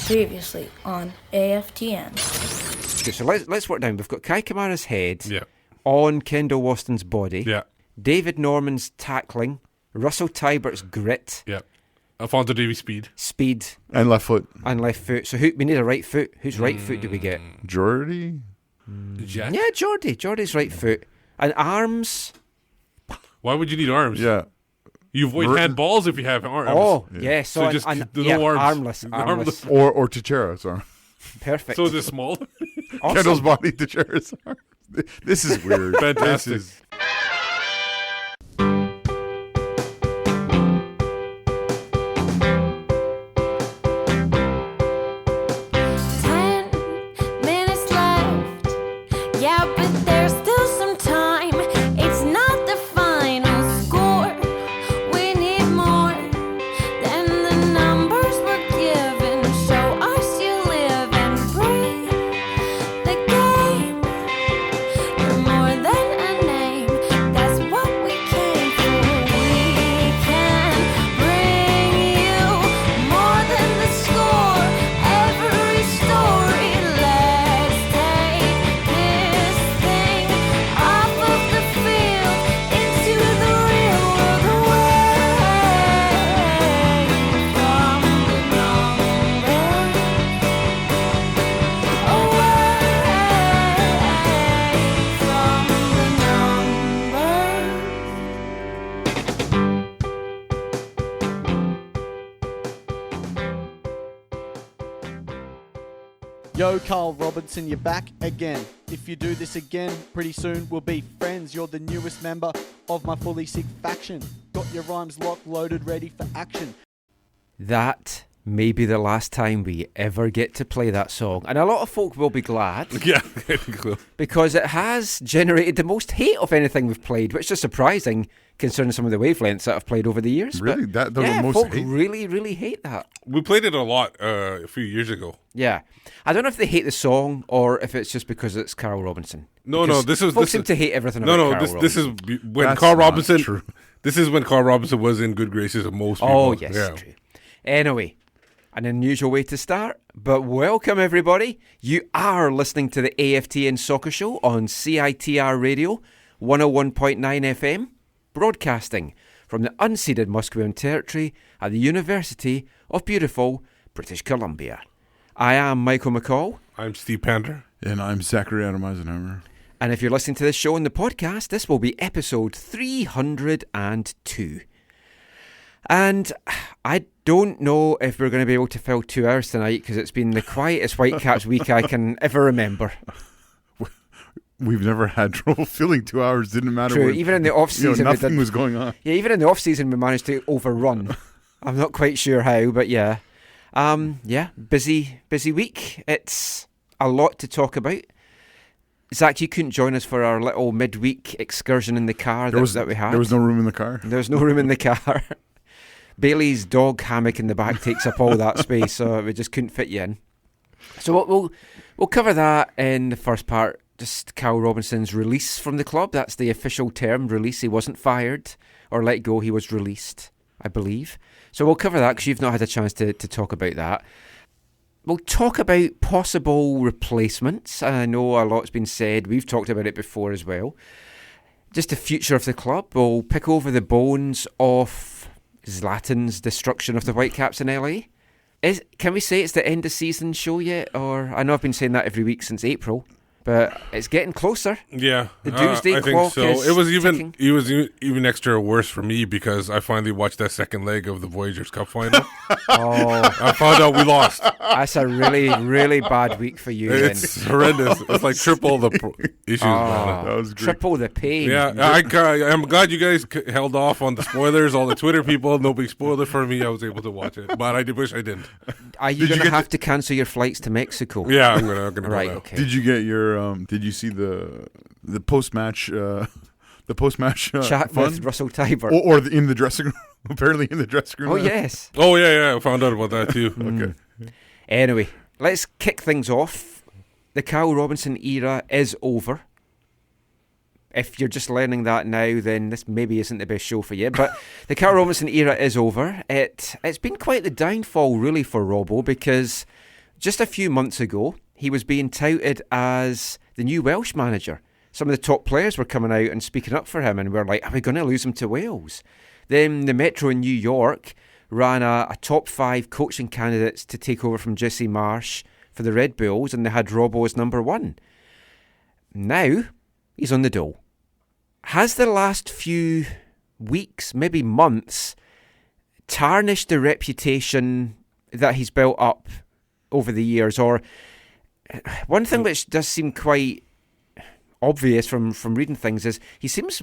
Previously on AFTN. Okay, so let's work down. We've got Kai Kamara's head Yeah. on Kendall Waston's body. Yeah. David Norman's tackling. Russell Tybert's grit. Yeah. Alphonso Davies' speed. And left foot. So we need a right foot. Whose right foot do we get? Jordy? Jack? Yeah, Jordy's right foot. And arms. Why would you need arms? Yeah. You avoid hand balls if you have arms. Oh, yeah. So just no arms. Armless. Or Teixeira's arm. Perfect. So is it small? Awesome. Kendall's body, Teixeira's arm. This is weird. Fantastic. Yo, Carl Robinson, you're back again. If you do this again, pretty soon we'll be friends. You're the newest member of my fully sick faction. Got your rhymes locked, loaded, ready for action. That may be the last time we ever get to play that song. And a lot of folk will be glad. Yeah. Because it has generated the most hate of anything we've played, which is surprising considering some of the wavelengths that I've played over the years. Really? But The most folk hate? really hate that. We played it a lot a few years ago. Yeah. I don't know if they hate the song or if it's just because it's Carl Robinson. No, Folks seem to hate everything about Carl Robinson. This is when That's Carl not Robinson. true. This is when Carl Robinson was in good graces of most people. Oh, yes, Yeah. true. Anyway, an unusual way to start, but welcome everybody. You are listening to the AFTN Soccer Show on CITR Radio, 101.9 FM, broadcasting from the unceded Musqueam territory at the University of beautiful British Columbia. I am Michael McCall. I'm Steve Pander. And I'm Zachary Adam Eisenhower. And if you're listening to this show on the podcast, this will be episode 302. And I don't know if we're going to be able to fill 2 hours tonight because it's been the quietest Whitecaps week I can ever remember. We've never had trouble filling 2 hours. Didn't matter. True, even in the off-season. Nothing was going on. Yeah, even in the off-season we managed to overrun. I'm not quite sure how, but yeah. Busy week. It's a lot to talk about. Zach, you couldn't join us for our little midweek excursion in the car that we had. There was no room in the car. There was no room in the car. Bailey's dog hammock in the back takes up all that space, so we just couldn't fit you in. So we'll cover that in the first part. Just Carl Robinson's release from the club. That's the official term, release. He wasn't fired or let go. He was released, I believe. So we'll cover that because you've not had a chance to talk about that. We'll talk about possible replacements. I know a lot's been said. We've talked about it before as well. Just the future of the club. We'll pick over the bones of Zlatan's destruction of the Whitecaps in LA. Can we say it's the end of season show yet? Or I know I've been saying that every week since April. But it's getting closer. Yeah, the doomsday I clock think so. is It was ticking. even extra worse for me because I finally watched that second leg of the Voyagers Cup final. Oh, I found out we lost. that's a really bad week for you. It's horrendous. It's like triple the issues. Man. That was great. Triple the pain. Yeah, I'm glad you guys held off on the spoilers. All the Twitter people, nobody spoiled it for me. I was able to watch it, but I wish I didn't. Are you going to have to cancel your flights to Mexico? Yeah, I'm gonna Right, go now. okay. Did you get your? Did you see the post-match? The post-match Chat fun? with Russell Tybert. or in the dressing room. Apparently in the dressing room. Oh, yes. Oh yeah, I found out about that too. Okay. Anyway, let's kick things off. The Carl Robinson era is over. If you're just learning that now, then this maybe isn't the best show for you. But the Carl Robinson era is over. It's been quite the downfall, really, for Robbo, because just a few months ago, he was being touted as the new Welsh manager. Some of the top players were coming out and speaking up for him, and we're like, are we going to lose him to Wales? Then the Metro in New York ran a top 5 coaching candidates to take over from Jesse Marsh for the Red Bulls, and they had Robbo as number 1. Now, he's on the dole. Has the last few weeks, maybe months, tarnished the reputation that he's built up over the years? Or one thing which does seem quite obvious from reading things is he seems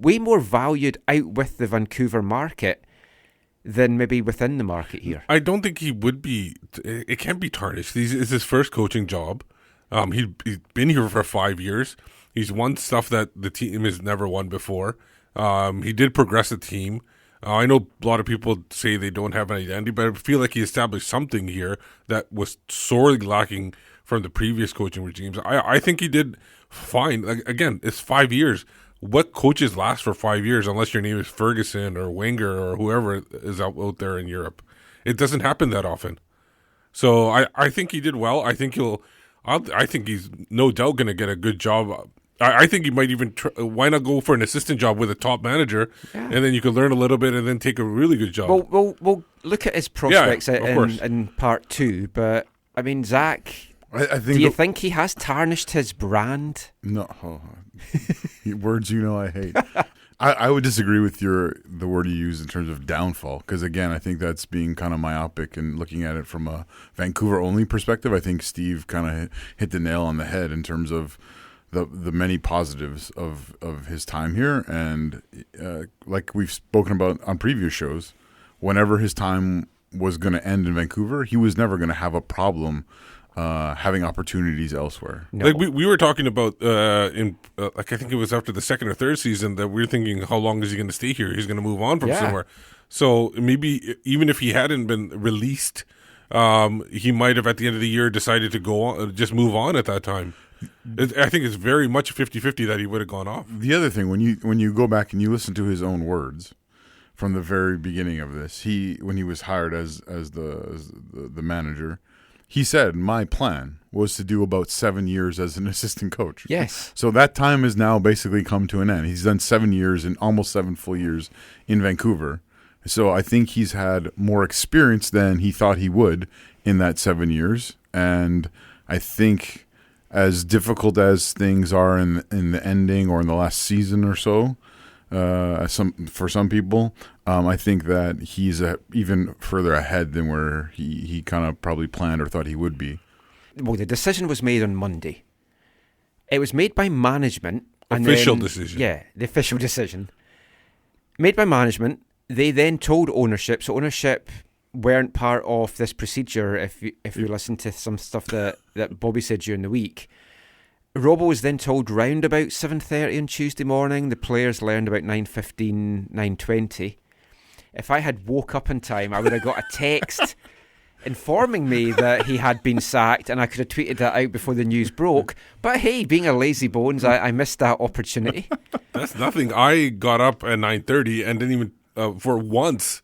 way more valued out with the Vancouver market than maybe within the market here. I don't think he would be. It can't be tarnished. It's his first coaching job. He's been here for 5 years. He's won stuff that the team has never won before. He did progress the team. I know a lot of people say they don't have an identity, but I feel like he established something here that was sorely lacking from the previous coaching regimes. I think he did fine. Like, again, it's 5 years. What coaches last for 5 years unless your name is Ferguson or Wenger or whoever is out there in Europe? It doesn't happen that often. So I think he did well. I think he's no doubt going to get a good job. I think he might even why not go for an assistant job with a top manager, and then you can learn a little bit and then take a really good job. We'll look at his prospects in part 2, but I mean, Zach, I think do you think he has tarnished his brand? No. Words I hate. I would disagree with the word you use in terms of downfall, because again, I think that's being kind of myopic and looking at it from a Vancouver-only perspective. I think Steve kind of hit the nail on the head in terms of the many positives of his time here, and like we've spoken about on previous shows, whenever his time was going to end in Vancouver, he was never going to have a problem having opportunities elsewhere. No. Like we were talking about I think it was after the second or third season that we were thinking, how long is he going to stay here? He's going to move on from somewhere. So maybe even if he hadn't been released, he might have at the end of the year decided to go on, just move on at that time. I think it's very much 50-50 that he would have gone off. The other thing, when you go back and you listen to his own words from the very beginning of this, when he was hired as the manager, he said, my plan was to do about 7 years as an assistant coach. Yes. So that time has now basically come to an end. He's done 7 years and almost 7 full years in Vancouver. So I think he's had more experience than he thought he would in that 7 years. And I think as difficult as things are in the ending or in the last season or so, for some people, I think that he's even further ahead than where he kind of probably planned or thought he would be. Well, the decision was made on Monday. It was made by management. Official decision. Yeah, the official decision. Made by management. They then told ownership. So ownership weren't part of this procedure if you listen to some stuff that Bobby said during the week. Robbo was then told round about 7:30 on Tuesday morning. The players learned about 9:15, 9:20. If I had woke up in time, I would have got a text informing me that he had been sacked, and I could have tweeted that out before the news broke. But hey, being a lazy bones, I missed that opportunity. That's nothing. I got up at 9:30 and didn't even, for once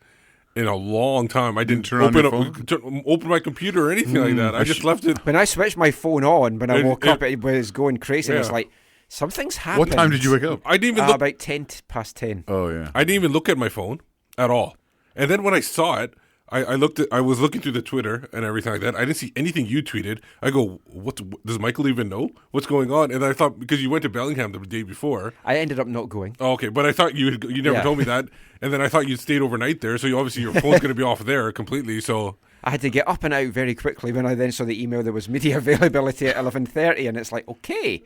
in a long time, I didn't open my computer or anything like that. I just left it. When I switched my phone on, when I woke up, it was going crazy. Yeah. It was like, something's happened. What time did you wake up? I didn't even look. About 10:10. Oh, yeah. I didn't even look at my phone at all. And then when I saw it, I was looking through the Twitter and everything like that. I didn't see anything you tweeted. I go, does Michael even know what's going on? And I thought, because you went to Bellingham the day before. I ended up not going. Oh, okay, but I thought you never told me that. And then I thought you'd stayed overnight there, so obviously your phone's going to be off there completely. So I had to get up and out very quickly when I then saw the email there was media availability at 11:30, and it's like, okay.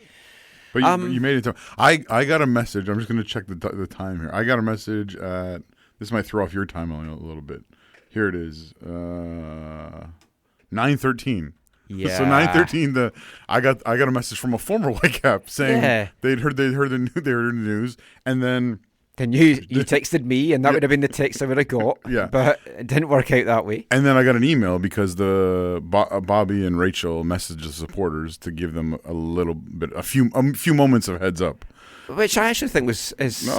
But you made it to. I got a message. I'm just going to check the time here. I got a message at. This might throw off your timeline a little bit. Here it is, 9:13. Yeah. So 9:13. I got a message from a former Whitecap saying they'd heard the news, and then you texted me, and that would have been the text I would have got. Yeah. But it didn't work out that way. And then I got an email because Bobby and Rachel messaged the supporters to give them a few moments of heads up, which I actually think is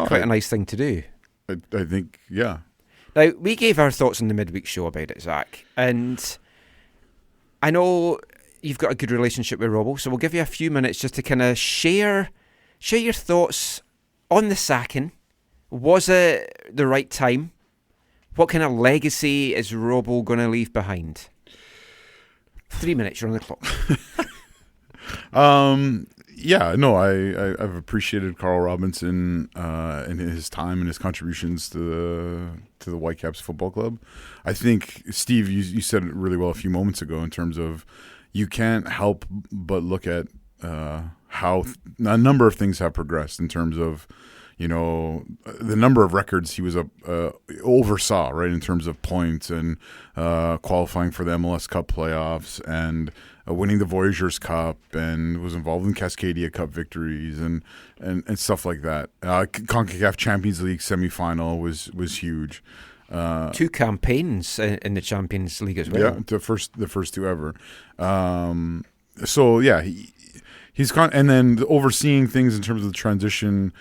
quite a nice thing to do. I think, yeah. Now, we gave our thoughts on the midweek show about it, Zach, and I know you've got a good relationship with Robbo, so we'll give you a few minutes just to kind of share your thoughts on the sacking. Was it the right time? What kind of legacy is Robbo going to leave behind? 3 minutes, you're on the clock. Yeah, no, I've appreciated Carl Robinson and his time and his contributions to the Whitecaps Football Club. I think, Steve, you said it really well a few moments ago in terms of you can't help but look at how a number of things have progressed in terms of, you know, the number of records he was oversaw, right, in terms of points and qualifying for the MLS Cup playoffs and winning the Voyageurs Cup, and was involved in Cascadia Cup victories and stuff like that. CONCACAF Champions League semifinal was huge. 2 campaigns in the Champions League as well. Yeah, the first 2 ever. So yeah, he's and then overseeing things in terms of the transition,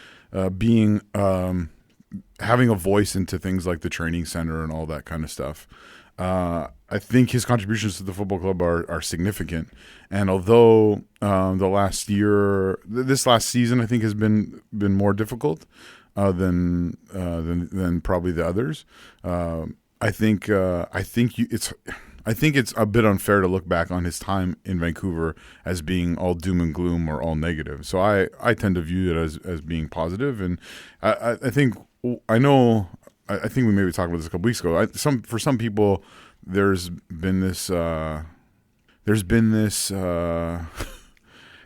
being having a voice into things like the training center and all that kind of stuff. I think his contributions to the football club are significant, and although this last season, I think has been more difficult than probably the others. I think it's a bit unfair to look back on his time in Vancouver as being all doom and gloom or all negative. So I tend to view it as being positive, and I think we maybe talked about this a couple weeks ago. For some people, there's been this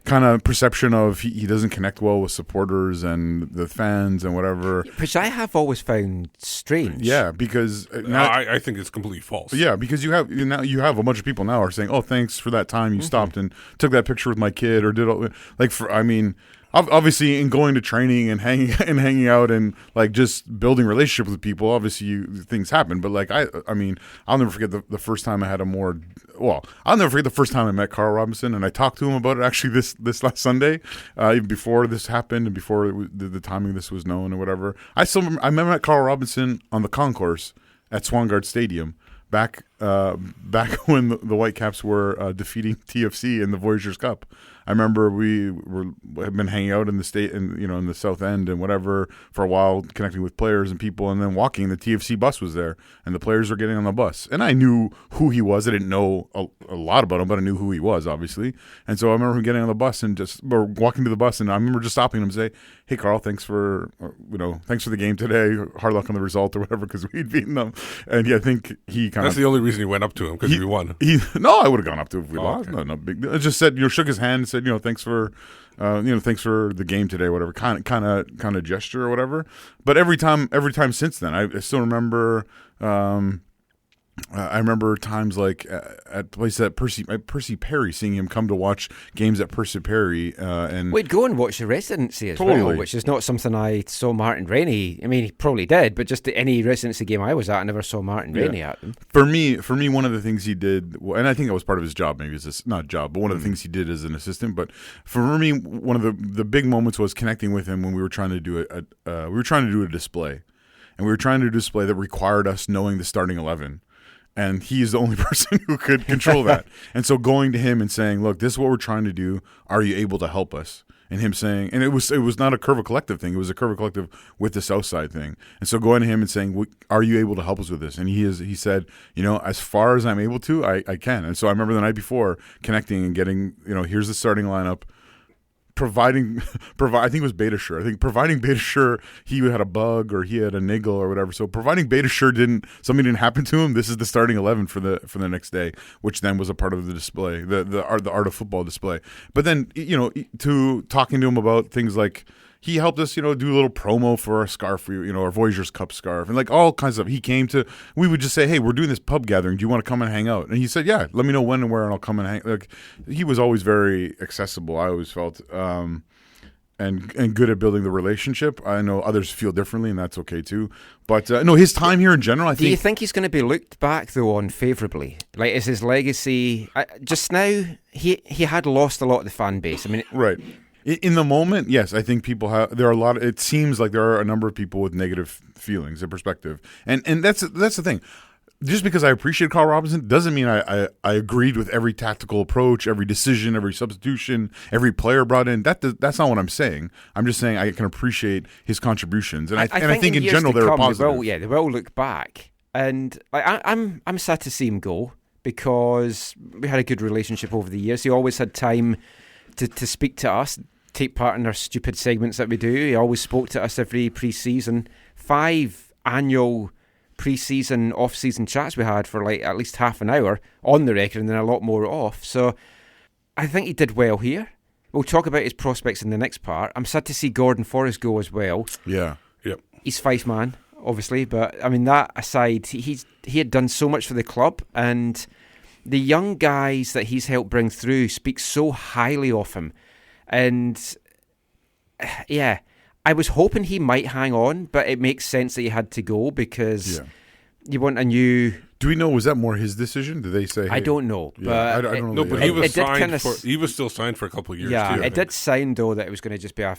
kind of perception of he doesn't connect well with supporters and the fans and whatever, which I have always found strange. Yeah, because I think it's completely false. Yeah, because you have a bunch of people now are saying, "Oh, thanks for that time you stopped and took that picture with my kid," or did obviously in going to training and hanging out and like just building relationships with people, obviously things happen. But like I'll never forget the first time I had I'll never forget the first time I met Carl Robinson, and I talked to him about it actually this last Sunday, even before this happened and before the timing of this was known or whatever. I met Carl Robinson on the concourse at Swangard Stadium back when the Whitecaps were defeating TFC in the Voyageurs Cup. I remember we had been hanging out in the state and in the South End and whatever for a while, connecting with players and people, and then walking. The TFC bus was there, and the players were getting on the bus. And I knew who he was. I didn't know a lot about him, but I knew who he was, obviously. And so I remember him getting on the bus and or walking to the bus, and I remember just stopping him and say, "Hey, Carl, thanks for the game today. Hard luck on the result or whatever," because we'd beaten them. And yeah, I think he kind of. That's the only reason he went up to him, because we won. No, I would have gone up to him if we lost. Okay. No big deal. I just said, shook his hand and said, thanks for, thanks for the game today, whatever kind of gesture or whatever. But every time since then, I still remember. I remember times like at places at Percy Perry, seeing him come to watch games at Percy Perry. And we'd go and watch the residency as Totally. well, which is not something I saw Martin Rainey. I mean, he probably did, but just any residency game I was at, I never saw Martin Rainey at them. For me, one of the things he did, and I think that was part of his job, maybe it's not a job, but one of the things he did as an assistant. But for me, one of the big moments was connecting with him when we were trying to do a display, and we were trying to do a display that required us knowing the starting 11. And he's the only person who could control that. And so going to him and saying, "Look, this is what we're trying to do. Are you able to help us?" And him saying, and it was not a Curva Collective thing. It was a Curva Collective with the Southside thing. And so going to him and saying, "Are you able to help us with this?" And he said, "As far as I'm able to, I can." And so I remember the night before connecting and getting, here's the starting lineup. Providing, I think it was Beta Sure. I think providing Beta Sure, he had a bug or he had a niggle or whatever. So providing Beta Sure something didn't happen to him. This is the starting 11 for the next day, which then was a part of the display, the art of football display. But then to talking to him about things like. He helped us, do a little promo for our scarf, our Voyageurs Cup scarf, and like all kinds of. We would just say, "Hey, we're doing this pub gathering. Do you want to come and hang out?" And he said, "Yeah, let me know when and where, and I'll come and hang." Like he was always very accessible. I always felt, and good at building the relationship. I know others feel differently, and that's okay too. But no, his time here in general, Do you think he's going to be looked back though on favourably? Like, is his legacy just now? He had lost a lot of the fan base. I mean, right. In the moment, yes, I think people have. There are a lot. It seems like there are a number of people with negative feelings and perspective, and that's the thing. just because I appreciate Carl Robinson doesn't mean I agreed with every tactical approach, every decision, every substitution, every player brought in. That's not what I'm saying. I'm just saying I can appreciate his contributions, and I think in general they were positive. They will look back, and I'm sad to see him go because we had a good relationship over the years. He always had time to speak to us, take part in our stupid segments that we do. He always spoke to us every pre-season. 5 annual pre-season, off-season chats we had for like at least half an hour on the record and then a lot more off. So I think he did well here. We'll talk about his prospects in the next part. I'm sad to see Gordon Forrest go as well. Yeah. Yep. He's Fife man, obviously, but I mean, that aside, he had done so much for the club, and the young guys that he's helped bring through speak so highly of him. And yeah, I was hoping he might hang on, but it makes sense that he had to go because you want a new... Do we know, was that more his decision? Did they say... Hey, I don't know. Yeah, but I don't know. No, but he was still signed for a couple of years. Yeah, too, it did sound though that it was going to just be a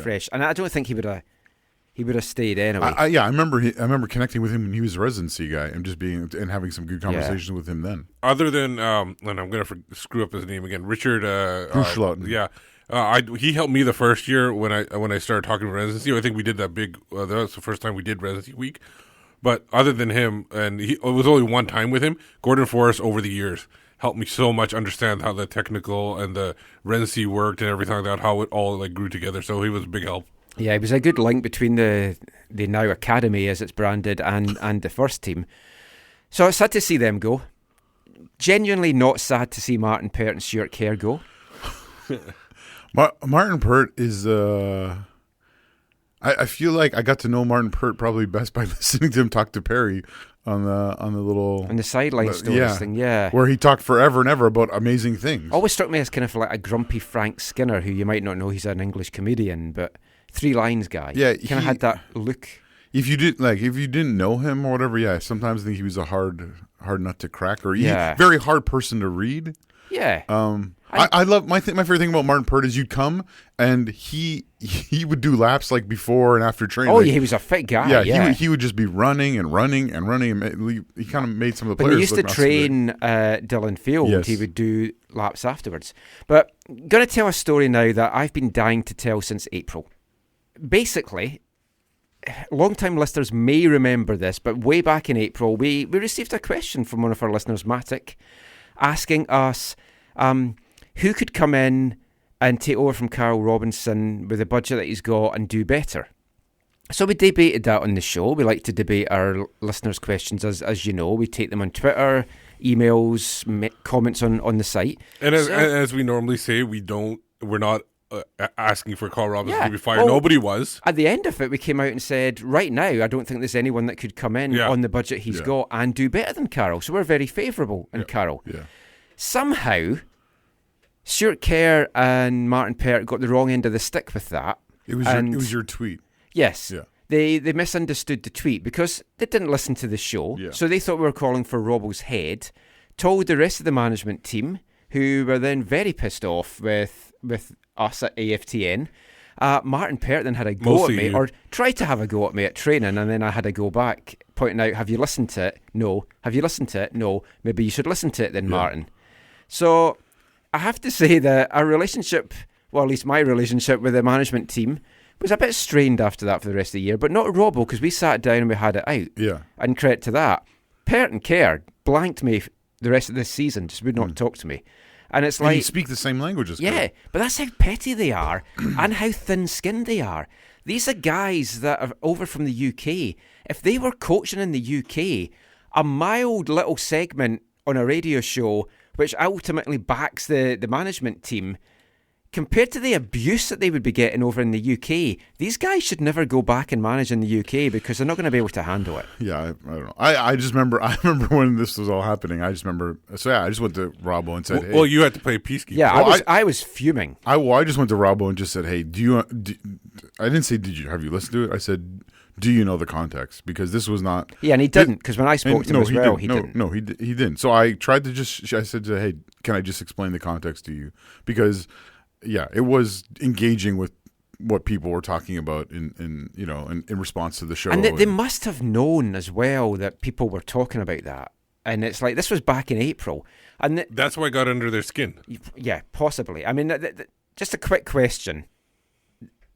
fresh... And I don't think he would have stayed anyway. I remember connecting with him when he was a residency guy and having some good conversations with him then. Other than, and I'm going to screw up his name again, Richard... Bruschlauten. Yeah. He helped me the first year when I started talking residency. I think we did that big. That was the first time we did residency week. But other than him, and it was only one time with him, Gordon Forrest over the years helped me so much understand how the technical and the residency worked and everything like that, how it all like grew together. So he was a big help. Yeah, it was a good link between the now academy, as it's branded, and the first team. So it's sad to see them go. Genuinely not sad to see Martin Pert and Stuart Kerr go. Martin Pert is... I feel like I got to know Martin Pert probably best by listening to him talk to Perry on the little... On the sideline stories thing, yeah. Where he talked forever and ever about amazing things. Always struck me as kind of like a grumpy Frank Skinner, who you might not know he's an English comedian, but 3 lines guy. Yeah, kind of had that look. If you didn't know him or whatever, sometimes I think he was a hard nut to crack, or very hard person to read. Yeah. I love my favorite thing about Martin Pert is you'd come and he would do laps like before and after training. Oh, he was a fit guy. Yeah. He would just be running and running and running. And he kind of made some of the players. When he used to train Dillon Field, he would do laps afterwards. But I'm going to tell a story now that I've been dying to tell since April. Basically, long-time listeners may remember this, but way back in April, we received a question from one of our listeners, Matic, asking us who could come in and take over from Carl Robinson with the budget that he's got and do better. So we debated that on the show. We like to debate our listeners' questions, as you know. We take them on Twitter, emails, comments on the site. And as we normally say, we're not asking for Carl Robinson to be fired. Well, nobody was. At the end of it, we came out and said, right now, I don't think there's anyone that could come in on the budget he's got and do better than Carl. So we're very favourable in Carl. Yeah. Somehow, Stuart Kerr and Martin Pert got the wrong end of the stick with that. It was your tweet. Yes. Yeah. They misunderstood the tweet because they didn't listen to the show. Yeah. So they thought we were calling for Robbo's head, told the rest of the management team, who were then very pissed off with us at AFTN. Martin Pert then had a go at me, or tried to have a go at me at training, and then I had to go back, pointing out, have you listened to it? No. Have you listened to it? No. Maybe you should listen to it then, Martin. So I have to say that our relationship, well, at least my relationship with the management team, was a bit strained after that for the rest of the year, but not Robbo, because we sat down and we had it out. Yeah. And credit to that. Pert and Kerr blanked me the rest of this season, just would not talk to me. And it's like... you speak the same language as Yeah, but that's how petty they are and how thin-skinned they are. These are guys that are over from the UK. If they were coaching in the UK, a mild little segment on a radio show which ultimately backs the management team, compared to the abuse that they would be getting over in the UK, these guys should never go back and manage in the UK because they're not going to be able to handle it. Yeah, I don't know. I just remember. I remember when this was all happening. I just remember. So I just went to Robbo and said, "Hey." Well, you had to play peacekeeper. Yeah, I was fuming. I just went to Robbo and just said, "Hey, I didn't say have you listened to it? I said, do you know the context? Because this was not." Yeah, and he didn't, because when I spoke to him as well, he didn't. No, he didn't. So I tried to I said, "Hey, can I just explain the context to you?" Because. Yeah, it was engaging with what people were talking about in response to the show. And they must have known as well that people were talking about that. And it's like, this was back in April. And that's why it got under their skin. Yeah, possibly. I mean, just a quick question.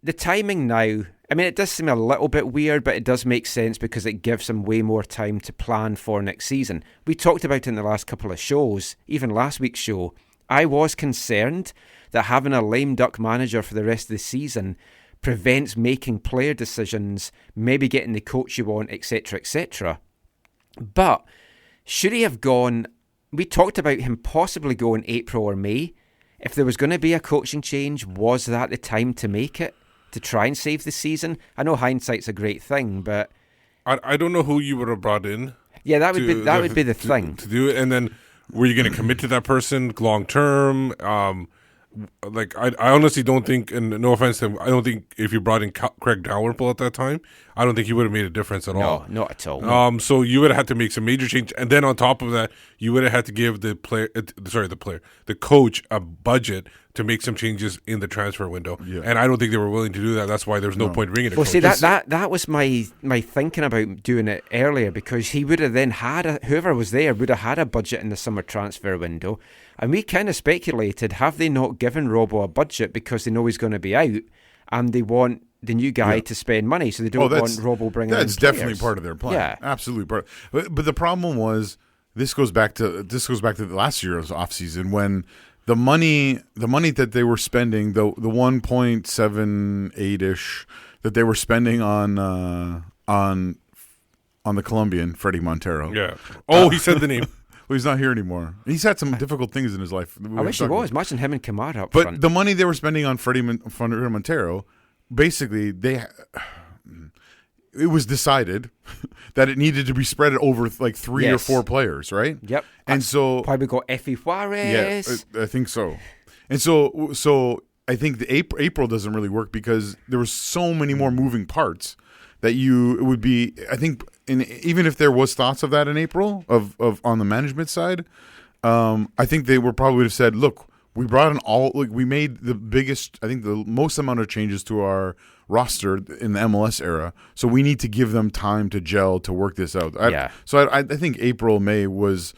The timing now, I mean, it does seem a little bit weird, but it does make sense because it gives them way more time to plan for next season. We talked about it in the last couple of shows, even last week's show. I was concerned that having a lame duck manager for the rest of the season prevents making player decisions, maybe getting the coach you want, etc., etc. But should he have gone, we talked about him possibly going April or May. If there was going to be a coaching change, was that the time to make it? To try and save the season? I know hindsight's a great thing, but I don't know who you would have brought in. Yeah, that would be the thing. To do it, and then were you going to commit to that person long term? I honestly don't think, and no offense to him, I don't think if you brought in Craig Dalrymple at that time, I don't think he would have made a difference at all. No, not at all. So you would have had to make some major change, and then on top of that, you would have had to give the coach a budget to make some changes in the transfer window. Yeah. And I don't think they were willing to do that. That's why there's no point bringing it. Well, see, that was my thinking about doing it earlier, because he would have then had whoever was there would have had a budget in the summer transfer window. And we kind of speculated, have they not given Robbo a budget because they know he's going to be out and they want the new guy to spend money, so they don't want Robbo bringing in players? That's definitely part of their plan. Yeah, absolutely part. But the problem was, this goes back to the last year's offseason when the money that they were spending, the 1.78-ish that they were spending on the Colombian Freddie Montero. Yeah. Oh, he said the name. Well, he's not here anymore. He's had some difficult things in his life. I wish he was. Imagine him and Kamara up front. But the money they were spending on Freddie Montero, basically, it was decided that it needed to be spread over like 3 or 4 players, right? Yep. And so probably got Effie Juarez. Yeah, I think so. And so I think the April doesn't really work because there were so many more moving parts that it would be, I think, even if there was thoughts of that in April of on the management side, I think they were probably would have said, look, we brought in we made the biggest, I think the most amount of changes to our roster in the MLS era, so we need to give them time to gel, to work this out. So I think April, May was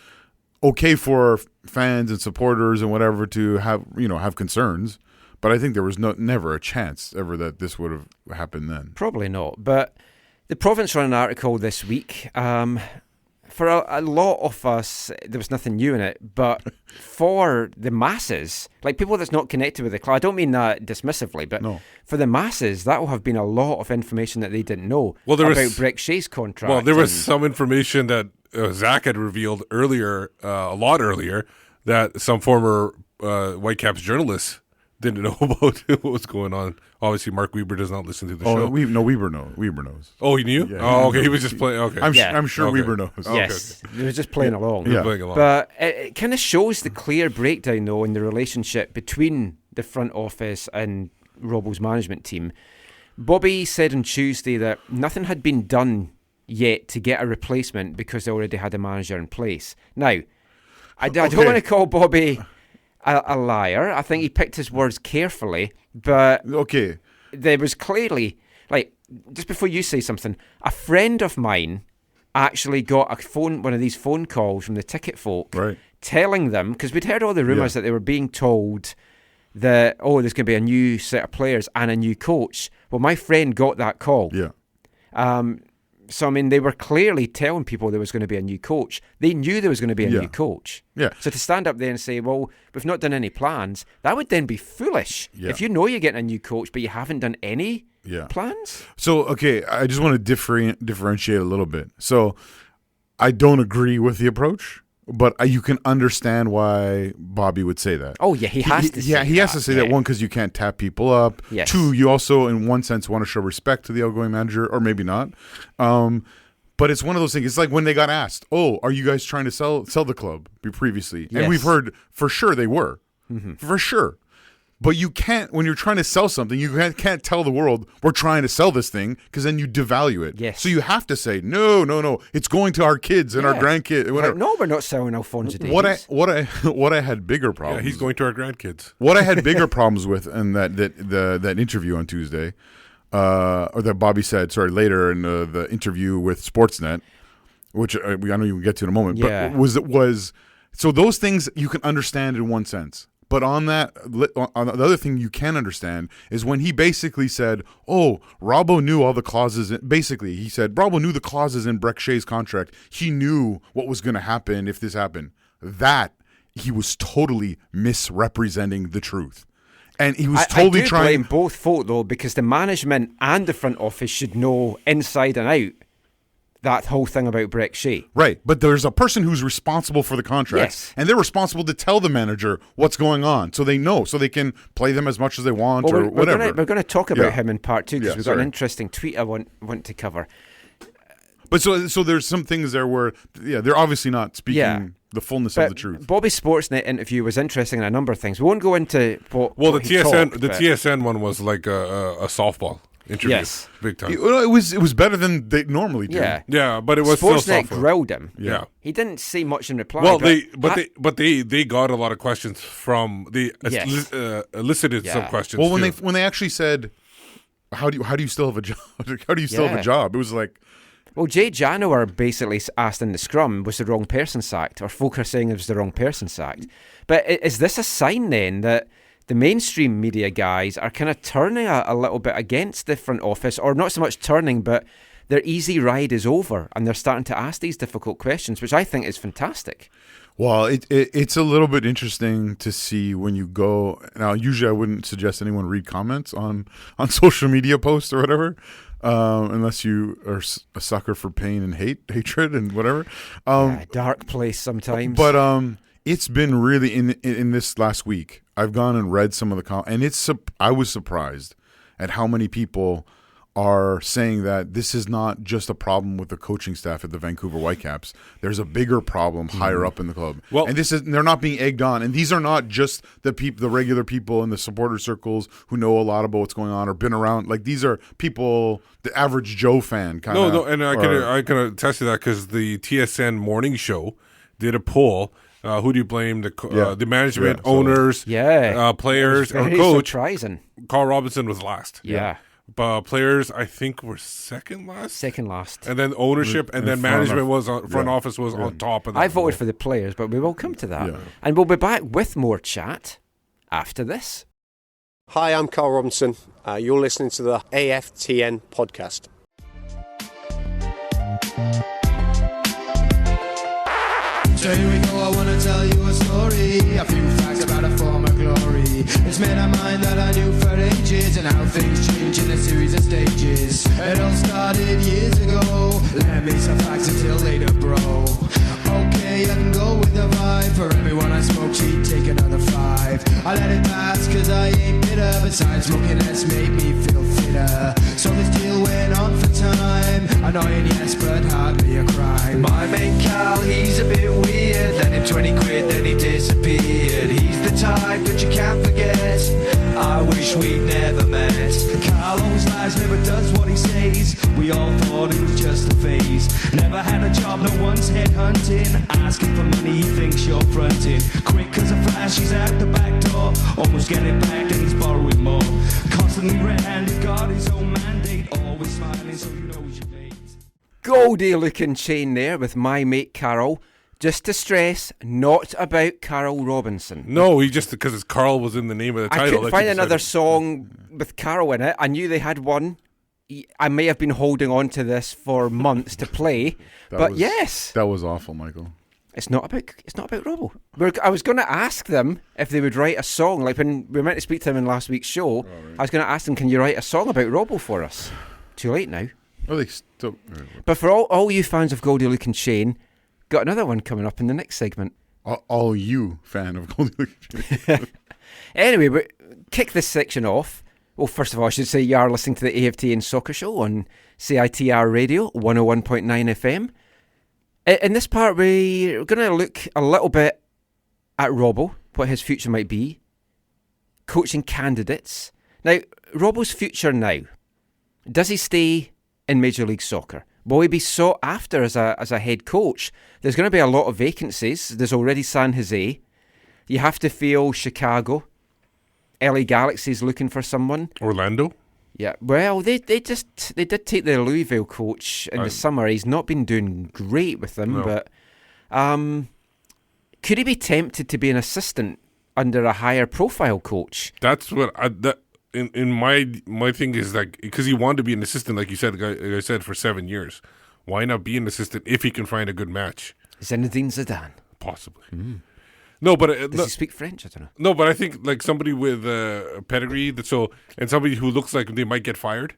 okay for fans and supporters and whatever to have concerns, but I think there was never a chance ever that this would have happened then. Probably not. But the Province ran an article this week. For a lot of us, there was nothing new in it, but for the masses, like people that's not connected with the club, I don't mean that dismissively, but for the masses, that will have been a lot of information that they didn't know about Breck Shea's contract. Well, there was some information that Zach had revealed earlier, a lot earlier, that some former Whitecaps journalists didn't know about what was going on. Obviously, Mark Weber does not listen to the show. Weber knows. Oh, he knew? Yeah, oh, okay. He was just playing. Okay. I'm sure okay. Weber knows. Yes. He was just playing along. Yeah. Playing along. But it kind of shows the clear breakdown, though, in the relationship between the front office and Robbo's management team. Bobby said on Tuesday that nothing had been done yet to get a replacement because they already had a manager in place. Now, I don't want to call Bobby a liar. I think he picked his words carefully, but there was clearly, like, just before you say something, a friend of mine actually got one of these phone calls from the ticket folk, right, telling them, because we'd heard all the rumours that they were being told that, there's going to be a new set of players and a new coach. Well, my friend got that call. Yeah. So, I mean, they were clearly telling people there was going to be a new coach. They knew there was going to be a new coach. Yeah. So to stand up there and say, well, we've not done any plans, that would then be foolish. Yeah. If you know you're getting a new coach, but you haven't done any plans. So, I just want to differentiate a little bit. So I don't agree with the approach, but you can understand why Bobby would say that. Oh, yeah, he has to say that. He has to say that, one, because you can't tap people up. Yes. Two, you also, in one sense, want to show respect to the outgoing manager, or maybe not. But it's one of those things. It's like when they got asked, are you guys trying to sell the club previously? Yes. And we've heard for sure they were. Mm-hmm. For sure. But you can't, when you're trying to sell something, you can't tell the world we're trying to sell this thing, because then you devalue it. Yes. So you have to say, no, it's going to our kids and our Yeah. grandkids. Whatever. No, we're not selling Alphonso Davies. What I had bigger problems. Yeah, he's going to our grandkids. What I had bigger problems with in that interview on Tuesday, or that Bobby said, later in the interview with Sportsnet, which I know you can get to in a moment, Yeah. but was so those things you can understand in one sense. But on the other thing you can understand is when he basically said, "Oh, Robbo knew all the clauses." Basically, he said Robbo knew the clauses in Brek Shea's contract. He knew what was going to happen if this happened. That he was totally misrepresenting the truth, and he was totally I do trying. blame both folk though, because the management and the front office should know inside and out that whole thing about Brek Shea. Right, but there's a person who's responsible for the contracts, Yes. and they're responsible to tell the manager what's going on, so they know, so they can play them as much as they want or whatever. We're going to talk about Yeah. him in part 2 because Yeah, we've got an sorry. interesting tweet I want to cover. But so there's some things there where, they're obviously not speaking Yeah. the fullness But of the truth. Bobby's Sportsnet interview was interesting in a number of things. We won't go into what. Well, what the he TSN talked, the but- TSN one was like a softball interview. Yes. Big time. It was better than they normally do. Yeah. Yeah, but it was still Sportsnet softball. grilled him. Yeah. He didn't say much in reply. Well, but they got a lot of questions from Yes. elicited some Yeah. questions. Well, too. when they actually said, how do you still have a job? How do you still have Yeah. a job? It was like, Well, Jay Janowar basically asked in the scrum, was the wrong person sacked? Or folk are saying it was the wrong person sacked. But is this a sign then that the mainstream media guys are kind of turning a little bit against the front office, or not so much turning, but their easy ride is over and they're starting to ask these difficult questions, which I think is fantastic. well, it's a little bit interesting to see when you go. Now, usually I wouldn't suggest anyone read comments on social media posts or whatever, unless you are a sucker for pain and hatred and whatever. Dark place sometimes. But it's been really in this last week. I've gone and read some of the comments, and I was surprised at how many people are saying that this is not just a problem with the coaching staff at the Vancouver Whitecaps. There's a bigger problem higher up in the club. Well- and they're not being egged on. And these are not just the regular people in the supporter circles who know a lot about what's going on or been around. Like, these are people, the average Joe fan kind of. No, and I can attest to that because the TSN morning show did a poll. Who do you blame? The management, Yeah, so- owners, players, or Very coach? surprising. Carl Robinson was last. Yeah. But players, I think, were second last. Second last. And then ownership, and then front management office. was front office was on top of that. I voted for the players, but we will come to that. Yeah. And we'll be back with more chat after this. Hi, I'm Carl Robinson. You're listening to the AFTN podcast. So here we go, I wanna tell you a story, a few facts about a former glory. It's men of mine that I knew for ages, and how things change in a series of stages. It all started years ago, let me some facts until later, bro. Okay, I can go with the vibe, for everyone I smoke, she'd take another 5. I let it pass, cause I ain't bitter, besides smoking less made me feel fitter. So this deal went on for time, annoying yes, but hardly a crime. My mate Cal, he's a bit weird, lent him 20 quid, then he disappeared. He's the type that you can't forget, I wish we'd never met. Cal always lies, never does what he says, we all thought it was just a phase. Never had a job, no one's headhunting, asking for money, he thinks you're fronting. Quick as a flash, he's at the back door, almost getting back and he's borrowing more. Constantly red-handed, got his own mandate, always smiling so you know he's your mate. Goldie looking chain there with my mate Carol. Just to stress, not about Carol Robinson. No, he just because it's Carl was in the name of the title. I couldn't that find you another decided- song with Carol in it. I knew they had one. I may have been holding on to this for months to play, but yes, That was awful, Michael. it's not about Robbo. I was going to ask them if they would write a song. Like when we were meant to speak to them in last week's show, I was going to ask them, can you write a song about Robbo for us? Too late now. Oh, they still. But for all you fans of Goldie Looking Shane, got another one coming up in the next segment. All you fan of Goldie. Anyway, we kick this section off. Well, first of all, I should say you are listening to the AFTN Soccer Show on CITR Radio 101.9 FM. In this part, we're going to look a little bit at Robbo, what his future might be. coaching candidates. Now, Robbo's future now, does he stay in Major League Soccer? Will he be sought after as a head coach? There's going to be a lot of vacancies. There's already San Jose. You have to feel Chicago. LA Galaxy's looking for someone. Orlando? Yeah, well, they did take the Louisville coach in the summer. He's not been doing great with them, but could he be tempted to be an assistant under a higher profile coach? That's what in my thing is, like, because he wanted to be an assistant, like you said, like I said, for 7 years. Why not be an assistant if he can find a good match? Zinedine Zidane. Possibly. No, but Does he speak French? I don't know. No, but I think like somebody with a pedigree, and somebody who looks like they might get fired.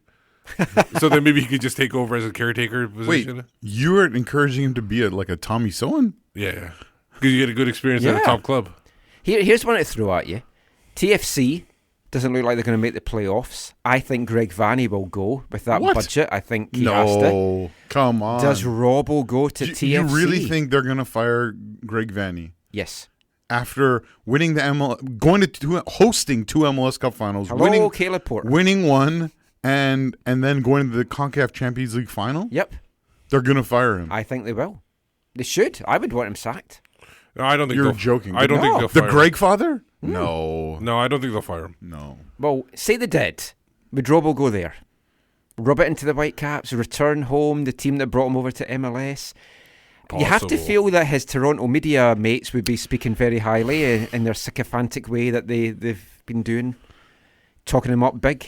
So then maybe he could just take over as a caretaker position. Wait, you were encouraging him to be a Tommy Sohn? Yeah. Because you get a good experience at a top club. Here's one to throw at you. TFC doesn't look like they're going to make the playoffs. I think Greg Vanny will go with that budget. I think he has to. No, come on. Does Robbo go to TFC? You really think they're going to fire Greg Vanny? Yes. After winning hosting 2 MLS Cup finals, Hello, Caleb Porter. winning one, and then going to the CONCACAF Champions League final? Yep. They're going to fire him. I think they will. They should. I would want him sacked. No, I don't think You're joking. I don't think they'll fire The him. Greg father? No. No, I don't think they'll fire him. No. Well, say they did. Would Robbo go there? Rub it into the Whitecaps, return home, the team that brought him over to MLS. Possible. You have to feel that his Toronto media mates would be speaking very highly in their sycophantic way that they've been doing, talking him up big.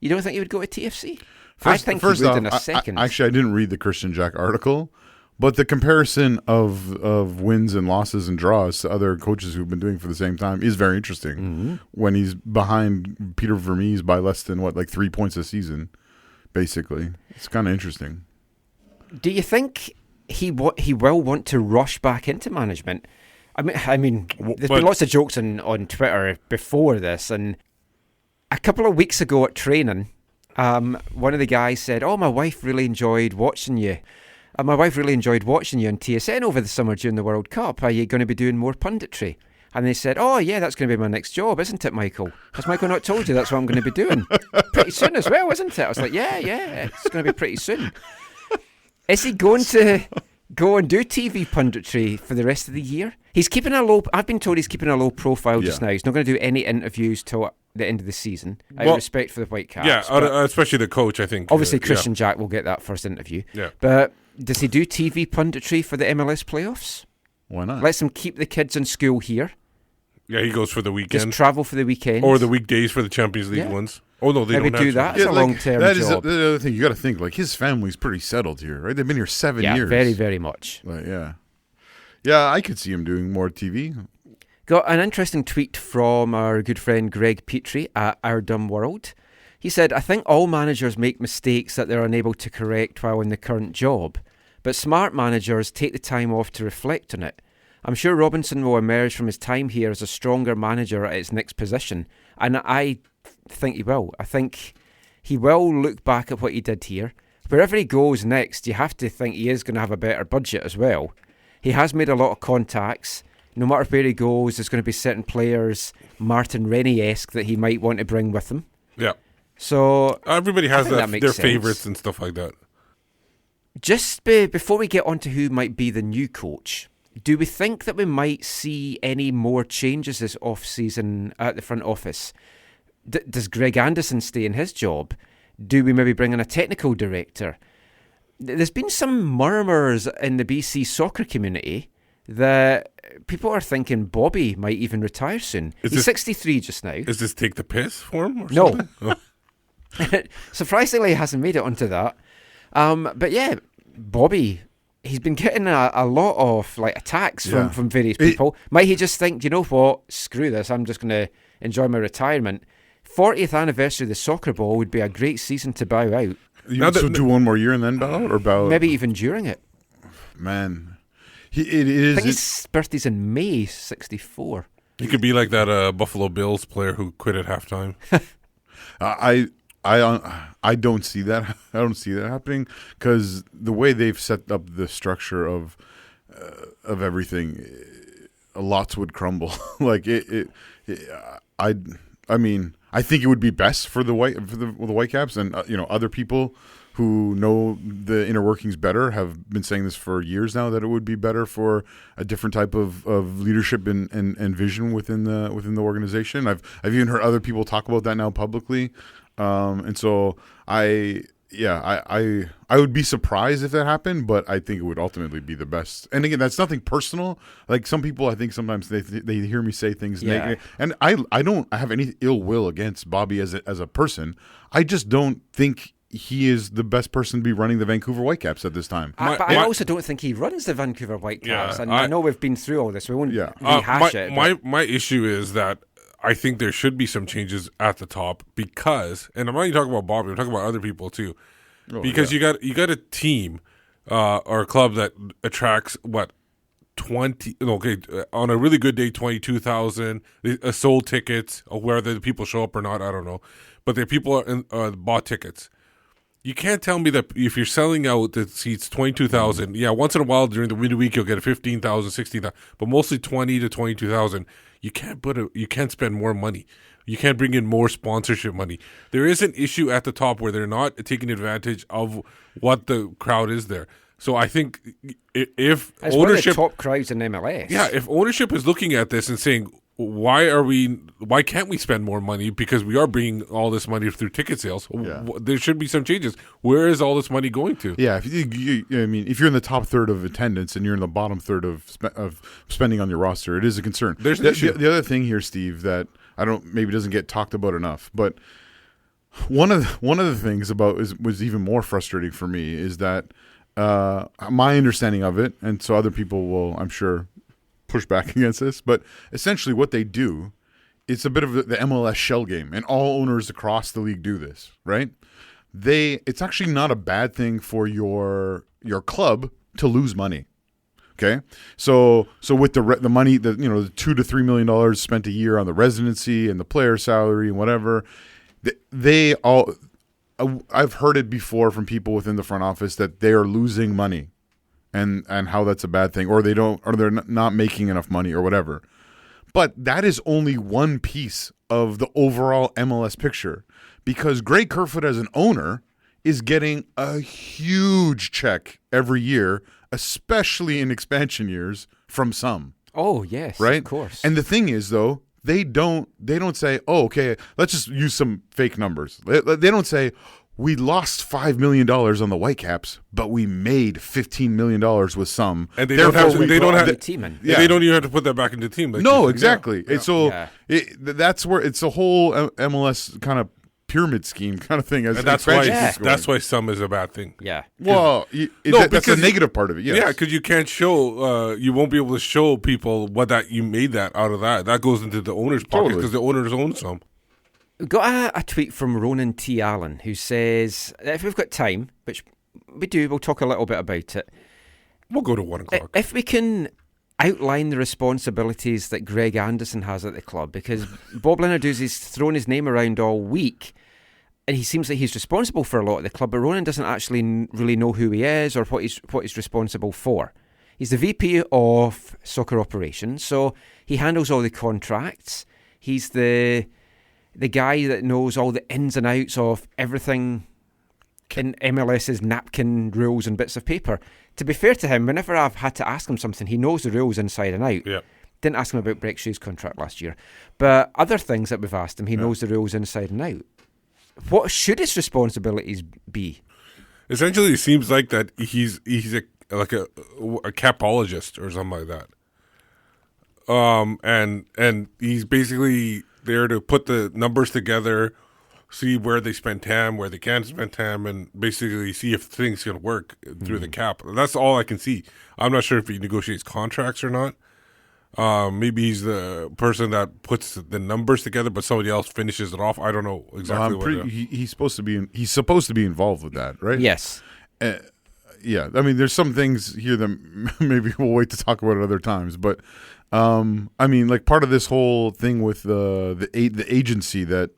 You don't think he would go to TFC? I think he would in a second. Actually, I didn't read the Christian Jack article, but the comparison of wins and losses and draws to other coaches who've been doing it for the same time is very interesting. When he's behind Peter Vermees by less than 3 points a season, basically. It's kind of interesting. Do you think he will want to rush back into management? I mean, there's been lots of jokes on Twitter before this, and a couple of weeks ago at training, one of the guys said, "Oh, my wife really enjoyed watching you. My wife really enjoyed watching you on TSN over the summer during the World Cup. Are you going to be doing more punditry?" And they said, "Oh, yeah, that's going to be my next job, isn't it, Michael? Has Michael not told you that's what I'm going to be doing? Pretty soon as well, isn't it?" I was like, yeah, it's going to be pretty soon. Is he going to go and do TV punditry for the rest of the year? He's keeping I've been told he's keeping a low profile just now. He's not going to do any interviews till the end of the season. Out of respect for the Whitecaps. Yeah, especially the coach, I think. Obviously, Christian Jack will get that first interview. Yeah. But does he do TV punditry for the MLS playoffs? Why not? Lets him keep the kids in school here. Yeah, he goes for the weekend. Just travel for the weekend. Or the weekdays for the Champions League ones. Oh, no, they Maybe don't do have that. to. It's a long-term that job. is the other thing. You got to think, his family's pretty settled here, right? They've been here 7 years. Yeah, very, very much. Yeah, I could see him doing more TV. Got an interesting tweet from our good friend Greg Petrie at Our Dumb World. He said, "I think all managers make mistakes that they're unable to correct while in the current job, but smart managers take the time off to reflect on it. I'm sure Robinson will emerge from his time here as a stronger manager at his next position, and I think he will. I think he will look back at what he did here. Wherever he goes next, you have to think he is going to have a better budget as well. He has made a lot of contacts. No matter where he goes, there's going to be certain players, Martin Rennie-esque, that he might want to bring with him. Yeah. So everybody has that their sense. favorites and stuff like that. Just before we get on to who might be the new coach, do we think that we might see any more changes this off-season at the front office? Does Greg Anderson stay in his job? Do we maybe bring in a technical director? There's been some murmurs in the BC soccer community that people are thinking Bobby might even retire soon. He's 63 just now. Is this take the piss for him or No. something? Oh. Surprisingly, he hasn't made it onto that. But yeah, Bobby, he's been getting a lot of attacks from various people. Might he just think, you know what, screw this, I'm just going to enjoy my retirement. 40th anniversary of the soccer ball would be a great season to bow out. So do one more year and then bow out, or bow out? Maybe even during it. Man. I think his birthday's in May, 64. He could be like that Buffalo Bills player who quit at halftime. I don't see that. I don't see that happening because the way they've set up the structure of everything, lots would crumble. I mean, I think it would be best for the Whitecaps, and other people who know the inner workings better have been saying this for years now, that it would be better for a different type of leadership and vision within the organization. I've even heard other people talk about that now publicly, and so I would be surprised if that happened, but I think it would ultimately be the best. And again, that's nothing personal. Like some people, I think sometimes they hear me say things negative, and I don't have any ill will against Bobby as a person. I just don't think he is the best person to be running the Vancouver Whitecaps at this time. But I also don't think he runs the Vancouver Whitecaps. And I know we've been through all this. We won't rehash it. My issue is that I think there should be some changes at the top because, and I'm not even talking about Bobby, I'm talking about other people too. Because you got a team or a club that attracts on a really good day 22,000 sold tickets, or whether the people show up or not, I don't know, but the people bought tickets. You can't tell me that if you're selling out the seats 22,000, once in a while during the midweek you'll get a 15,000, 16,000, but mostly 20 to 22,000. You can't spend more money. You can't bring in more sponsorship money. There is an issue at the top where they're not taking advantage of what the crowd is there. So I think if it's ownership, one of the top crowds in MLS. Yeah, if ownership is looking at this and saying, why can't we spend more money, because we are bringing all this money through ticket sales? There should be some changes. Where is all this money going to? Yeah, if you're in the top third of attendance and you're in the bottom third of spending on your roster, it is a concern. There's an issue. The other thing here, Steve, that maybe doesn't get talked about enough, but one of the things was even more frustrating for me is that my understanding of it, and so other people will, I'm sure, push back against this, but essentially what they do, it's a bit of the MLS shell game, and all owners across the league do this, right? It's actually not a bad thing for your club to lose money. Okay, so with the money, the $2 to $3 million spent a year on the residency and the player salary and whatever, I've heard it before from people within the front office that they are losing money, and how that's a bad thing, or they're not making enough money or whatever. But that is only one piece of the overall MLS picture, because Greg Kerfoot as an owner is getting a huge check every year, especially in expansion years, from some. Oh, yes, right? Of course. And the thing is, though, they don't say, oh, okay, let's just use some fake numbers. They don't say, we lost $5 million on the Whitecaps, but we made $15 million with some. And they don't have the team in. Yeah. They don't even have to put that back into the team. No, exactly. Yeah. And so that's where it's a whole MLS kind of pyramid scheme kind of thing. And that's why some is a bad thing. Yeah. Well, that's the negative part of it. Yes. Yeah, because you can't show, you won't be able to show people you made that out of that. That goes into the owner's pocket because the owners own some. We've got a tweet from Ronan T. Allen who says, if we've got time, which we do, we'll talk a little bit about it. We'll go to 1 o'clock. If we can outline the responsibilities that Greg Anderson has at the club, because Bob Lenarduzzi's thrown his name around all week, and he seems like he's responsible for a lot of the club, but Ronan doesn't actually really know who he is or what he's responsible for. He's the VP of soccer operations, so he handles all the contracts. He's the guy that knows all the ins and outs of everything in MLS's napkin rules and bits of paper. To be fair to him, whenever I've had to ask him something, he knows the rules inside and out. Yeah. Didn't ask him about Breck Shoe's contract last year. But other things that we've asked him, he knows the rules inside and out. What should his responsibilities be? Essentially, it seems like that he's a capologist or something like that. And he's basically there to put the numbers together, see where they spend time, where they can't spend time, and basically see if things can work through the cap. That's all I can see. I'm not sure if he negotiates contracts or not. Maybe he's the person that puts the numbers together, but somebody else finishes it off. I don't know exactly. He's supposed to be involved with that, right? Yes. Yeah. I mean, there's some things here that maybe we'll wait to talk about at other times, but I mean, like part of this whole thing with the agency that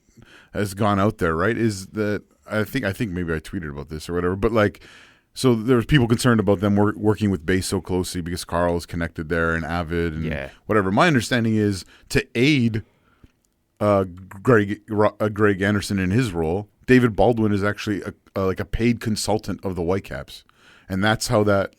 has gone out there, right? Is that I think maybe I tweeted about this or whatever, but like. So there's people concerned about them working with Base so closely because Carl is connected there and Avid and whatever. My understanding is to aid Greg Anderson in his role. David Baldwin is actually like a paid consultant of the Whitecaps. And that's how that,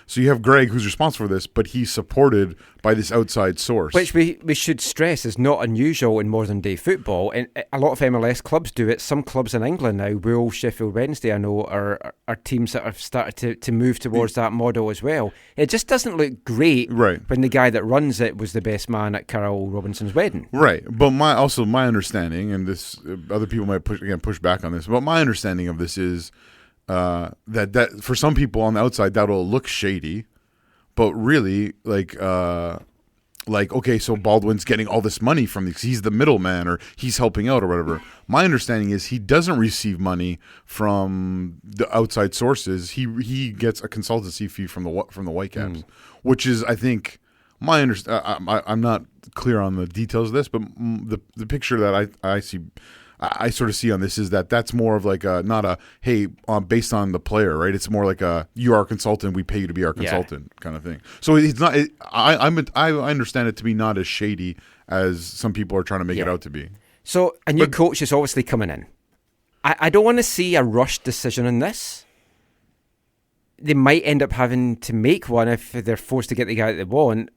so you have Greg who's responsible for this, but he's supported by this outside source. Which we should stress is not unusual in modern day football. And a lot of MLS clubs do it. Some clubs in England now, Wolves, Sheffield Wednesday, I know, are teams that have started to move towards that model as well. It just doesn't look great when the guy that runs it was the best man at Carol Robinson's wedding. Right. But my understanding, and this other people might push back on this, but my understanding of this is that for some people on the outside that'll look shady, but really okay, so Baldwin's getting all this money from these, he's the middleman or he's helping out or whatever. My understanding is he doesn't receive money from the outside sources. He gets a consultancy fee from the Whitecaps, which is, I think, my I'm not clear on the details of this, but the picture that I see. I sort of see on this is that's more of like based on the player, right? It's more like you are a consultant, we pay you to be our consultant kind of thing. So it's not. I understand it to be not as shady as some people are trying to make it out to be. So a new coach is obviously coming in. I don't want to see a rushed decision on this. They might end up having to make one if they're forced to get the guy that they want.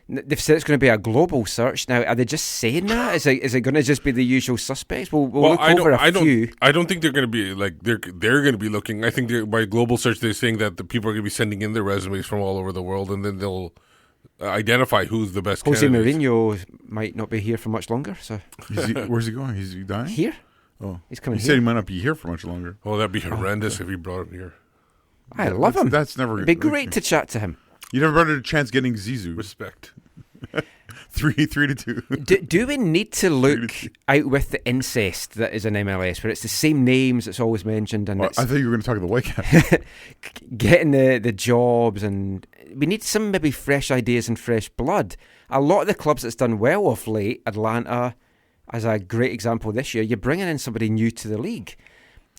They've said it's going to be a global search. Now, are they just saying that? Is it going to just be the usual suspects? We'll look over a few. I don't think they're going to be like they're going to be looking. I think by global search they're saying that the people are going to be sending in their resumes from all over the world, and then they'll identify who's the best. Jose candidates. Mourinho might not be here for much longer. So where's he going? Is he dying? Here? Oh, he's coming. He said he might not be here for much longer. Oh, that'd be horrendous if he brought him here. I love him. That's never. It'd be great to chat to him. You never had a chance getting Zizou. Respect. 3-2. Do we need to look out with the incest that is in MLS, where it's the same names that's always mentioned? And I thought you were going to talk to the Whitecaps. Getting the jobs, and we need some maybe fresh ideas and fresh blood. A lot of the clubs that's done well of late, Atlanta as a great example this year, you're bringing in somebody new to the league.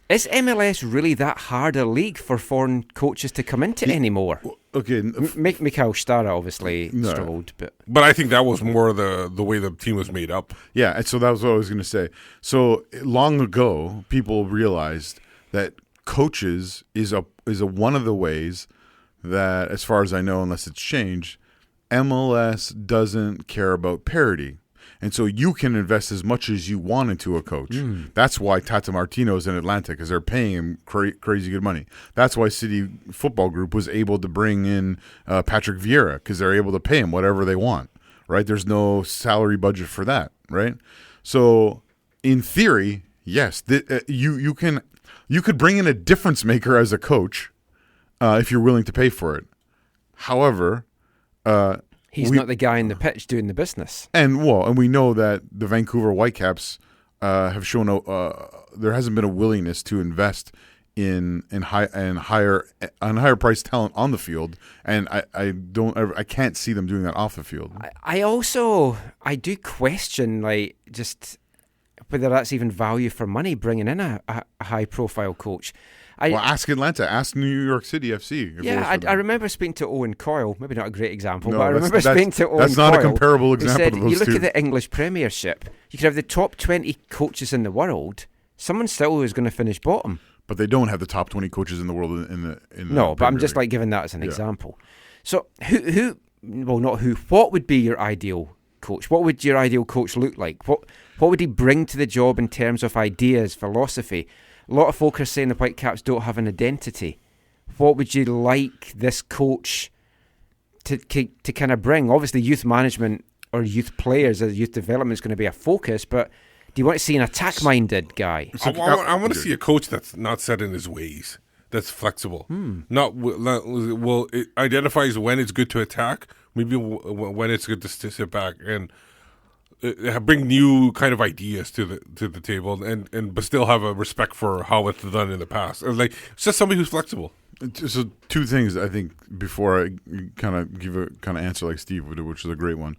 Is MLS really that hard a league for foreign coaches to come into anymore? Okay, Mikhail Stara obviously struggled, but I think that was more the way the team was made up. Yeah, and so that was what I was going to say. So long ago, people realized that coaches is a one of the ways that, as far as I know, unless it's changed, MLS doesn't care about parity. And so you can invest as much as you want into a coach. That's why Tata Martino's in Atlanta, because they're paying him crazy good money. That's why City Football Group was able to bring in Patrick Vieira, because they're able to pay him whatever they want, right? There's no salary budget for that, right? So in theory, yes, you could bring in a difference maker as a coach if you're willing to pay for it. However, he's not the guy in the pitch doing the business. And we know that the Vancouver Whitecaps have shown there hasn't been a willingness to invest in higher price talent on the field, and I can't see them doing that off the field. I do question just whether that's even value for money, bringing in a high profile coach. Ask Atlanta, ask New York City FC. I remember speaking to Owen Coyle, maybe not a great example, No, but I remember speaking to Owen Coyle. That's not a comparable example Said, of those you look two. at the English Premiership, you could have the top 20 coaches in the world, someone still is going to finish bottom. But they don't have the top 20 coaches in the world in the but I'm just League. giving that as an example. So what would be your ideal coach? What would your ideal coach look like? What would he bring to the job in terms of ideas, philosophy? A lot of folk are saying the Whitecaps don't have an identity. What would you like this coach to kind of bring? Obviously, youth management or youth players or youth development is going to be a focus, but do you want to see an attack-minded guy? I want to see a coach that's not set in his ways, that's flexible. It identifies when it's good to attack, maybe when it's good to sit back and bring new kind of ideas to the table, but still have a respect for how it's done in the past. It's just somebody who's flexible. So two things I think before I kind of give a kind of answer like Steve would do, which is a great one.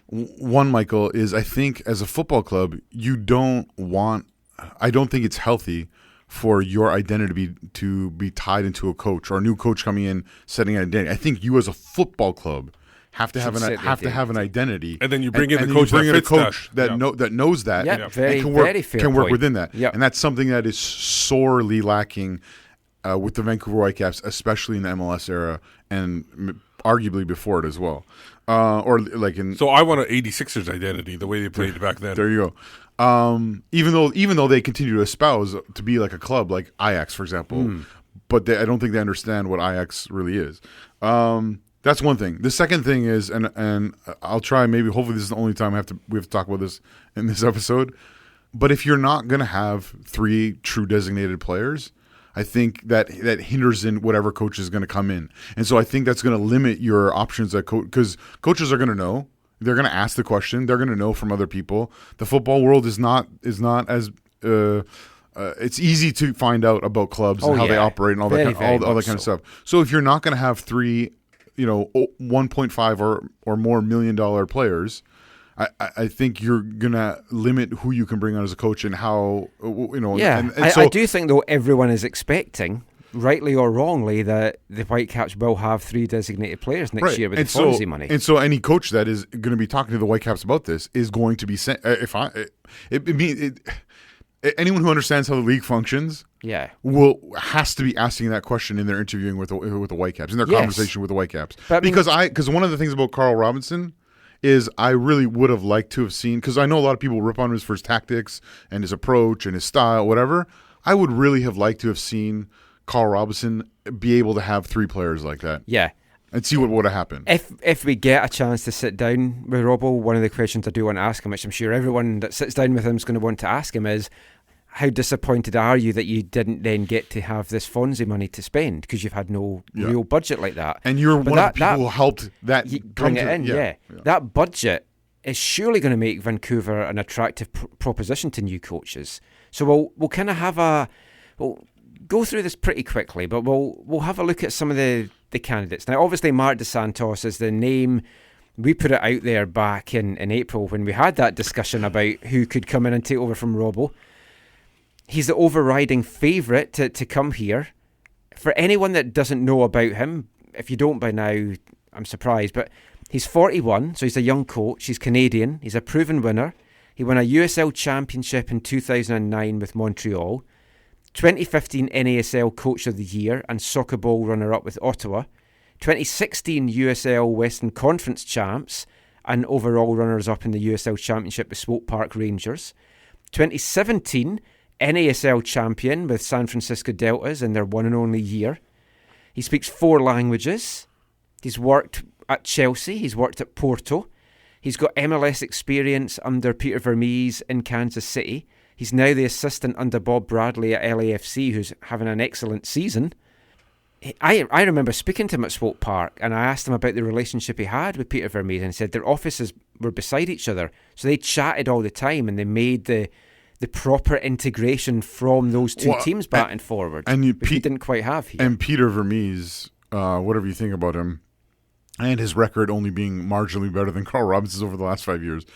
One, Michael, is I think as a football club, I don't think it's healthy for your identity to be tied into a coach or a new coach coming in setting an identity. I think you as a football club have to have an identity, And then you bring in and the then coach you bring that in a fits coach that. that knows that, Yeah, and very, can work, very fair can work point. within that. Yep. And that's something that is sorely lacking with the Vancouver Whitecaps, especially in the MLS era, and arguably before it as well. Or like in So I want an 86ers identity, the way they played back then. there you go. Even though they continue to espouse to be like a club like Ajax, for example, but I don't think they understand what Ajax really is. That's one thing. The second thing is, and I'll try. Maybe hopefully this is the only time we have to talk about this in this episode. But if you're not going to have 3 true designated players, I think that hinders in whatever coach is going to come in, and so I think that's going to limit your options at because coaches are going to know. They're going to ask the question. They're going to know from other people. The football world is not as it's easy to find out about clubs and how they operate and all that kind of stuff. So if you're not going to have 3, 1.5 or more $1 million players, I think you're gonna limit who you can bring on as a coach and how Yeah, And I do think though everyone is expecting, rightly or wrongly, that the Whitecaps will have 3 designated players next year with the Fonzie money. And so any coach that is going to be talking to the Whitecaps about this is going to be saying, anyone who understands how the league functions, has to be asking that question in their interviewing with the Whitecaps, in their conversation with the Whitecaps. But because one of the things about Carl Robinson is I really would have liked to have seen, because I know a lot of people rip on him for his tactics and his approach and his style, whatever. I would really have liked to have seen Carl Robinson be able to have 3 players like that. Yeah. And see what would have happened. If we get a chance to sit down with Robbo, one of the questions I do want to ask him, which I'm sure everyone that sits down with him is going to want to ask him, is how disappointed are you that you didn't then get to have this Fonzie money to spend because you've had no real budget like that? And you're one of the people who helped that bring it in. Yeah. That budget is surely going to make Vancouver an attractive proposition to new coaches. So we'll kind of have we'll go through this pretty quickly, but we'll have a look at some of the candidates. Now, obviously, Marc Dos Santos is the name. We put it out there back in April when we had that discussion about who could come in and take over from Robbo. He's the overriding favourite to come here. For anyone that doesn't know about him, if you don't by now, I'm surprised, but he's 41, so he's a young coach. He's Canadian. He's a proven winner. He won a USL Championship in 2009 with Montreal, 2015 NASL Coach of the Year and Soccer Bowl runner-up with Ottawa, 2016 USL Western Conference champs and overall runners-up in the USL Championship with Swope Park Rangers, 2017 NASL champion with San Francisco Deltas in their one and only year. He speaks 4 languages. He's worked at Chelsea. He's worked at Porto. He's got MLS experience under Peter Vermees in Kansas City. He's now the assistant under Bob Bradley at LAFC, who's having an excellent season. I remember speaking to him at Swope Park, and I asked him about the relationship he had with Peter Vermees, and he said their offices were beside each other. So they chatted all the time, and they made the proper integration from those two teams back and forward, which he didn't quite have here. And Peter Vermees, whatever you think about him, and his record only being marginally better than Carl Robinson's over the last 5 years,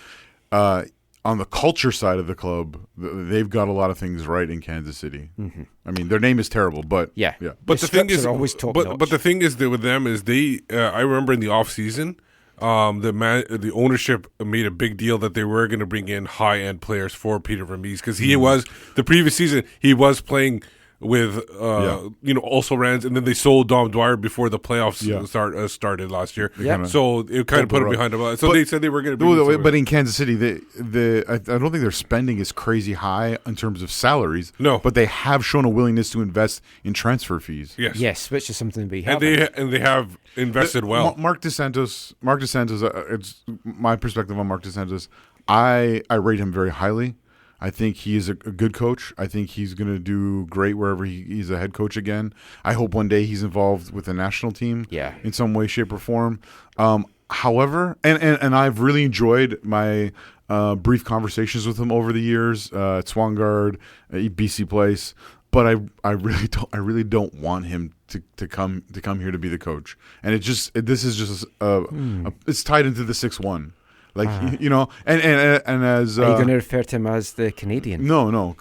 on the culture side of the club, they've got a lot of things right in Kansas City. Mm-hmm. I mean, their name is terrible, but yeah. But the thing is, always top but the thing is that with them is they. I remember in the off season, the ownership made a big deal that they were going to bring in high end players for Peter Vermees because he was the previous season he was playing with also Rans, and then they sold Dom Dwyer before the playoffs started last year. Yeah. So it kind of put him behind him. So they said they were going to. But in Kansas City, I don't think their spending is crazy high in terms of salaries. No, but they have shown a willingness to invest in transfer fees. Yes, which is something we have. And they have invested well. Marc Dos Santos. It's my perspective on Marc Dos Santos. I rate him very highly. I think he is a good coach. I think he's going to do great wherever he's a head coach again. I hope one day he's involved with the national team in some way, shape, or form. However, and I've really enjoyed my brief conversations with him over the years at Swangard, BC Place. But I really don't want him to come here to be the coach. And this is just it's tied into the 6-1. Like and as are you going to refer to him as the Canadian? No.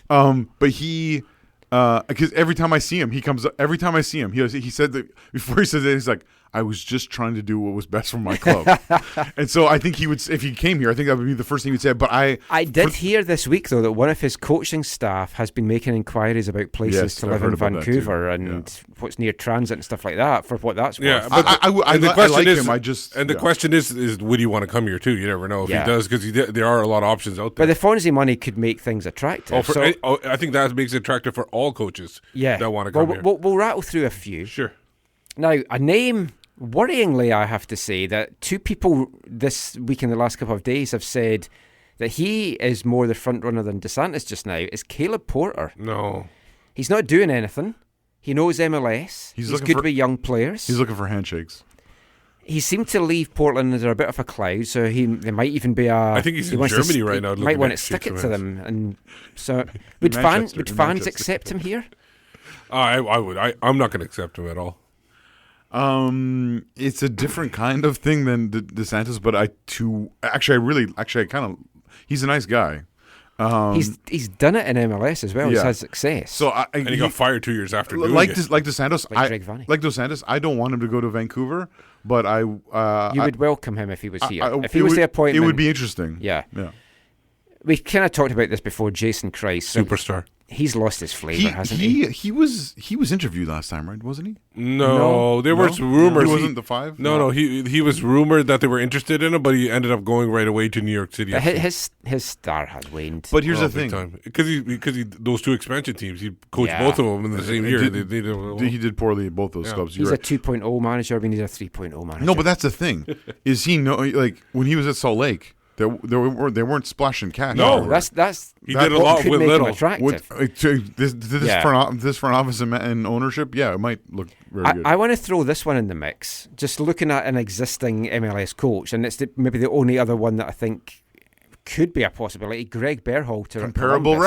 But he, because every time I see him, he comes. Every time I see him, he said that before he says it, he's like, I was just trying to do what was best for my club. And so I think he would, if he came here, I think that would be the first thing he'd say. But I did hear this week, though, that one of his coaching staff has been making inquiries about places to live in Vancouver and what's near transit and stuff like that, for what that's worth. Yeah, but I like him. The question is, would he want to come here too? You never know if he does, because there are a lot of options out there. But the Fonzie money could make things attractive. I think that makes it attractive for all coaches that want to come here. We'll rattle through a few. Sure. Now, a name, worryingly, I have to say, that two people this week in the last couple of days have said that he is more the front runner than Dos Santos just now, is Caleb Porter. No. He's not doing anything. He knows MLS. He's good with young players. He's looking for handshakes. He seemed to leave Portland under a bit of a cloud, so there might even be a... I think he's in Germany right now. He might want to stick it to them. And so, would fans accept him here? I would. I'm not going to accept him at all. It's a different kind of thing than Dos Santos, but he's a nice guy. He's done it in MLS as well. He's had success. So and he got fired 2 years after doing it. Like Dos Santos, Dos Santos, I don't want him to go to Vancouver, but you would welcome him if he was here. If he was the appointment, it would be interesting. Yeah. We kind of talked about this before. Jason Christ, superstar. He's lost his flavour, hasn't he? He was interviewed last time, right? Wasn't he? No, there were rumors. He wasn't the 5? No. He was rumored that they were interested in him, but he ended up going right away to New York City. His star had waned. But here's the thing. Because those two expansion teams, he coached both of them in the same year. He did poorly at both those clubs. He's a 2.0 manager. We need a 3.0 manager. No, but that's the thing. Is he when he was at Salt Lake, they weren't splashing cash. No, that's he did a lot with little. This front office and ownership, it might look very good. I want to throw this one in the mix. Just looking at an existing MLS coach, and it's maybe the only other one that I think could be a possibility. Greg Berhalter. Comparable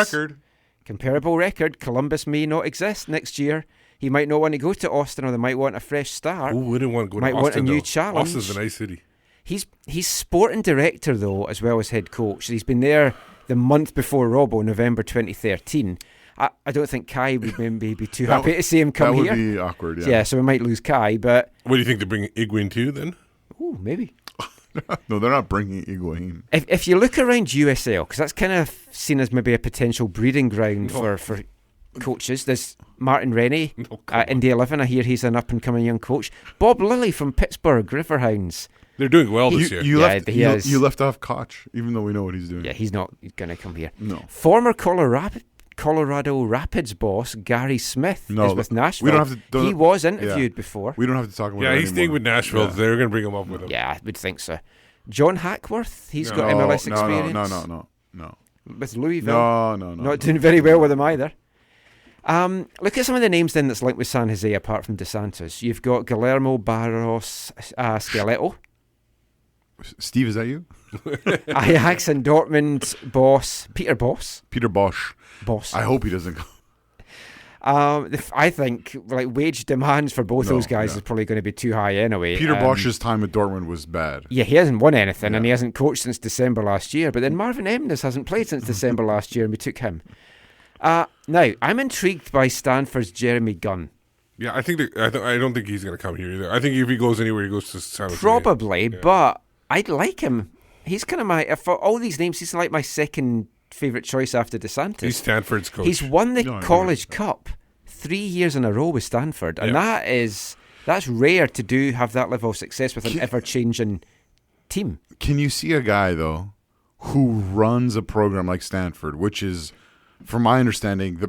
record. Columbus may not exist next year. He might not want to go to Austin, or they might want a fresh start. Who wouldn't want to go to Austin? Might want a new challenge. Austin's a nice city. He's sporting director, though, as well as head coach. He's been there the month before Robbo, November 2013. I don't think Kai would maybe be too happy to see him come here. That would be awkward, Yeah, so we might lose Kai, but... What do you think, to bring Iguain too, then? Oh, maybe. No, they're not bringing Iguain. If you look around USL, because that's kind of seen as maybe a potential breeding ground for coaches. There's Martin Rennie at Indy 11. I hear he's an up-and-coming young coach. Bob Lilly from Pittsburgh Riverhounds. They're doing well this year. You left off Koch, even though we know what he's doing. Yeah, he's not going to come here. No. Former Colorado Rapids boss Gary Smith is with Nashville. He was interviewed before. We don't have to talk about it anymore. He's staying with Nashville. Yeah. They're going to bring him up with him. Yeah, I would think so. John Hackworth, he's got MLS experience. No. With Louisville. No. Not doing very well with them either. Look at some of the names then that's linked with San Jose apart from Dos Santos. You've got Guillermo Barros Skeletto. Steve, is that you? Ajax and Dortmund boss Peter Bosch. I hope he doesn't go. I think wage demands for both those guys is probably going to be too high anyway. Peter Bosch's time at Dortmund was bad. Yeah, he hasn't won anything and he hasn't coached since December last year. But then Marvin Emnes hasn't played since December last year and we took him. Now, I'm intrigued by Stanford's Jeremy Gunn. Yeah, I don't think he's going to come here either. I think if he goes anywhere, he goes to San Jose. Probably, but I'd like him. He's kind of for all these names, he's like my second favourite choice after Dos Santos. He's Stanford's coach. He's won the College Cup 3 years in a row with Stanford, and that's rare to have that level of success with an ever-changing team. Can you see a guy, though, who runs a program like Stanford, which is, from my understanding,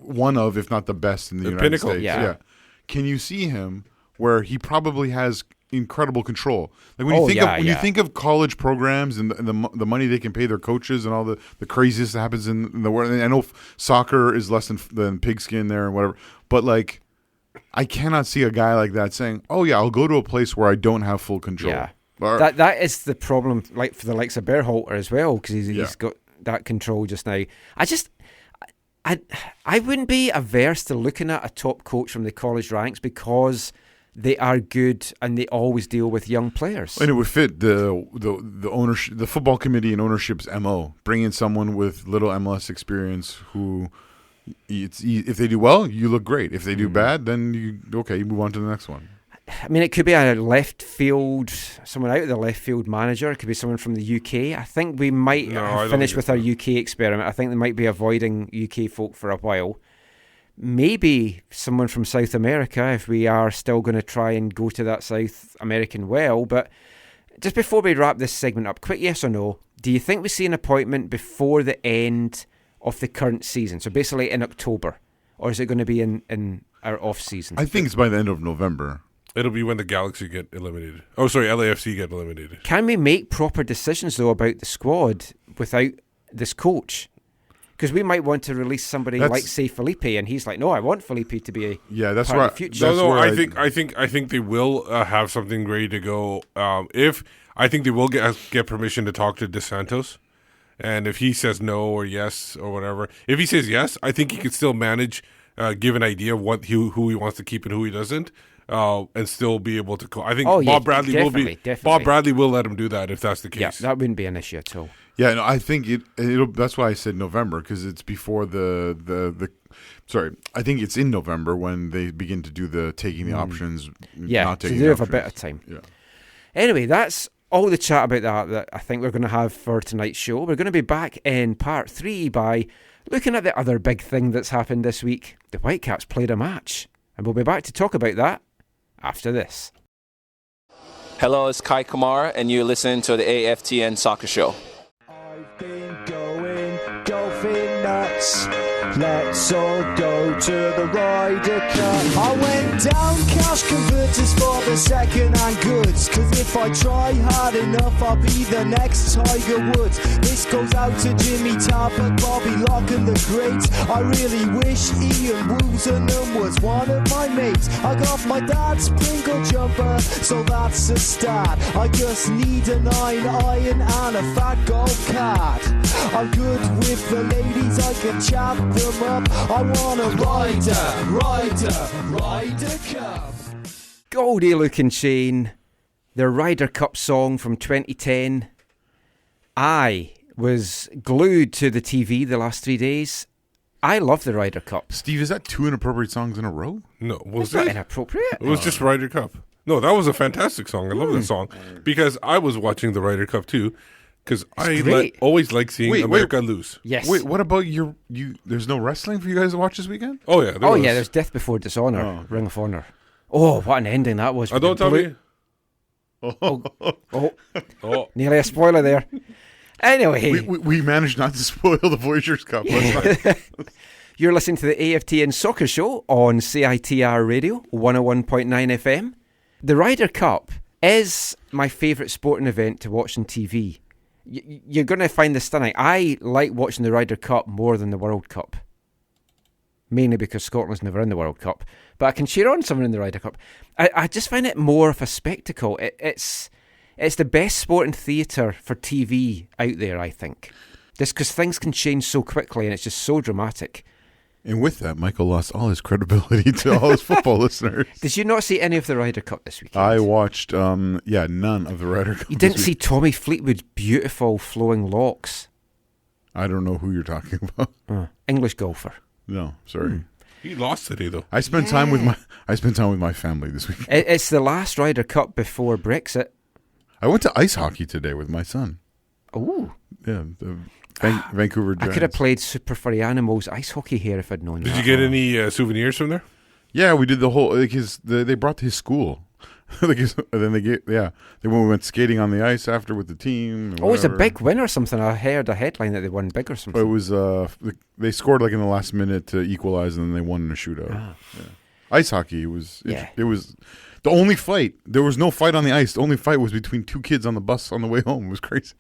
one of, if not the best in the United pinnacle. States? Yeah. Can you see him where he probably has incredible control? Like when you think of college programs and the money they can pay their coaches and all the craziness that happens in the world. And I know soccer is less than pigskin there and whatever, but like I cannot see a guy like that saying, "Oh yeah, I'll go to a place where I don't have full control." Yeah, that is the problem. Like for the likes of Berhalter as well, because he's got that control just now. I wouldn't be averse to looking at a top coach from the college ranks because they are good and they always deal with young players. And it would fit the ownership, the football committee and ownership's MO. Bring in someone with little MLS experience who, if they do well, you look great. If they do bad, then you move on to the next one. I mean, it could be a left field, someone out of the left field manager. It could be someone from the UK. I think we might finish with our UK experiment. I think they might be avoiding UK folk for a while. Maybe someone from South America if we are still going to try and go to that South American well. But just before we wrap this segment up, quick yes or no, do you think we see an appointment before the end of the current season? So basically in October. Or is it going to be in our off-season? I think it's by the end of November. It'll be when the Galaxy get eliminated. Oh, sorry, LAFC get eliminated. Can we make proper decisions, though, about the squad without this coach? Because we might want to release somebody like, say, Felipe, and he's like, no, I want Felipe to be that's part right. of the future. I think they will have something ready to go. I think they will get permission to talk to Dos Santos. And if he says no or yes or whatever, if he says yes, I think he can still manage, give an idea of who he wants to keep and who he doesn't, and still be able to. I think Bob Bradley definitely. Bob Bradley will let him do that if that's the case. Yeah, that wouldn't be an issue at all. Yeah, no, I think it'll. That's why I said November, because it's before the. Sorry, I think it's in November when they begin to do the taking the options. Yeah, not taking so they the have a options. bit of time. Yeah. Anyway, that's all the chat about that I think we're going to have for tonight's show. We're going to be back in part 3 by looking at the other big thing that's happened this week. The Whitecaps played a match, and we'll be back to talk about that after this. Hello, it's Kai Kamara, and you're listening to the AFTN Soccer Show. I've been going golfing nuts. Let's all go to the Ryder Cup. I went down cash converters for the second-hand goods. Cause if I try hard enough, I'll be the next Tiger Woods. This goes out to Jimmy Talbot, Bobby Locke and the greats. I really wish Ian Woozenden was one of my mates. I got my dad's Pringle jumper, so that's a start. I just need a 9-iron and a fat golf cart. I'm good with the ladies, I can chat them up. I want a Ryder Cup. Goldie looking chain, the Ryder Cup song from 2010. I was glued to the TV the last 3 days. I love the Ryder Cup. Steve, is that 2 inappropriate songs in a row? No, was It's not it? inappropriate. It was just Ryder Cup. No, that was a fantastic song. I love that song because I was watching the Ryder Cup too. Because I always like seeing America lose. Yes. Wait, what about you? There's no wrestling for you guys to watch this weekend? Oh yeah. There's Death Before Dishonor, Ring of Honor. Oh, what an ending that was. Don't tell me. Oh, nearly a spoiler there. Anyway. We managed not to spoil the Voyagers Cup. You're listening to the AFTN Soccer Show on CITR Radio, 101.9 FM. The Ryder Cup is my favourite sporting event to watch on TV. You're going to find this stunning. I like watching the Ryder Cup more than the World Cup. Mainly because Scotland's never in the World Cup. But I can cheer on someone in the Ryder Cup. I just find it more of a spectacle. It's the best sporting theatre for TV out there, I think. Just because things can change so quickly and it's just so dramatic. And with that, Michael lost all his credibility to all his football listeners. Did you not see any of the Ryder Cup this weekend? I watched, none of the Ryder Cup. You didn't see Tommy Fleetwood's beautiful flowing locks? I don't know who you're talking about. English golfer. No, sorry. He lost today though. I spent time with my family this weekend. It's the last Ryder Cup before Brexit. I went to ice hockey today with my son. Oh. Yeah, the Vancouver Giants. I could have played Super Furry Animals ice hocky here if I'd known that. Did you get any souvenirs from there? Yeah, we did the whole. They brought to his school. And then we went skating on the ice after with the team. Oh, it's a big win or something. I heard a headline that they won big or something. It was they scored like in the last minute to equalize, and then they won in a shootout. Yeah. Ice hockey. It was the only fight. There was no fight on the ice. The only fight was between two kids on the bus on the way home. It was crazy.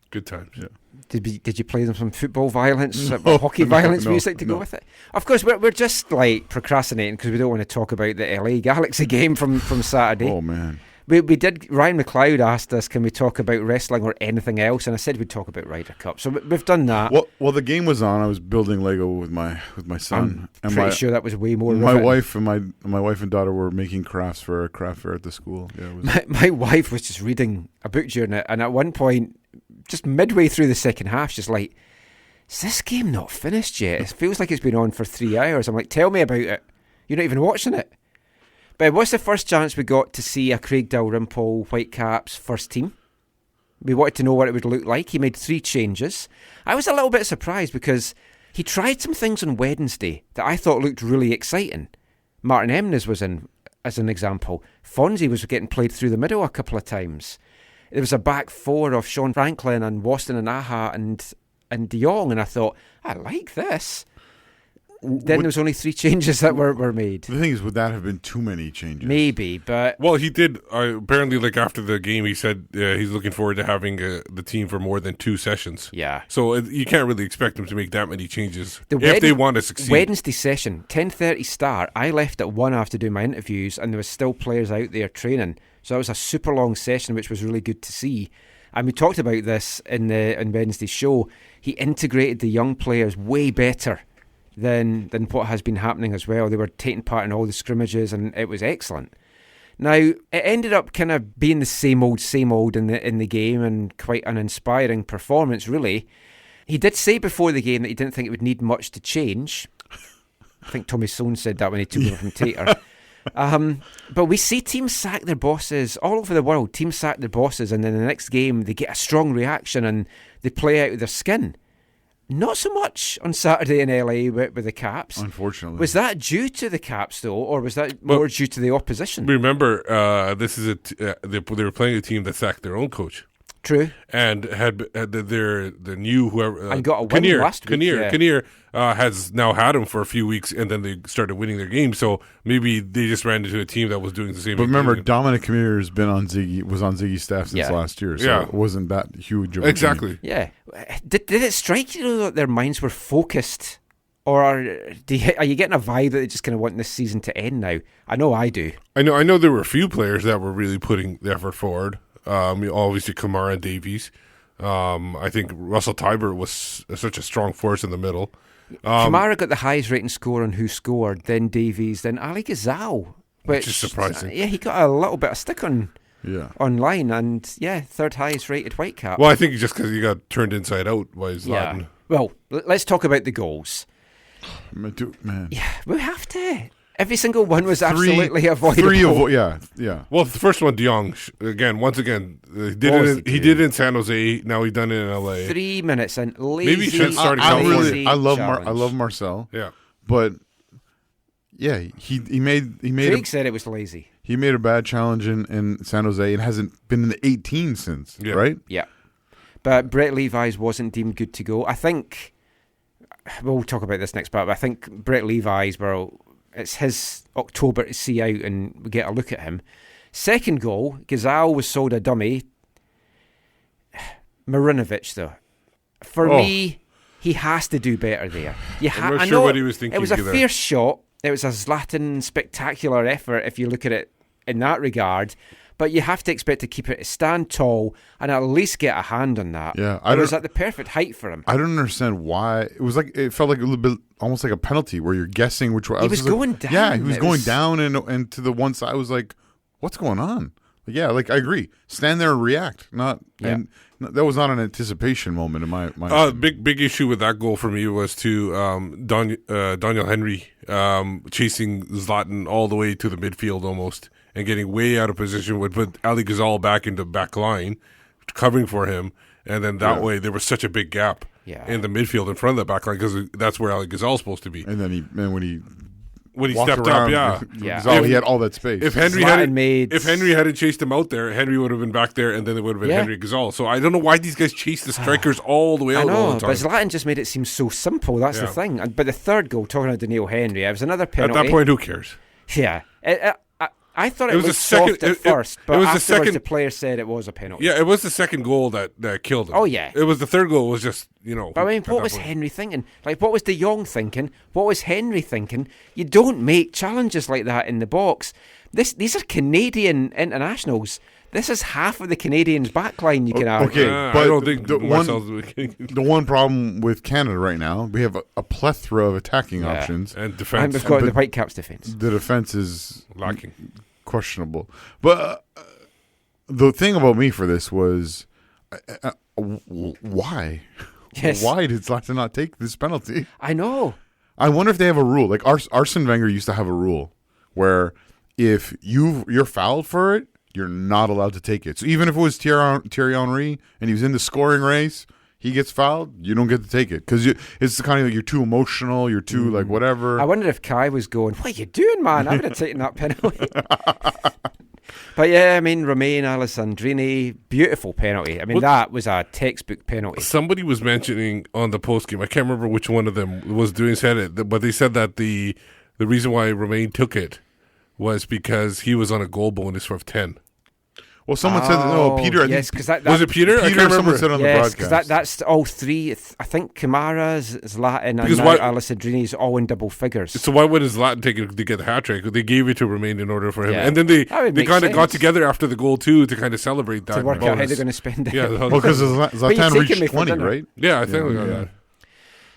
Good times. Yeah. Did you play them some football violence, hockey violence music to go with it? Of course, we're just like procrastinating because we don't want to talk about the LA Galaxy game from Saturday. Oh man, we did. Ryan McLeod asked us, can we talk about wrestling or anything else? And I said we'd talk about Ryder Cup. So we've done that. Well, the game was on. I was building Lego with my son. I'm pretty sure that was way more. My wife and daughter were making crafts for a craft fair at the school. Yeah, it was my wife was just reading a book during it, and at one point, just midway through the second half, she's like, is this game not finished yet? It feels like it's been on for 3 hours. I'm like, tell me about it. You're not even watching it. But it was the first chance we got to see a Craig Dalrymple Whitecaps first team. We wanted to know what it would look like. He made 3 changes. I was a little bit surprised because he tried some things on Wednesday that I thought looked really exciting. Martin Emnes was in, as an example. Fonzie was getting played through the middle a couple of times. There was a back 4 of Sean Franklin and Waston and Aha and De Jong, and I thought, I like this. Then there was only 3 changes that were made. The thing is, would that have been too many changes? Maybe, but... Well, he did. Apparently, like after the game, he said he's looking forward to having the team for more than 2 sessions. Yeah. So you can't really expect him to make that many changes if they want to succeed. Wednesday session, 10:30 start. I left at 1 after doing my interviews, and there was still players out there training. So it was a super long session, which was really good to see. And we talked about this in Wednesday's show. He integrated the young players way better than what has been happening as well. They were taking part in all the scrimmages, and it was excellent. Now, it ended up kind of being the same old in the game, and quite an inspiring performance, really. He did say before the game that he didn't think it would need much to change. I think Tommy Soane said that when he took over from Tater. But we see teams sack their bosses all over the world. Teams sack their bosses, and then the next game they get a strong reaction and they play out of their skin. Not so much on Saturday in LA with the Caps. Unfortunately. Was that due to the Caps, though, or was that more due to the opposition? Remember, this is they were playing a team that sacked their own coach. True. And had their new whoever and got a win last week. Kinnear has now had him for a few weeks, and then they started winning their game. So maybe they just ran into a team that was doing the same. But remember, Dominic Kinnear was on Ziggy's staff since last year, so it wasn't that huge of a exactly. Team. Yeah. Did it strike you that their minds were focused, or are you getting a vibe that they just kind of want this season to end now? I know I do. I know there were a few players that were really putting the effort forward. Obviously, Kamara and Davies. I think Russell Tybert was such a strong force in the middle. Kamara got the highest rating score on who scored, then Davies, then Ali Ghazal. Which is surprising. Yeah, he got a little bit of stick online, and 3rd highest rated Whitecap. Well, I think just because he got turned inside out by Zlatan. Yeah. Well, let's talk about the goals. Man. Yeah, we have to. Every single one was absolutely avoidable. 3 yeah. Well, the first one, De Jong, once again, he did it in San Jose. Now he's done it in LA. 3 minutes and lazy. Maybe he should start I love Marcel. Yeah, but he made. Craig said it was lazy. He made a bad challenge in San Jose and hasn't been in the 18 since. Yeah. Right? Yeah, but Brett Levi's wasn't deemed good to go. I think we'll talk about this next part. But I think Brett Levi's it's his October to see out, and we get a look at him. Second goal, Ghazal was sold a dummy. Marinovic, though, for me, he has to do better there. I'm not sure what he was thinking. It was a fierce shot. It was a Zlatan spectacular effort, if you look at it in that regard. But you have to expect to keep it to stand tall and at least get a hand on that. Yeah, it was at the perfect height for him. I don't understand why. It felt like a little bit, almost like a penalty, where you're guessing which one. He was going down. Yeah, he was going down and to the one side. I was like, what's going on? I agree. Stand there and react. And that was not an anticipation moment in my big issue with that goal for me was Daniel Henry chasing Zlatan all the way to the midfield almost, and getting way out of position would put Ali Ghazal back into back line, covering for him, and then that way there was such a big gap in the midfield in front of the back line, because that's where Ali Ghazal's supposed to be. And then when he stepped around, up, he had all that space. If Henry hadn't chased him out there, Henry would have been back there, and then it would have been Henry Ghazal. So I don't know why these guys chase the strikers all the way out all the time. But Zlatan just made it seem so simple. That's the thing. But the third goal, talking about Daniil Henry, it was another penalty. At that point, who cares? Yeah. I thought it was soft at first, but afterwards the player said it was a penalty. Yeah, it was the second goal that killed him. Oh, yeah. It was the third goal was just, But I mean, what was Henry thinking? Like, what was De Jong thinking? What was Henry thinking? You don't make challenges like that in the box. These are Canadian internationals. This is half of the Canadians' backline, you can argue. Okay, but I don't think the one problem with Canada right now, we have a plethora of attacking options. And defense. And we've got the Whitecaps defense. The defense is lacking. Questionable. But the thing about me for this was, why? Yes. Why did Zlatan not take this penalty? I know. I wonder if they have a rule. Like Arsene Wenger used to have a rule where if you're fouled for it, you're not allowed to take it. So even if it was Thierry Henry and he was in the scoring race, he gets fouled, you don't get to take it because it's the kind of like you're too emotional, you're too like whatever. I wonder if Kai was going, "What are you doing, man? I would have taken that penalty." But yeah, I mean, Romain Alessandrini, beautiful penalty. I mean, that was a textbook penalty. Somebody was mentioning on the post game, I can't remember which one of them said it, but they said that the reason why Romain took it was because he was on a goal bonus for 10. Well, someone said, Peter, I think, because was it Peter? I can't remember. Someone said on the broadcast. Because that's all three. I think Kamara, Zlatan, and Alessandrini is all in double figures. So why wouldn't Zlatan take it to get the hat trick? They gave it to Romain in order for him, and then they kind of got together after the goal too to kind of celebrate that. To work out how they're going to spend it. Yeah, because Zlatan reached 20, right? Yeah, I think we got that.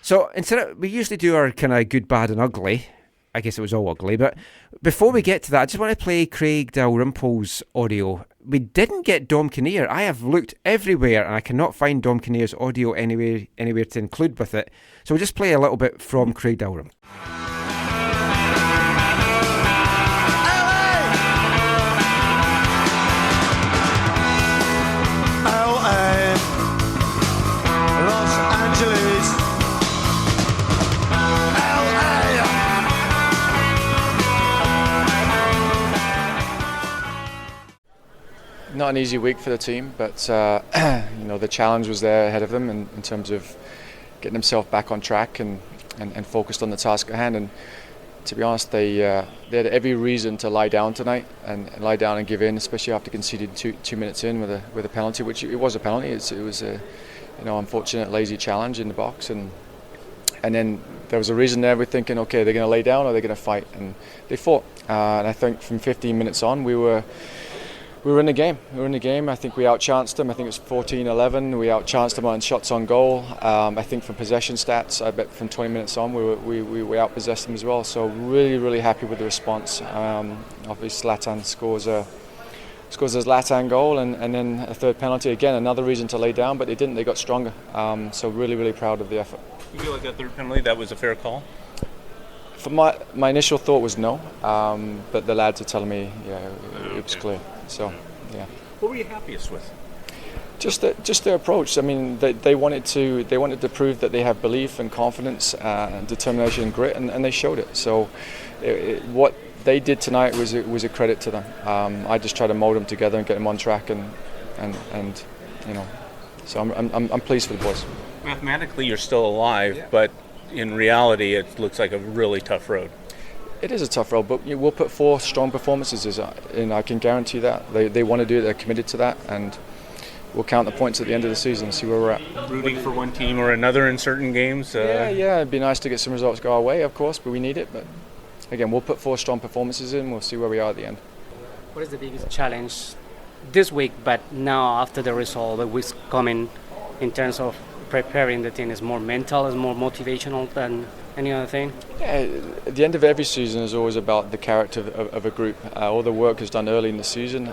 So we usually do our kind of good, bad, and ugly. I guess it was all ugly, but before we get to that, I just want to play Craig Dalrymple's audio. We didn't get Dom Kinnear. I have looked everywhere and I cannot find Dom Kinnear's audio anywhere to include with it. So we'll just play a little bit from Craig Dalrymple. Not an easy week for the team, but the challenge was there ahead of them in terms of getting themselves back on track and focused on the task at hand. And to be honest, they had every reason to lie down tonight and lie down and give in, especially after conceding two minutes in with a penalty, which it was a penalty. It was a unfortunate lazy challenge in the box, and then there was a reason there. We're thinking, okay, they're going to lay down or they're going to fight, and they fought. And I think from 15 minutes on, we were in the game. I think we outchanced them. I think it was 14-11. We outchanced them on shots on goal. I think from possession stats, I bet from 20 minutes on, we outpossessed them as well. So really, really happy with the response. Obviously, Zlatan scores a Zlatan goal, and then a third penalty. Again, another reason to lay down, but they didn't. They got stronger. So really, really proud of the effort. You feel like that third penalty, that was a fair call? For my initial thought was no, but the lads are telling me, it was clear. So, yeah. What were you happiest with? Just their approach. I mean, they wanted to prove that they have belief and confidence, and determination and grit, and they showed it. So, what they did tonight was a credit to them. I just try to mold them together and get them on track, and so I'm pleased for the boys. Mathematically, you're still alive, but in reality, it looks like a really tough road. It is a tough road, but we'll put 4 strong performances, and I can guarantee that. They want to do it, they're committed to that, and we'll count the points at the end of the season and see where we're at. Rooting for one team or another in certain games? Yeah, it'd be nice to get some results go our way, of course, but we need it. But again, we'll put 4 strong performances in, we'll see where we are at the end. What is the biggest challenge this week, but now after the result, the weeks coming, in terms of preparing the team? Is more mental, is more motivational than any other thing? Yeah, at the end of every season is always about the character of a group. All the work is done early in the season.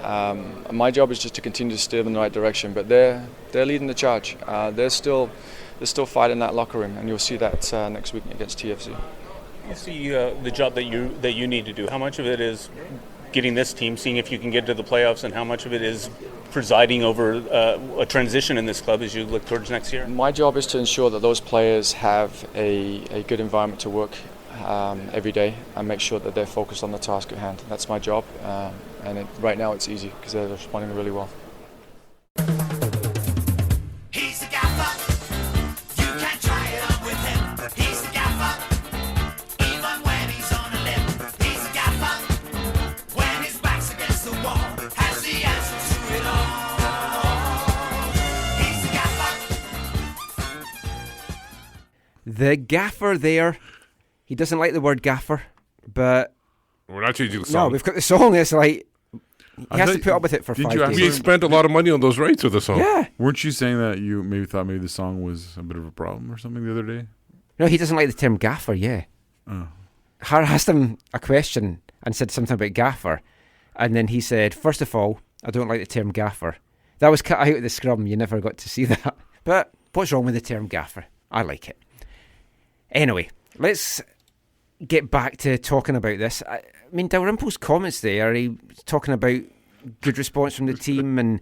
My job is just to continue to steer them in the right direction, but they're leading the charge. They're still fighting that locker room, and you'll see that next week against TFC. You see the job that you need to do. How much of it is getting this team, seeing if you can get to the playoffs, and how much of it is presiding over a transition in this club as you look towards next year? My job is to ensure that those players have a good environment to work every day and make sure that they're focused on the task at hand. That's my job, and right now it's easy because they're responding really well. He's the gaffer. You can't try it on with him. He's the gaffer. Even when he's on a limb. He's the gaffer. When his back's against the wall, has the answer to it all. He's the gaffer. The gaffer there. He doesn't like the word gaffer, but we're not changing the song. No, we've got the song. It's like he has to put up with it for 5 days. We spent a lot of money on those rights with the song. Yeah. Weren't you saying that you maybe thought maybe the song was a bit of a problem or something the other day? No, he doesn't like the term gaffer, yeah. Oh. Har asked him a question and said something about gaffer, and then he said, first of all, I don't like the term gaffer. That was cut out of the scrum. You never got to see that. But what's wrong with the term gaffer? I like it. Anyway, let's get back to talking about this. I mean, Dalrymple's comments there, he was talking about good response from the team, and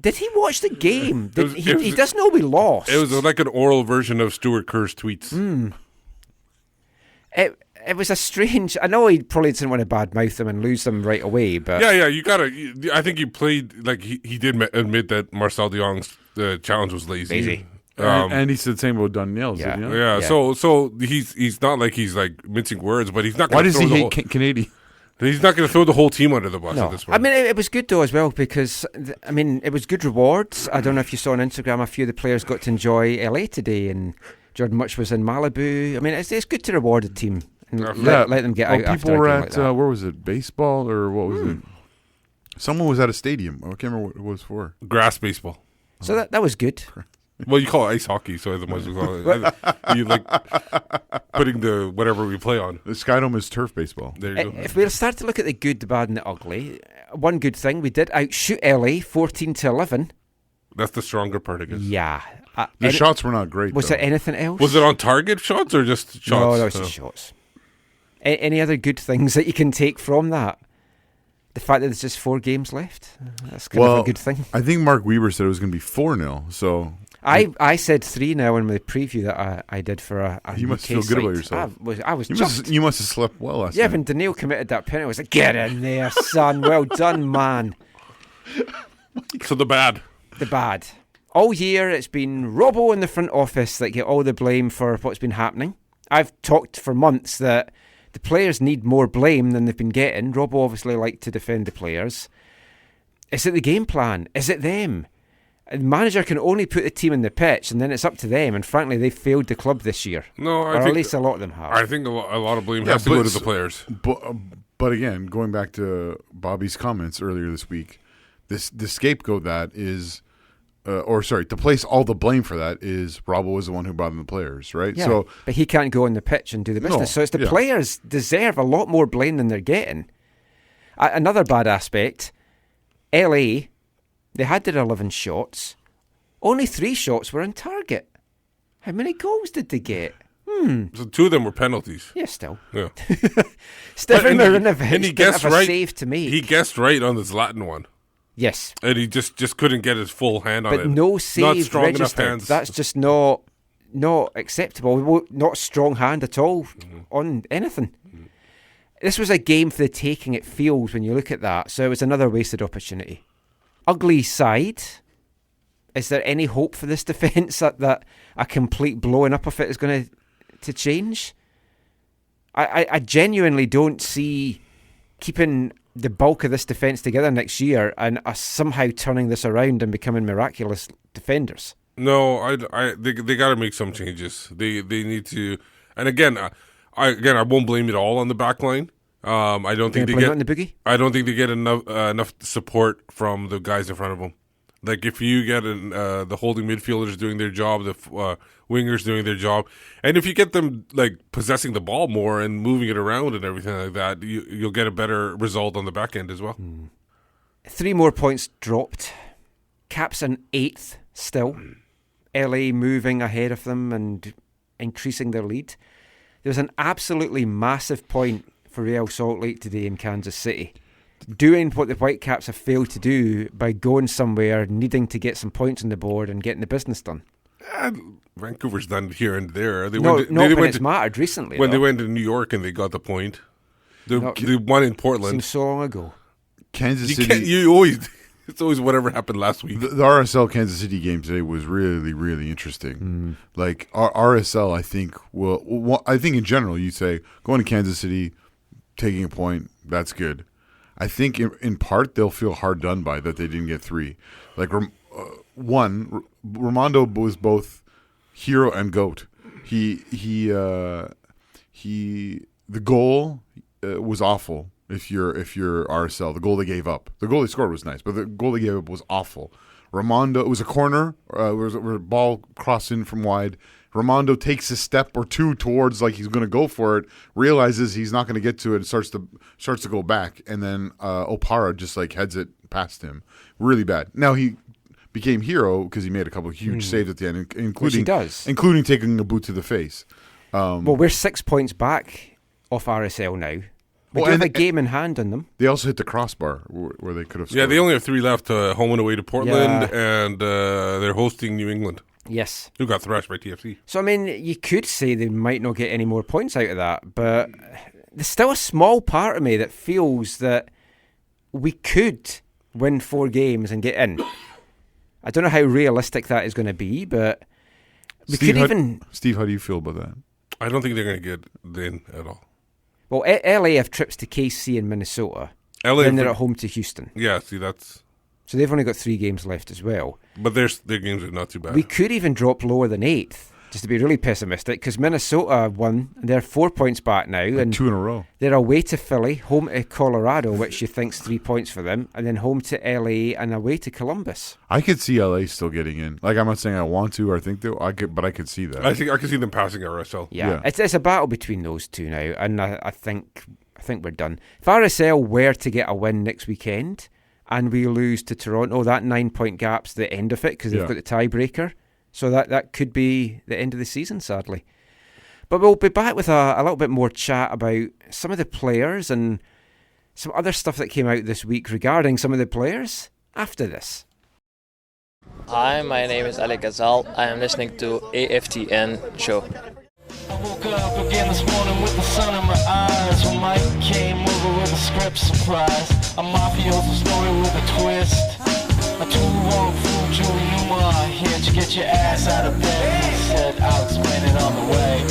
did he watch the game? He does know we lost. It was like an oral version of Stuart Kerr's tweets. It was a strange. I know he probably didn't want to badmouth them and lose them right away, but yeah, you gotta. I think he played like he did admit that Marcel de Jong's challenge was lazy. And he said the same about Daniels. Yeah. Didn't he? Yeah. So he's not like he's like mincing words, but he's not. Why does he hate Canadian? He's not going to throw the whole team under the bus no. at this point. I mean, it was good though as well because it was good rewards. I don't know if you saw on Instagram, a few of the players got to enjoy LA today, and Jordan Much was in Malibu. I mean, it's good to reward the team. And let them get out. People were at like where was it? Baseball or what was it? Someone was at a stadium. I can't remember what it was for. Grass baseball. So that was good. Well, you call it ice hockey, so as much as you like putting the whatever we play on. The Skydome is turf baseball. There you go. If we start to look at the good, the bad, and the ugly, one good thing, we did outshoot LA 14-11. That's the stronger part, I guess. Yeah. The shots were not great. Was there anything else? Was it on target shots or just shots? No, that was just shots. Any other good things that you can take from that? The fact that there's just 4 games left, that's kind of a good thing. I think Mark Weber said it was going to be 4-0. So I said 3-0 in the preview that I did for a you must feel good about yourself. You must have slept well last night. night. When Daniil committed that penalty, I was like, get in there, son. Well done, man. So the bad. All year it's been Robbo in the front office that get all the blame for what's been happening. I've talked for months that the players need more blame than they've been getting. Robbo obviously liked to defend the players. Is it the game plan? Is it them? The manager can only put the team in the pitch, and then it's up to them. And frankly, they've failed the club this year. No, or at least a lot of them have. I think a lot of blame has to go to the players. But again, going back to Bobby's comments earlier this week, the scapegoat that is... to place all the blame for that is Robbo was the one who brought in the players, right? Yeah, so, but he can't go on the pitch and do the business. No, so it's the players deserve a lot more blame than they're getting. Another bad aspect, LA, they had their 11 shots. Only 3 shots were on target. How many goals did they get? So 2 of them were penalties. Yeah, still. Yeah. Stefan Marinovic and he guessed didn't have a right. save to make. He guessed right on the Zlatan one. Yes. And he just couldn't get his full hand on it. But no save not strong registered. Enough hands. That's just not acceptable. Not a strong hand at all on anything. This was a game for the taking, it feels, when you look at that. So it was another wasted opportunity. Ugly side. Is there any hope for this defence that a complete blowing up of it is going to change? I genuinely don't see keeping the bulk of this defence together next year and us somehow turning this around and becoming miraculous defenders. No, they got to make some changes. They need to, and again, I won't blame it all on the back line. I don't think they get the boogie? I don't think they get enough support from the guys in front of them. Like if you get the holding midfielders doing their job, the wingers doing their job, and if you get them like possessing the ball more and moving it around and everything like that, you'll get a better result on the back end as well. 3 more points dropped. Caps in 8th still. LA moving ahead of them and increasing their lead. There was an absolutely massive point for Real Salt Lake today in Kansas City. Doing what the Whitecaps have failed to do by going somewhere, needing to get some points on the board and getting the business done. Vancouver's done here and there. When it's mattered recently. When they went to New York and they got the point. The one in Portland. Seems so long ago. Kansas City. It's always whatever happened last week. The RSL Kansas City game today was really, really interesting. Like our RSL, I think in general, you say going to Kansas City, taking a point, that's good. I think in part they'll feel hard done by that they didn't get 3. Like Ramondo was both hero and goat. The goal was awful. If you're RSL, the goal they gave up, the goal they scored was nice, but the goal they gave up was awful. Ramondo, it was a corner, it was a ball crossed in from wide. Ramondo takes a step or 2 towards like he's going to go for it, realizes he's not going to get to it, and starts to go back, and then Opara just like heads it past him. Really bad. Now he became hero because he made a couple of huge saves at the end, including taking a boot to the face. Well, we're 6 points back off RSL now. We do have a game in hand on them. They also hit the crossbar where they could have scored. Yeah, they only have 3 left, home and away to Portland, and they're hosting New England. Yes. Who got thrashed by TFC. So, I mean, you could say they might not get any more points out of that, but there's still a small part of me that feels that we could win 4 games and get in. I don't know how realistic that is going to be, but we Steve, could even... Steve, how do you feel about that? I don't think they're going to get in at all. Well, LA have trips to KC and Minnesota. Then they're at home to Houston. Yeah, see, that's... So they've only got 3 games left as well. But their games are not too bad. We could even drop lower than 8th, just to be really pessimistic, because Minnesota won, and they're 4 points back now. And 2 in a row. They're away to Philly, home to Colorado, which you think's 3 points for them, and then home to LA and away to Columbus. I could see LA still getting in. Like, I'm not saying I want to or I think they but I could see that. I think I could see them passing RSL. Yeah. It's a battle between those two now, and I think we're done. If RSL were to get a win next weekend and we lose to Toronto, that 9-point gap's the end of it because they've got the tiebreaker. So that could be the end of the season, sadly. But we'll be back with a little bit more chat about some of the players and some other stuff that came out this week regarding some of the players after this. Hi, my name is Alec Gazal. I am listening to AFTN show. I woke up again this morning with the sun in my eyes when Mike came over with a script surprise. A mafioso story with a twist. A 2-wrong fool, Julie Newmar, here to get your ass out of bed. He said, I'll explain it on the way.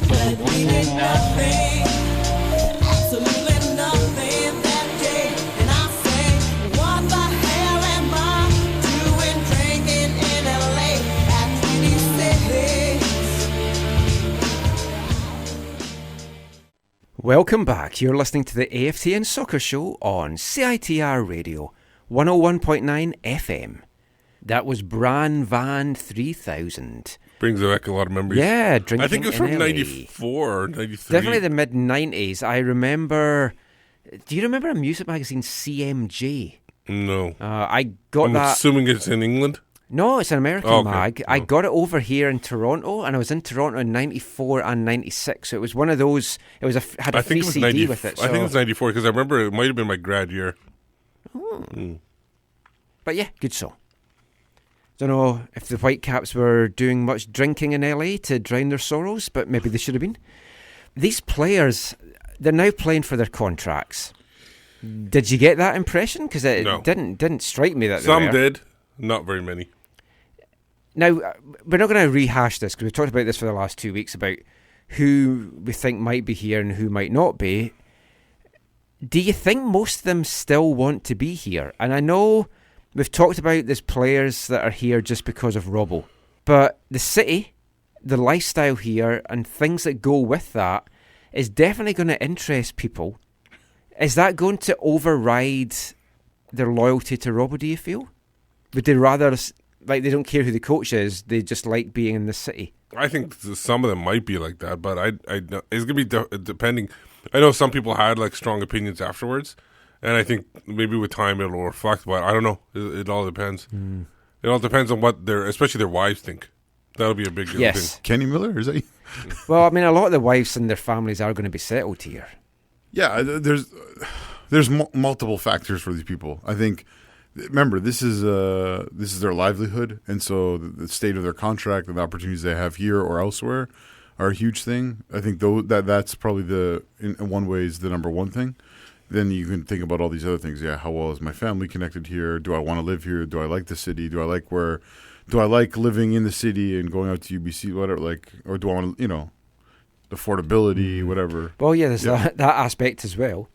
But we did nothing, absolutely nothing that day. And I say, what the hell am I doing drinking in LA at 26? Welcome back. You're listening to the AFTN Soccer Show on CITR Radio 101.9 FM. That was Bran Van 3000. Brings back a lot of memories. Yeah, drinking I think it was from in 94 or 93. Definitely the mid-90s. I remember... Do you remember a music magazine, CMJ? No. I got I'm that... assuming it's in England? No, it's an American mag. I got it over here in Toronto, and I was in Toronto in 94 and 96. So it was one of those... It was had a free CD with it. I think it was 94 because I remember it might have been my grad year. But yeah, good song. Don't know if the Whitecaps were doing much drinking in LA to drown their sorrows, but maybe they should have been. These players, they're now playing for their contracts. Did you get that impression? Because it didn't strike me that they were. Some did, not very many. Now, we're not going to rehash this because we've talked about this for the last 2 weeks about who we think might be here and who might not be. Do you think most of them still want to be here? And I know we've talked about these players that are here just because of Robbo. But the city, the lifestyle here, and things that go with that is definitely going to interest people. Is that going to override their loyalty to Robbo, do you feel? Would they rather, like, they don't care who the coach is, they just like being in the city? I think some of them might be like that, but it's going to be depending. I know some people had like strong opinions afterwards, and I think maybe with time it'll reflect. But I don't know. It all depends. It all depends on what especially their wives think. That'll be a big thing. Kenny Miller, is that you? Well, I mean, a lot of the wives and their families are going to be settled here. Yeah, there's multiple factors for these people. I think. Remember, this is their livelihood, and so the state of their contract and the opportunities they have here or elsewhere are a huge thing. I think that's probably in one way is the number one thing. Then you can think about all these other things. Yeah, how well is my family connected here? Do I want to live here? Do I like the city? Do I like living in the city and going out to UBC, whatever? Or do I want to, affordability, whatever? Well, yeah, there's that aspect as well.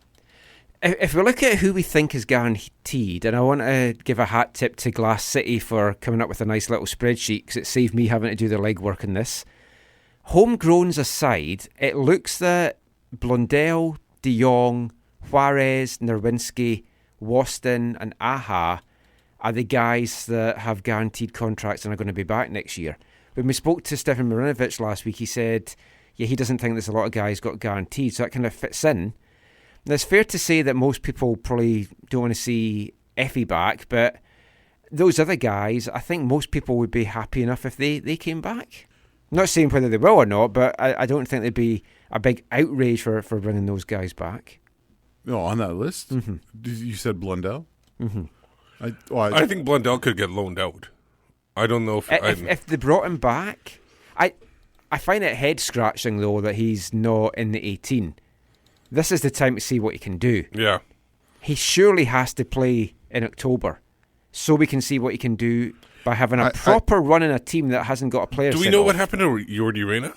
If we look at who we think is guaranteed, and I want to give a hat tip to Glass City for coming up with a nice little spreadsheet because it saved me having to do the legwork in this. Homegrowns aside, it looks that Blundell, De Jong, Juarez, Nerwinski, Waston and Aha are the guys that have guaranteed contracts and are going to be back next year. When we spoke to Stefan Marinovic last week, he said, he doesn't think there's a lot of guys got guaranteed, so that kind of fits in. Now, it's fair to say that most people probably don't want to see Effie back, but those other guys, I think most people would be happy enough if they came back. Not saying whether they will or not, but I don't think there'd be a big outrage for bringing those guys back. No, on that list? Mm-hmm. You said Blundell? Mm-hmm. I think Blundell could get loaned out. I don't know if they brought him back. I find it head scratching though that he's not in the 18. This is the time to see what he can do. Yeah, he surely has to play in October, so we can see what he can do by having a proper run in a team that hasn't got a player. Do we know what happened to Jordi Reyna?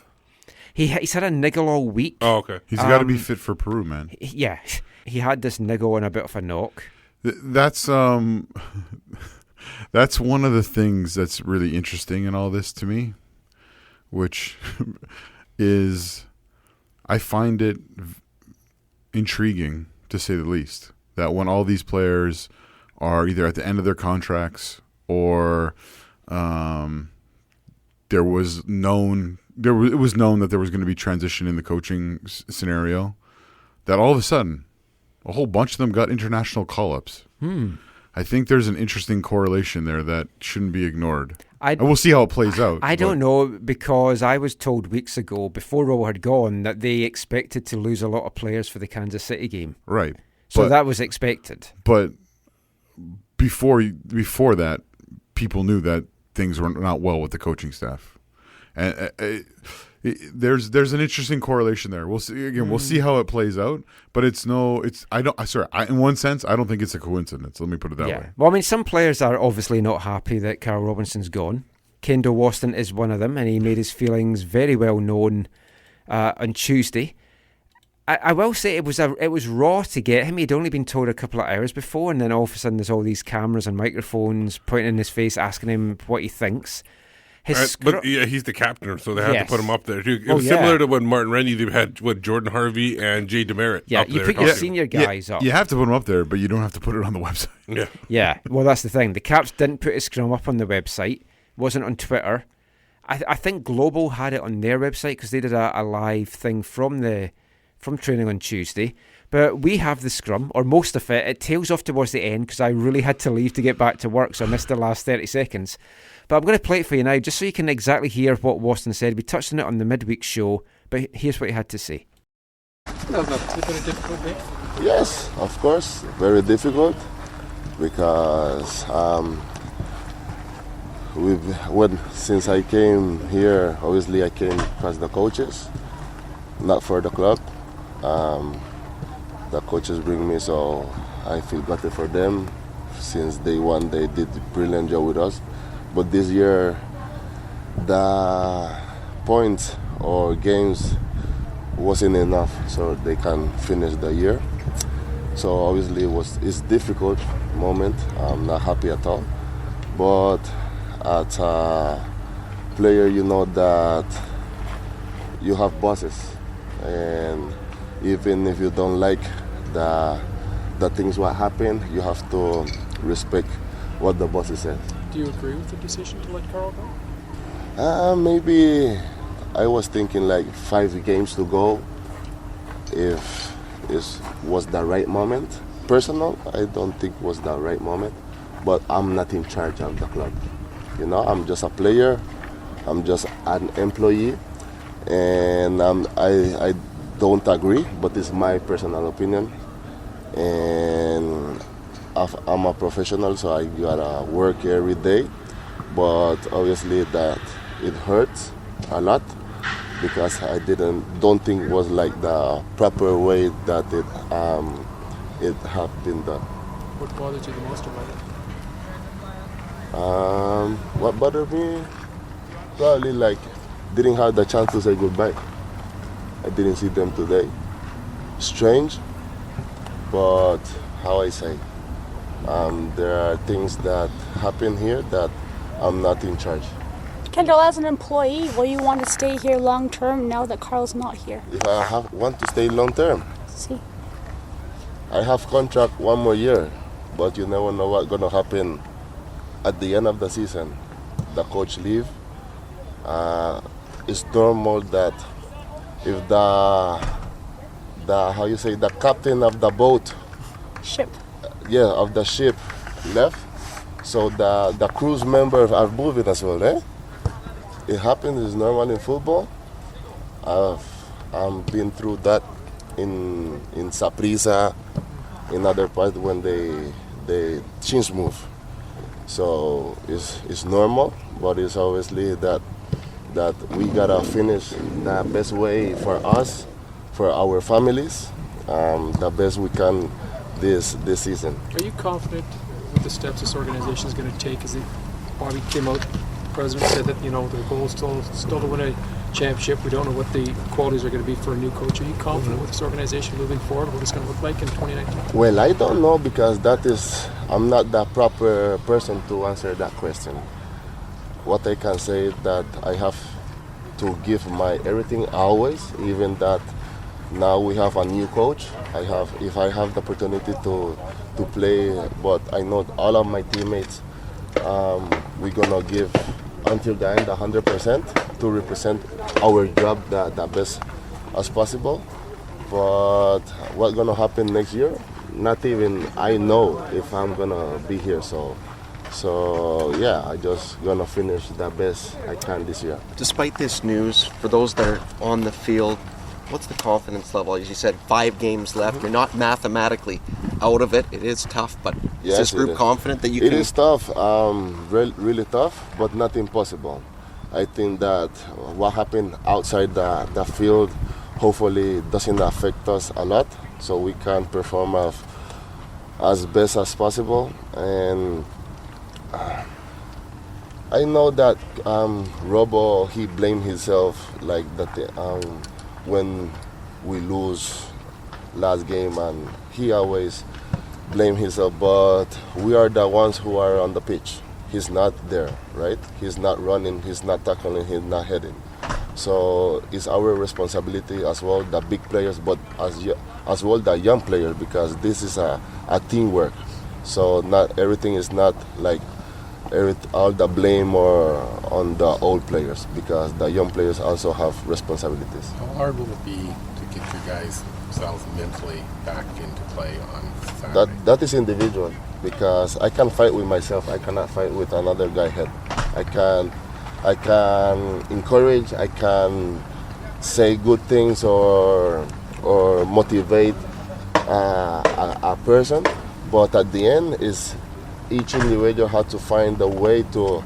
He's had a niggle all week. Oh, okay. He's got to be fit for Peru, man. Yeah, he had this niggle and a bit of a knock. That's that's one of the things that's really interesting in all this to me, which is I find it intriguing, to say the least, that when all these players are either at the end of their contracts or it was known that there was going to be transition in the coaching scenario, that all of a sudden a whole bunch of them got international call-ups. I think there's an interesting correlation there that shouldn't be ignored. We'll see how it plays out. I don't know, because I was told weeks ago, before Robbo had gone, that they expected to lose a lot of players for the Kansas City game. Right. So that was expected. But before that, people knew that things were not well with the coaching staff. And there's an interesting correlation there. We'll see again. We'll see how it plays out. But in one sense, I don't think it's a coincidence. Let me put it that way. Well, I mean, some players are obviously not happy that Carl Robinson's gone. Kendall Waston is one of them, and he made his feelings very well known on Tuesday. I will say it was raw to get him. He'd only been told a couple of hours before, and then all of a sudden there's all these cameras and microphones pointing in his face, asking him what he thinks. But he's the captain, so they have to put him up there. It was similar to when Martin Rennie, they had Jordan Harvey and Jay DeMeritt. Yeah, up you there put your senior guys up. You have to put them up there, but you don't have to put it on the website. Yeah. Well, that's the thing. The Caps didn't put his scrum up on the website. Wasn't on Twitter. I think Global had it on their website because they did a live thing from training on Tuesday. But we have the scrum, or most of it. It tails off towards the end because I really had to leave to get back to work, so I missed the last 30 seconds. But I'm going to play it for you now, just so you can exactly hear what Waston said. We touched on it on the midweek show, but here's what he had to say. That was a very difficult day. Yes, of course, very difficult, because since I came here, obviously I came as the coaches, not for the club. The coaches bring me, so I feel better for them. Since day one, they did a brilliant job with us. But this year, the points or games wasn't enough, so they can finish the year. So obviously it's difficult moment. I'm not happy at all. But as a player, you know that you have bosses, and even if you don't like the things what happen, you have to respect what the bosses says. Do you agree with the decision to let Carl go? Maybe I was thinking like 5 games to go, if it was the right moment. Personal, I don't think it was the right moment, but I'm not in charge of the club. You know, I'm just a player, I'm just an employee, and I don't agree, but it's my personal opinion. And I'm a professional, so I gotta work every day. But obviously that it hurts a lot, because I don't think it was like the proper way that it had been done. What bothered you the most about it? What bothered me? Probably like didn't have the chance to say goodbye. I didn't see them today. Strange, but how I say, there are things that happen here that I'm not in charge. Kendall, as an employee, will you want to stay here long term now that Carl's not here? If I want to stay long term, See. I have contract 1 more year, but you never know what's gonna happen at the end of the season. The coach leave. It's normal that if the captain of the boat, of the ship left, so the cruise members are moving as well, eh? it happens. It's normal in football. I've been through that in Saprissa, in other parts when they change move. So it's normal, but it's obviously that we gotta finish the best way for us, for our families, the best we can this season. Are you confident with the steps this organization is going to take? As Bobby came out, the president said that the goal is still to win a championship. We don't know what the qualities are going to be for a new coach. Are you confident with this organization moving forward? What it's going to look like in 2019? Well, I don't know because I'm not the proper person to answer that question. What I can say is that I have to give my everything always, even that now we have a new coach. If I have the opportunity to play, but I know all of my teammates, we're gonna give until the end 100% to represent our job the best as possible. But what's gonna happen next year? Not even I know if I'm gonna be here. So yeah, I just gonna finish the best I can this year. Despite this news, for those that are on the field, what's the confidence level? As you said, 5 games left. You're not mathematically out of it. It is tough, but yes, is this group confident that you can? It is tough, really tough, but not impossible. I think that what happened outside the field hopefully doesn't affect us a lot, so we can perform as best as possible. And I know that Robbo, he blamed himself like that when we lose last game, and he always blame himself, but we are the ones who are on the pitch. He's not there, right? He's not running, he's not tackling, he's not heading. So it's our responsibility as well, the big players, but as well the young players, because this is a teamwork. So not everything is not like all the blame or on the old players, because the young players also have responsibilities. How hard will it be to get your guys themselves mentally back into play on Saturday? That is individual, because I can fight with myself. I cannot fight with another guy head. I can encourage. I can say good things or motivate a person, but at the end is each individual has to find a way to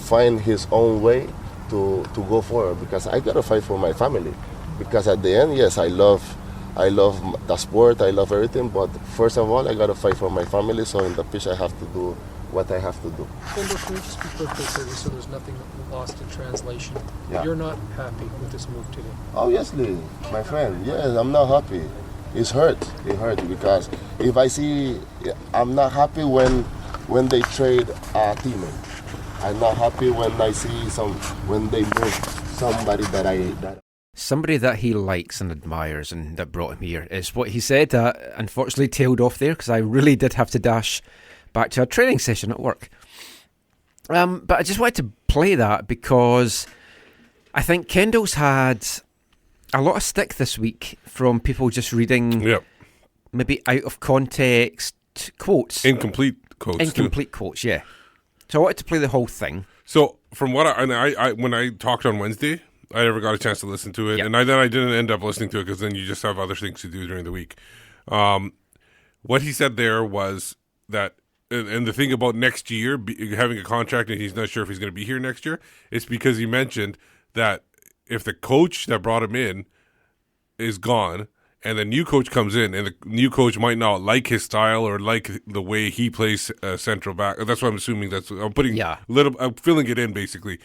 find his own way to go forward, because I gotta fight for my family, because at the end, yes, I love the sport, I love everything, but first of all I gotta fight for my family. So in the pitch I have to do what I have to do. Kendall, can you just be perfectly clear so there's nothing lost in translation? Yeah. You're not happy with this move today? Obviously, my friend, yes, I'm not happy. It hurts because if I see, I'm not happy when they trade a teammate. I'm not happy when I see when they move somebody Somebody that he likes and admires and that brought him here is what he said. Unfortunately tailed off there because I really did have to dash back to a training session at work. But I just wanted to play that because I think Kendall's had a lot of stick this week from people just reading maybe out of context quotes. Incomplete quotes. Yeah. So I wanted to play the whole thing. So from what I when I talked on Wednesday, I never got a chance to listen to it, and then I didn't end up listening to it because then you just have other things to do during the week. What he said there was that, and the thing about next year, having a contract and he's not sure if he's going to be here next year, it's because he mentioned that if the coach that brought him in is gone and the new coach comes in and the new coach might not like his style or like the way he plays central back, that's what I'm assuming. I'm filling it in basically.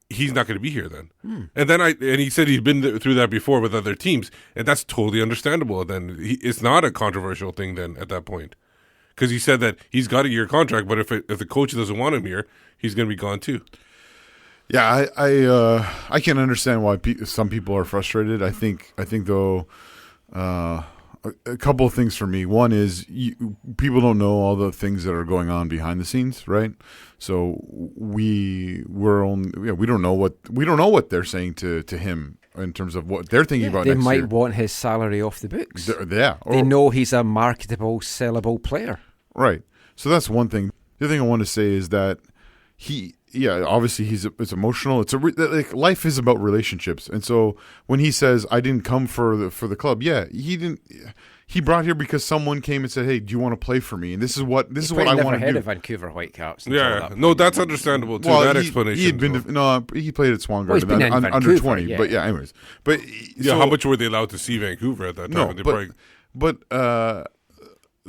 He's not going to be here then. And he said he'd been through that before with other teams, and that's totally understandable. Then it's not a controversial thing then at that point, because he said that he's got a year contract, but if the coach doesn't want him here, he's going to be gone too. Yeah, I can understand why some people are frustrated. I think though, a couple of things for me. One is people don't know all the things that are going on behind the scenes, right? So we don't know what they're saying to him in terms of what they're thinking about. They next might year. want his salary off the books. They know he's a marketable, sellable player. Right. So that's one thing. The other thing I want to say is that obviously it's emotional. Like life is about relationships, and so when he says I didn't come for the club, he didn't. He brought here because someone came and said, "Hey, do you want to play for me?" And this is what I want to do. Of Vancouver Whitecaps. That's understandable too. That explanation. He had been he played at Swan Garden under 20. Yeah. But anyways, how much were they allowed to see Vancouver at that time?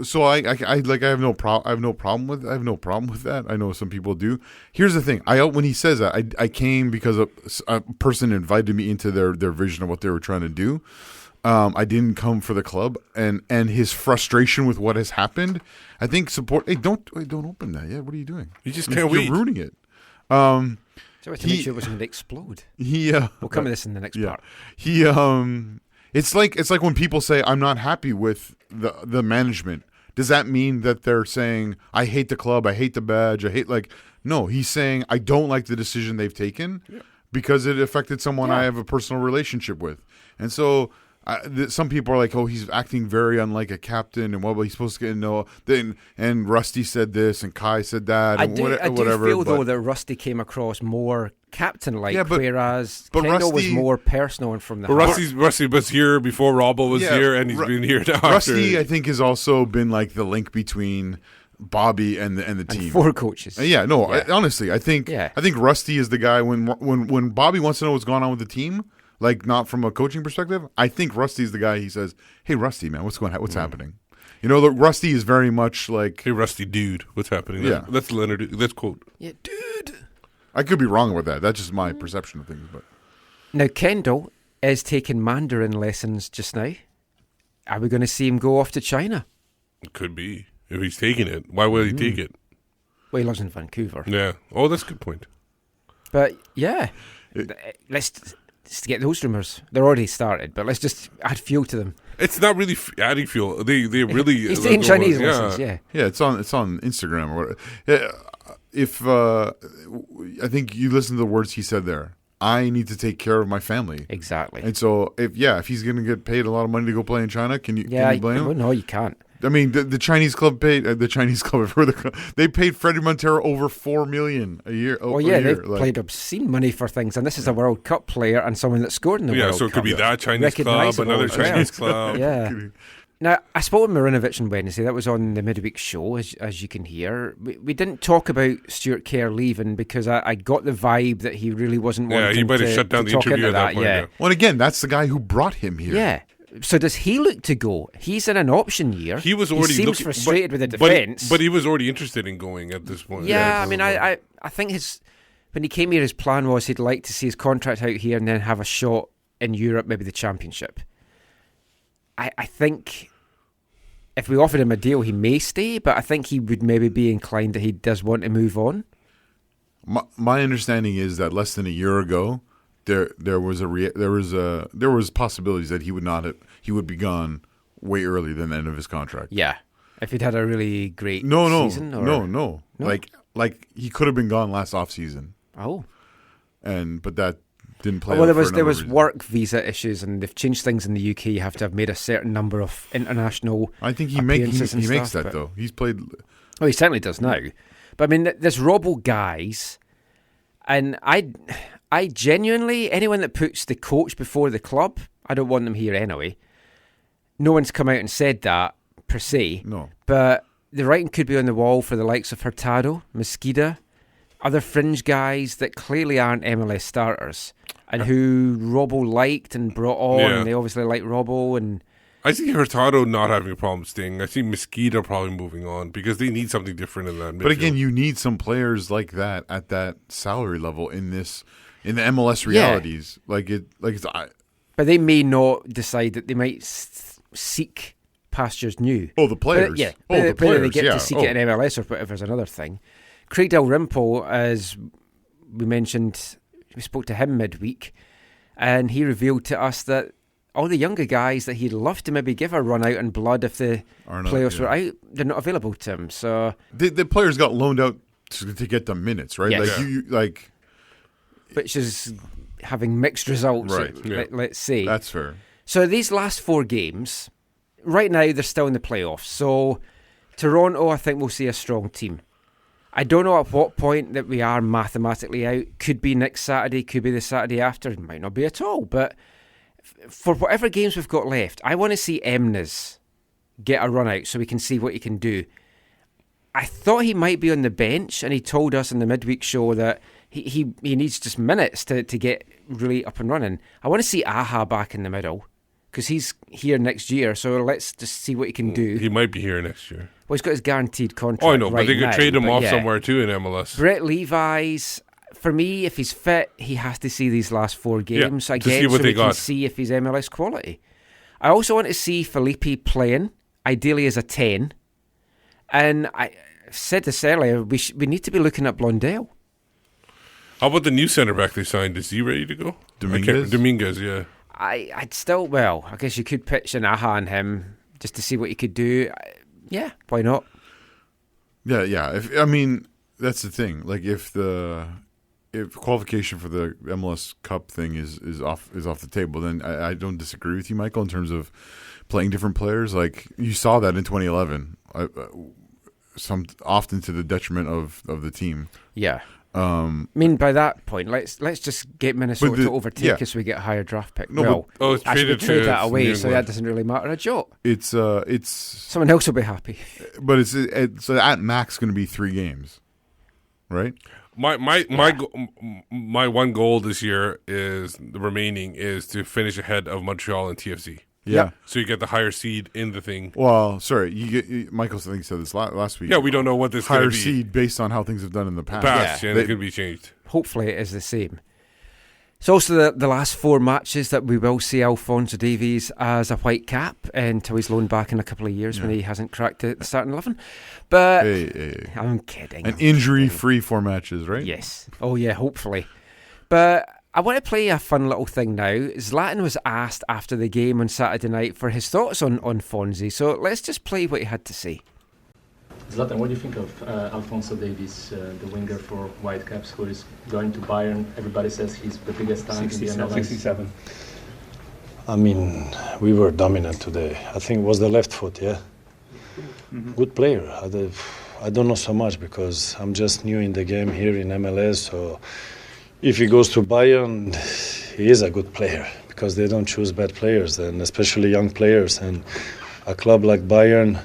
So I have no problem with that. I know some people do. Here's the thing. When he says that, I came because a person invited me into their vision of what they were trying to do. I didn't come for the club, and his frustration with what has happened. I think support. Hey, don't open that yet. What are you doing? You just can't wait. You're ruining it. So to make sure it wasn't going to explode. We'll come to this in the next part. It's like when people say I'm not happy with the management. Does that mean that they're saying I hate the club, I hate the badge, no, he's saying I don't like the decision they've taken because it affected someone I have a personal relationship with. And so some people are like, oh, he's acting very unlike a captain, and he's supposed to get and Rusty said this, and Kai said that, and I whatever. do feel though that Rusty came across more captain-like, whereas Kendall Rusty was more personal and from the heart. Rusty was here before Robbo was here, and he's been here now. Rusty, I think, has also been like the link between Bobby and the team. And 4 coaches. Honestly, I think Rusty is the guy when Bobby wants to know what's going on with the team. Like, not from a coaching perspective, I think Rusty's the guy. He says, "Hey, Rusty, man, what's happening?" Rusty is very much like, "Hey, Rusty, dude, what's happening?" Yeah, let's quote. Yeah, dude. I could be wrong with that. That's just my perception of things. But now Kendall is taking Mandarin lessons just now. Are we going to see him go off to China? It could be if he's taking it. Why would he take it? Well, he lives in Vancouver. Yeah. Oh, that's a good point. But yeah, let's just get those rumours. They're already started, but let's just add fuel to them. It's not really adding fuel. They really. He's taking Chinese lessons. Yeah. It's on Instagram or whatever. Yeah, if I think you listen to the words he said there. I need to take care of my family. Exactly. And so if he's going to get paid a lot of money to go play in China, can you blame him? Well, no, you can't. I mean, the Chinese club paid they paid Freddie Montero over $4 million a year. They've played obscene money for things, and this is a World Cup player and someone that scored in the World Cup. Yeah, so it could be that Chinese club, another Chinese club. Yeah. Now, I spoke with Marinovic on Wednesday. That was on the midweek show, as you can hear. We didn't talk about Stuart Kerr leaving because I got the vibe that he really wasn't wanting to he might have shut down the interview at that point. Yeah. Well, again, that's the guy who brought him here. Yeah. So does he look to go? He's in an option year. He was already seems frustrated with the defence. But he was already interested in going at this point. Yeah, I mean, I think when he came here, his plan was he'd like to see his contract out here and then have a shot in Europe, maybe the Championship. I think if we offered him a deal, he may stay, but I think he would maybe be inclined that he does want to move on. My understanding is that less than a year ago, there was possibilities that he would be gone way early than the end of his contract. Yeah, if he'd had a really great season. No. Like he could have been gone last off season. Oh, but that didn't play. Well, there was work visa issues, and they've changed things in the UK. You have to have made a certain number of international. I think he makes that though. He's played. Oh, he certainly does now. But I mean, there's Robbo guys, and I genuinely, anyone that puts the coach before the club, I don't want them here anyway. No one's come out and said that, per se. No. But the writing could be on the wall for the likes of Hurtado, Mosqueda, other fringe guys that clearly aren't MLS starters, and who Robbo liked and brought on, and they obviously like Robbo. And I see Hurtado not having a problem staying. I see Mosqueda probably moving on because they need something different in that midfield. But again, you need some players like that at that salary level in the MLS realities. But they may not decide that they might seek pastures new. Oh, the players. Whether they get to seek it in MLS or whatever is another thing. Craig Dalrymple, as we mentioned, we spoke to him midweek, and he revealed to us that all the younger guys that he'd love to maybe give a run out in blood if the playoffs were out, they're not available to him. So the players got loaned out to get the minutes, right? Yes. Which is having mixed results, right? Let's say. That's fair. So these last 4 games, right now they're still in the playoffs. So Toronto, I think we'll see a strong team. I don't know at what point that we are mathematically out. Could be next Saturday, could be the Saturday after, it might not be at all. But for whatever games we've got left, I want to see Emnes get a run out so we can see what he can do. I thought he might be on the bench, and he told us in the midweek show that he needs just minutes to get really up and running. I want to see Aha back in the middle because he's here next year, so let's just see what he can do. He might be here next year. Well, he's got his guaranteed contract. Oh, I know, right but they could now, trade him but off yeah. somewhere too in MLS. Brett Levi's, for me, if he's fit, he has to see these last 4 games again, see what so they we can got. see if he's MLS quality. I also want to see Felipe playing, ideally as a 10. And I said this earlier, we need to be looking at Blondell. How about the new center back they signed? Is he ready to go? Dominguez, yeah. I'd still, well, I guess you could pitch an Aha on him just to see what he could do. Yeah, why not? Yeah. That's the thing. Like, if qualification for the MLS Cup thing is off the table, then I don't disagree with you, Michael, in terms of playing different players. Like, you saw that in 2011, often to the detriment of the team. Yeah. By that point, let's just get Minnesota to overtake us so we get a higher draft pick. It's traded trade that to away, New so England. that doesn't really matter a jot. It's someone else will be happy. But it's at max going to be 3 games, right? My one goal this year is to finish ahead of Montreal and TFC. Yeah. So you get the higher seed in the thing. Well, sorry, Michael said this last week. Yeah, we don't know what this higher gonna be. seed based on how things have done in the past. And it could be changed. Hopefully it is the same. It's also the last 4 matches that we will see Alphonso Davies as a Whitecap until he's loaned back in a couple of years when he hasn't cracked the starting 11. But hey. I'm kidding. And injury-free 4 matches, right? Yes. Oh, yeah, hopefully. But I want to play a fun little thing now. Zlatan was asked after the game on Saturday night for his thoughts on Fonzie. So let's just play what he had to say. Zlatan, what do you think of Alphonso Davies, the winger for Whitecaps, who is going to Bayern? Everybody says he's the biggest talent in the MLS. 67. We were dominant today. I think it was the left foot, yeah? Mm-hmm. Good player. I don't know so much because I'm just new in the game here in MLS. So if he goes to Bayern, he is a good player because they don't choose bad players, and especially young players. And a club like Bayern,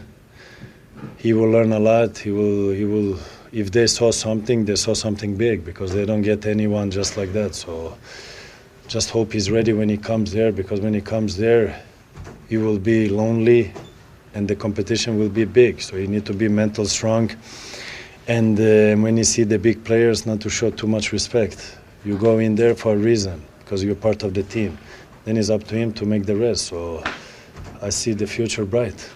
he will learn a lot. He will. If they saw something big because they don't get anyone just like that. So just hope he's ready when he comes there, because when he comes there, he will be lonely, and the competition will be big. So you need to be mental strong, and when you see the big players, not to show too much respect. You go in there for a reason because you're part of the team. Then it's up to him to make the rest. So I see the future bright.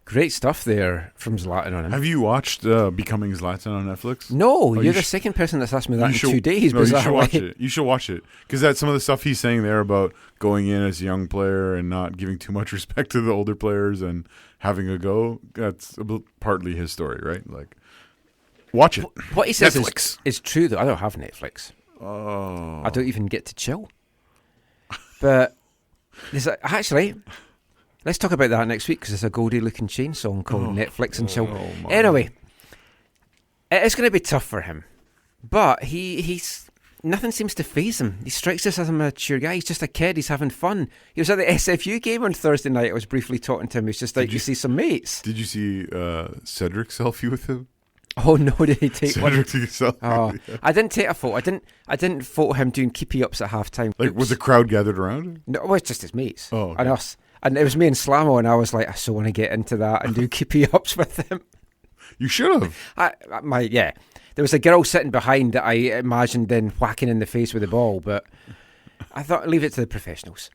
Great stuff there from Zlatan on him. Have you watched Becoming Zlatan on Netflix? No, you're the second person that's asked me that in 2 days. No, you should watch it. You should watch it because that's some of the stuff he's saying there about going in as a young player and not giving too much respect to the older players and having a go. That's partly his story, right? Like, watch it. What he says Netflix. is true, though. I don't have Netflix. Oh, I don't even get to chill. But actually, let's talk about that next week because there's a Goldie-looking chain song called Netflix and Chill. Anyway, it's going to be tough for him. But he's nothing seems to faze him. He strikes us as a mature guy. He's just a kid. He's having fun. He was at the SFU game on Thursday night. I was briefly talking to him. He was just like, you see some mates. Did you see Cedric's selfie with him? Oh no! Did he take one? Cedric took a selfie. Oh, I didn't take a photo. I didn't photo him doing keepy ups at half time. Like, was the crowd gathered around him? No, well, it's just his mates. Oh, okay. And us. And it was me and Slamo, and I was like, I so want to get into that and do keepy ups with him. You should have. Yeah. There was a girl sitting behind that I imagined then whacking in the face with the ball, but I thought leave it to the professionals.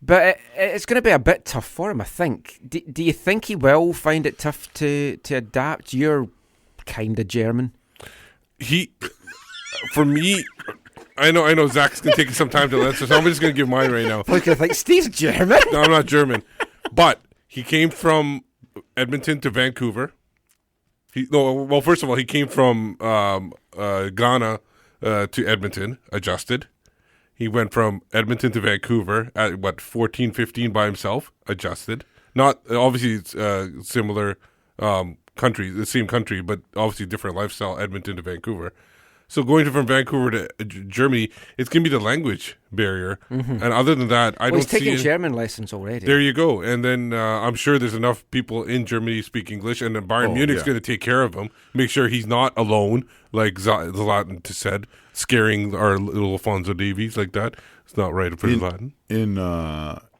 But it's going to be a bit tough for him, I think. Do you think he will find it tough to adapt? You're kind of German. For me, I know Zach's going to take some time to answer, so I'm just going to give mine right now. I was going to think, Steve's German? No, I'm not German. But he came from Edmonton to Vancouver. First of all, he came from Ghana to Edmonton, adjusted. He went from Edmonton to Vancouver at, 14, 15 by himself, adjusted. Not, obviously, it's similar the same country, but obviously different lifestyle, Edmonton to Vancouver. So going from Vancouver to Germany, it's going to be the language barrier. Mhm. And other than that, I don't he's taking see German lessons already. There you go. And then I'm sure there's enough people in Germany who speak English, and then Bayern Munich's going to take care of him, make sure he's not alone, like Zlatan said, scaring our little Alphonso Davies like that. It's not right for Zlatan.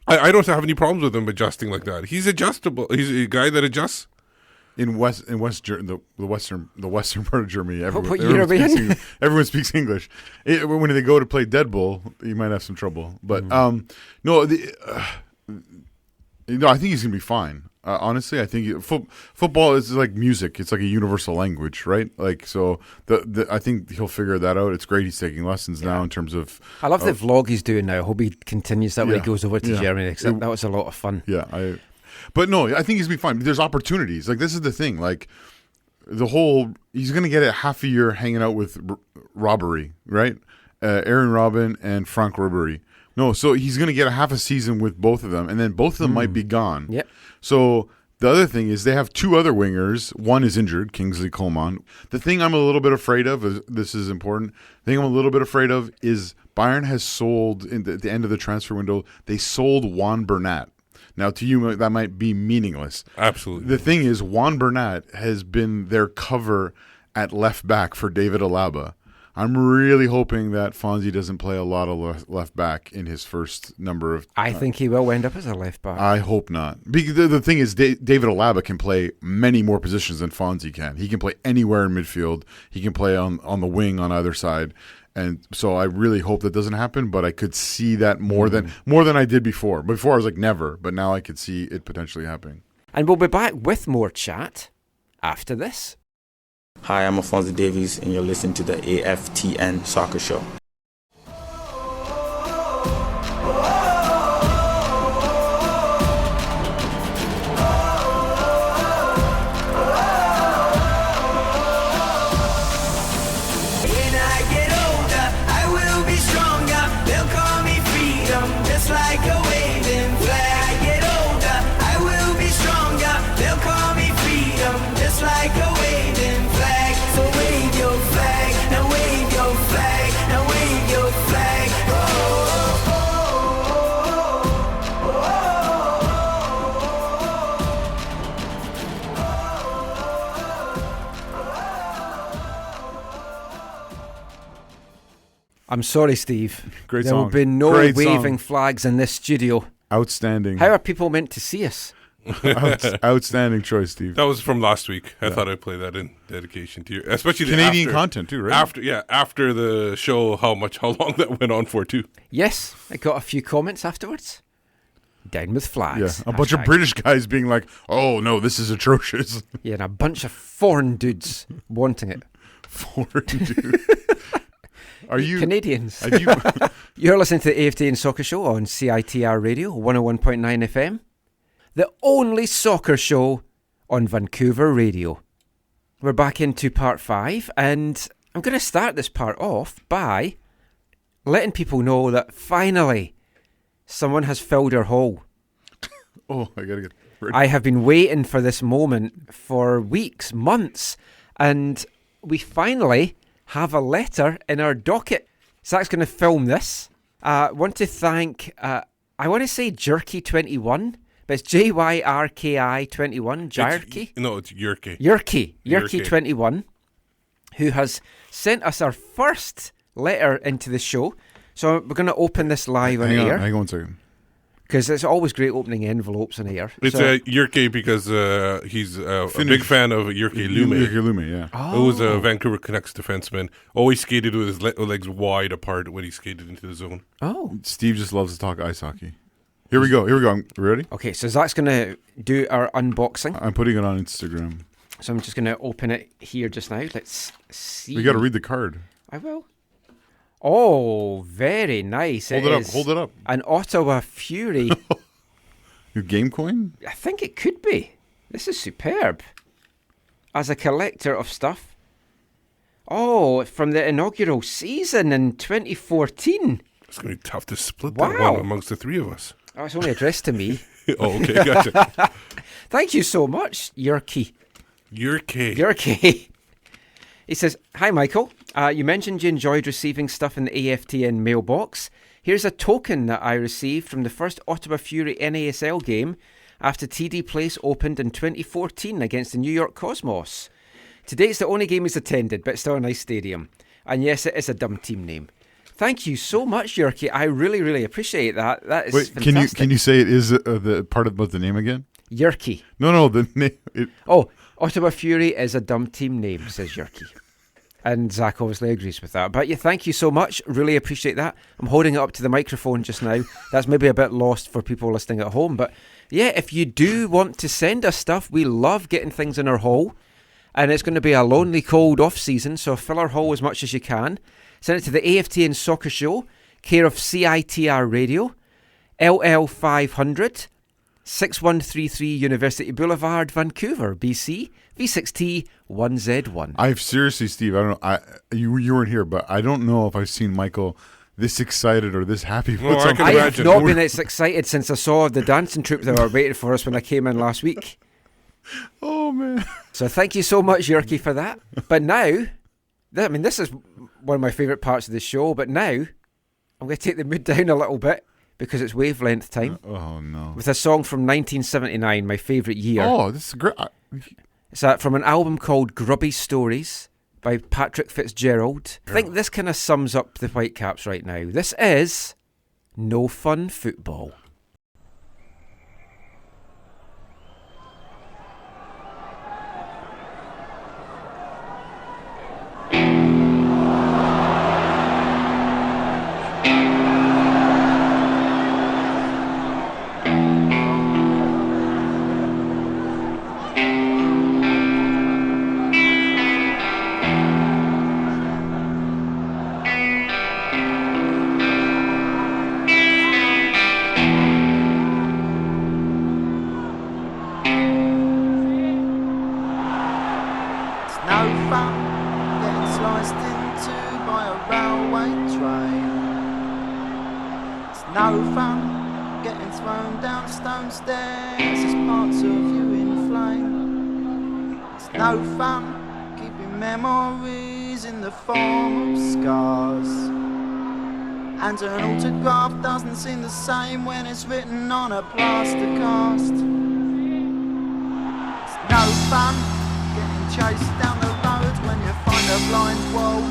I don't have any problems with him adjusting like that. He's adjustable. He's a guy that adjusts. In the western part of Germany, everyone speaks English. When they go to play Dead Bull, you might have some trouble. But I think he's gonna be fine. Honestly, I think football is like music. It's like a universal language, right? Like so, I think he'll figure that out. It's great he's taking lessons now in terms of. I love the vlog he's doing now. I hope he continues that when he goes over to Germany. That was a lot of fun. Yeah, But no, I think he's gonna be fine. There's opportunities. Like this is the thing. Like he's gonna get a half a year hanging out with Robbery, right? Aaron Robin and Frank Ribery. No, so he's gonna get a half a season with both of them, and then both of them might be gone. Yep. So the other thing is they have two other wingers. One is injured, Kingsley Coman. The thing I'm a little bit afraid of, this is important. The thing I'm a little bit afraid of is Bayern has sold at the end of the transfer window. They sold Juan Bernat. Now, to you, that might be meaningless. Absolutely. The thing is, Juan Bernat has been their cover at left back for David Alaba. I'm really hoping that Fonzie doesn't play a lot of left back in his first number of. I think he will end up as a left back. I hope not. Because the thing is, David Alaba can play many more positions than Fonzie can. He can play anywhere in midfield. He can play on the wing on either side. And so I really hope that doesn't happen, but I could see that more than I did before. Before I was like never, but now I could see it potentially happening. And we'll be back with more chat after this. Hi, I'm Alphonso Davies, and you're listening to the AFTN Soccer Show. I'm sorry, Steve. Great there song. will be no Great waving song. flags in this studio. Outstanding. How are people meant to see us? Outstanding choice, Steve. That was from last week. I thought I'd play that in dedication to you, especially Canadian content too, right? After the show, how long that went on for too. Yes, I got a few comments afterwards. Down with flags. Yeah, a bunch of British guys being like, "Oh no, this is atrocious." Yeah, and a bunch of foreign dudes wanting it. Foreign dudes. Are you Canadians? You're listening to the AFTN Soccer Show on CITR Radio 101.9 FM, the only soccer show on Vancouver radio. We're back into part 5, and I'm going to start this part off by letting people know that finally someone has filled our hole. Oh, I gotta get ready. I have been waiting for this moment for weeks, months, and we finally have a letter in our docket. Zach's going to film this. I want to thank, I want to say Jerky21, but it's JYRKI21, Jerky. No, it's Yerky. Yerky21, who has sent us our first letter into the show. So we're going to open this live on air. Hang on 1 second. Because it's always great opening envelopes on air. It's Yerke because he's a big fan of Yerke Lume. Yerke Lume, yeah. Who was a Vancouver Canucks defenseman. Always skated with his legs wide apart when he skated into the zone. Oh. Steve just loves to talk ice hockey. Here we go. Are we ready? Okay, so Zach's going to do our unboxing. I'm putting it on Instagram. So I'm just going to open it here just now. Let's see. We got to read the card. I will. Oh, very nice. Hold it up. An Ottawa Fury. Your game coin? I think it could be. This is superb. As a collector of stuff. Oh, from the inaugural season in 2014. It's going to be tough to split that one amongst the three of us. Oh, it's only addressed to me. Oh, okay, gotcha. Thank you so much, Yerky. Yurkey. He says, "Hi, Michael. You mentioned you enjoyed receiving stuff in the AFTN mailbox. Here's a token that I received from the first Ottawa Fury NASL game after TD Place opened in 2014 against the New York Cosmos. Today it's the only game he's attended, but still a nice stadium. And yes, it is a dumb team name." Thank you so much, Yurkey. I really, really appreciate that. That is fantastic. Can you say it is the part about the name again? Yurkey. No, the name. Ottawa Fury is a dumb team name, says Yurkey. And Zach obviously agrees with that. But yeah, thank you so much. Really appreciate that. I'm holding it up to the microphone just now. That's maybe a bit lost for people listening at home. But yeah, if you do want to send us stuff, we love getting things in our haul. And it's going to be a lonely, cold off-season, so fill our haul as much as you can. Send it to the AFTN Soccer Show, care of CITR Radio, LL 500, 6133 University Boulevard, Vancouver, BC, V6T 1Z1. I've seriously, Steve, I don't know. You weren't here, but I don't know if I've seen Michael this excited or this happy. I have not been as excited since I saw the dancing troupe that were waiting for us when I came in last week. Oh, man. So thank you so much, Yurkey, for that. But now, this is one of my favourite parts of the show, but now I'm going to take the mood down a little bit because it's wavelength time. Oh, no. With a song from 1979, my favourite year. Oh, this is great. It's from an album called Grubby Stories by Patrick Fitzgerald. I think this kind of sums up the Whitecaps right now. This is No Fun Football. No fun getting thrown down stone stairs as parts of you in flame. It's no fun keeping memories in the form of scars. And an autograph doesn't seem the same when it's written on a plaster cast. It's no fun getting chased down the road when you find a blind wall.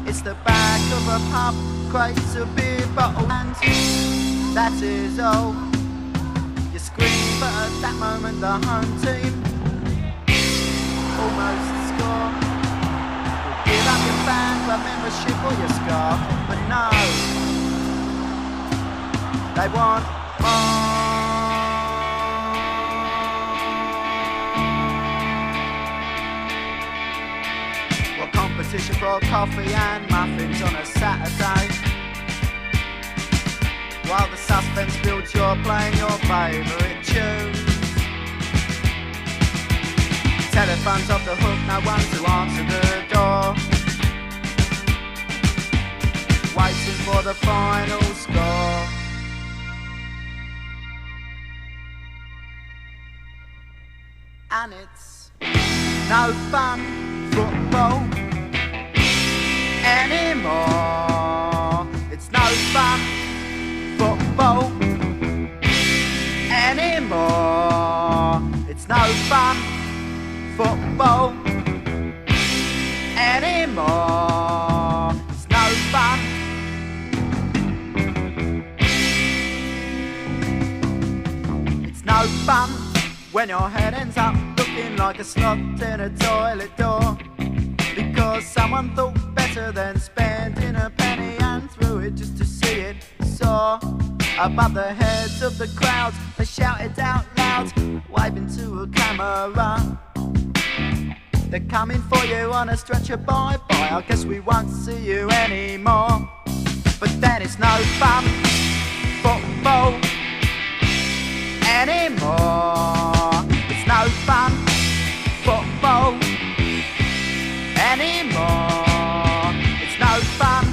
It's the back of a pub, crates of beer bottle, and that is all. You scream, but at that moment the home team almost score. You'll give up your fan club membership or your scarf, but no, they want more. Competition for coffee and muffins on a Saturday. While the suspense builds, you're playing your favourite tunes. Telephone's off the hook, no one to answer the door. Waiting for the final score. And it's no fun football anymore. It's no fun football anymore. It's no fun football anymore. It's no fun. It's no fun when your head ends up looking like a slot in a toilet door. Because someone thought better than spending a penny and threw it just to see it soar above the heads of the crowd. They shouted out loud, waving to a camera. They're coming for you on a stretcher, bye-bye. I guess we won't see you anymore. But then it's no fun football anymore. It's no fun football anymore. It's no fun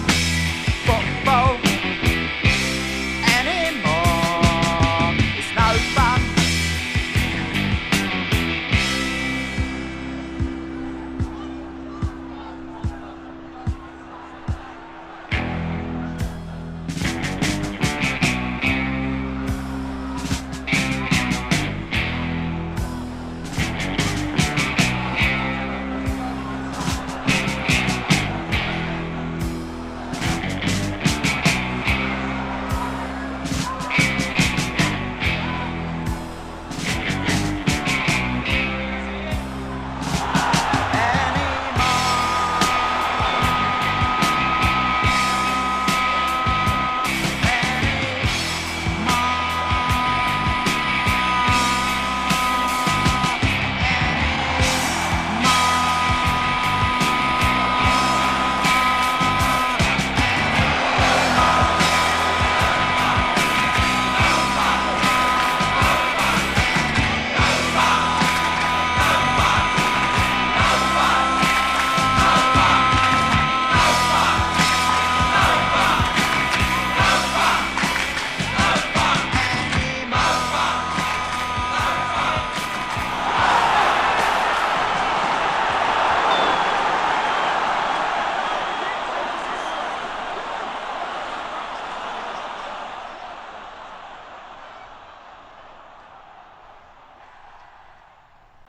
football anymore. It's no fun.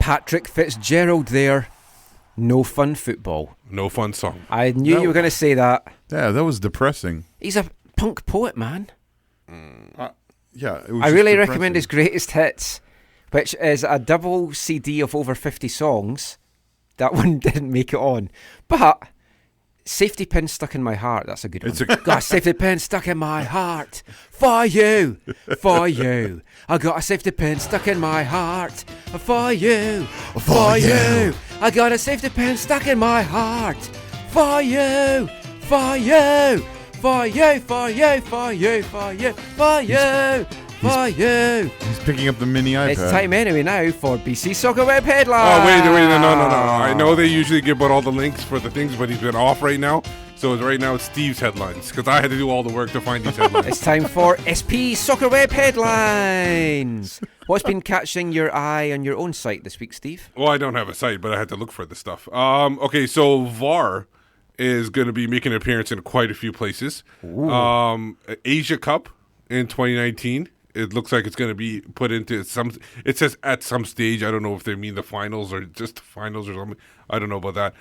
Patrick Fitzgerald there. No fun football. No fun song. I knew you were going to say that. Yeah, that was depressing. He's a punk poet, man. Yeah, it was I just really depressing. recommend his greatest hits, which is a double CD of over 50 songs. That one didn't make it on. But Safety Pin Stuck in My Heart, that's a good one. Got a safety pin stuck in my heart. For you. For you. I got a safety pin stuck in my heart. For you. For you. I got a safety pin stuck in my heart. For you. For you. For you. For you. For you. For you. For you. For you. He's picking up the mini iPad. It's time anyway now for BC Soccer Web Headlines. Oh, wait, no. I know they usually give out all the links for the things, but he's been off right now. So right now it's Steve's headlines, because I had to do all the work to find these headlines. It's time for SP Soccer Web Headlines. What's been catching your eye on your own site this week, Steve? Well, I don't have a site, but I had to look for the stuff. Okay, so VAR is going to be making an appearance in quite a few places. Asia Cup in 2019. It looks like it's going to be put into some. It says at some stage. I don't know if they mean the finals or just the finals or something. I don't know about that.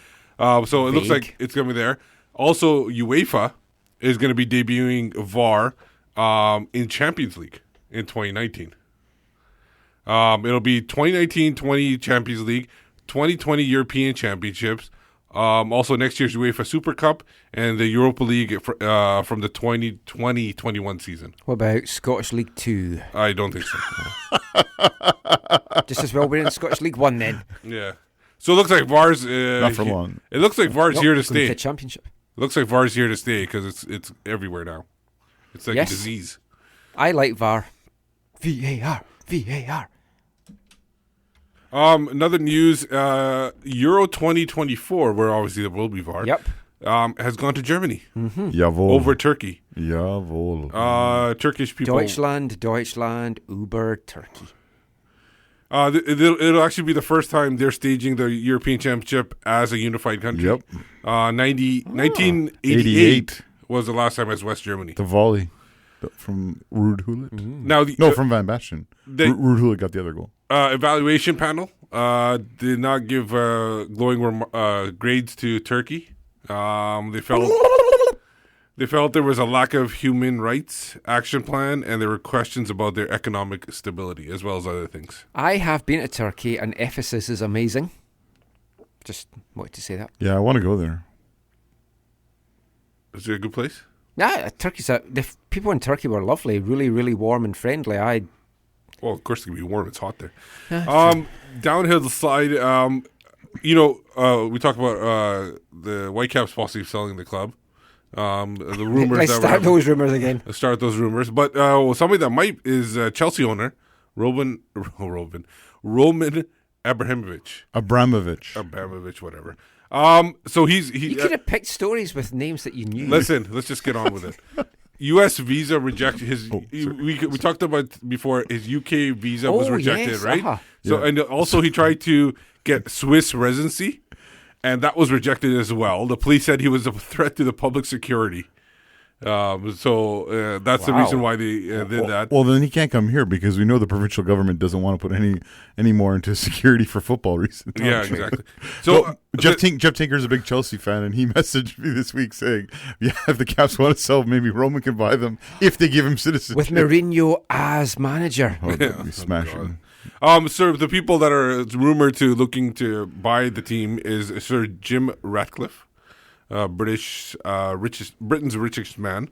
So it looks like it's going to be there. Also, UEFA is going to be debuting VAR in Champions League in 2019. It'll be 2019-20 Champions League, 2020 European Championships. Also, next year's UEFA Super Cup and the Europa League from the 2020-21 season. What about Scottish League 2? I don't think so. Just as well we're in Scottish League 1 then. Yeah. So it looks like VAR's... Not for long. It looks like VAR's here to stay. The championship. It looks like VAR's here to stay because it's everywhere now. It's like a disease. I like VAR. VAR. VAR. Another news, Euro 2024, where obviously there will be VAR, has gone to Germany. Jawohl. Over Turkey. Jawohl. Turkish people. Deutschland, Uber, Turkey. It'll actually be the first time they're staging the European Championship as a unified country. Yep. 1988 was the last time as West Germany. The volley from Ruud Gullit. From Van Basten. Ruud Gullit got the other goal. Evaluation panel did not give glowing grades to Turkey. They felt there was a lack of human rights action plan, and there were questions about their economic stability as well as other things. I have been to Turkey, and Ephesus is amazing. Just wanted to say that. Yeah, I want to go there. Is it a good place? Yeah, the people in Turkey were lovely, really, really warm and friendly. Well, of course, it's going to be warm. It's hot there. Downhill slide. We talked about the Whitecaps possibly selling the club. The rumors. Let's start those rumors again. Let's start those rumors. But somebody that might is Chelsea owner Roman Abramovich, whatever. So you could have picked stories with names that you knew. Listen, let's just get on with it. U.S. visa rejected his. We talked about before his UK visa was rejected, right? Uh-huh. So and also he tried to get Swiss residency, and that was rejected as well. The police said he was a threat to the public security. That's the reason why they did that. Well, then he can't come here because we know the provincial government doesn't want to put any more into security for football reasons. Yeah, exactly. So Jeff Tinker's a big Chelsea fan, and he messaged me this week saying, "Yeah, if the Caps want to sell, maybe Roman can buy them if they give him citizenship." With Mourinho as manager, that'd be smashing. So the people that are rumored to looking to buy the team is Sir Jim Ratcliffe. Britain's richest man.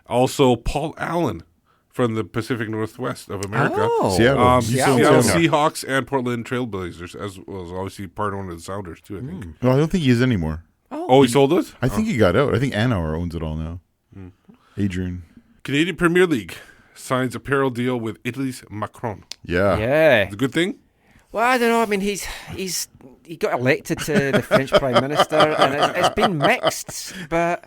Also, Paul Allen from the Pacific Northwest of America. Seattle Seahawks and Portland Trailblazers, as well as obviously part owner of the Sounders, too, I think. No, I don't think he is anymore. He sold it? I think he got out. I think Anauer owns it all now. Adrian. Canadian Premier League signs apparel deal with Italy's Macron. Yeah. It's a good thing? Well, I don't know. I mean, he got elected to the French Prime Minister, and it's been mixed, but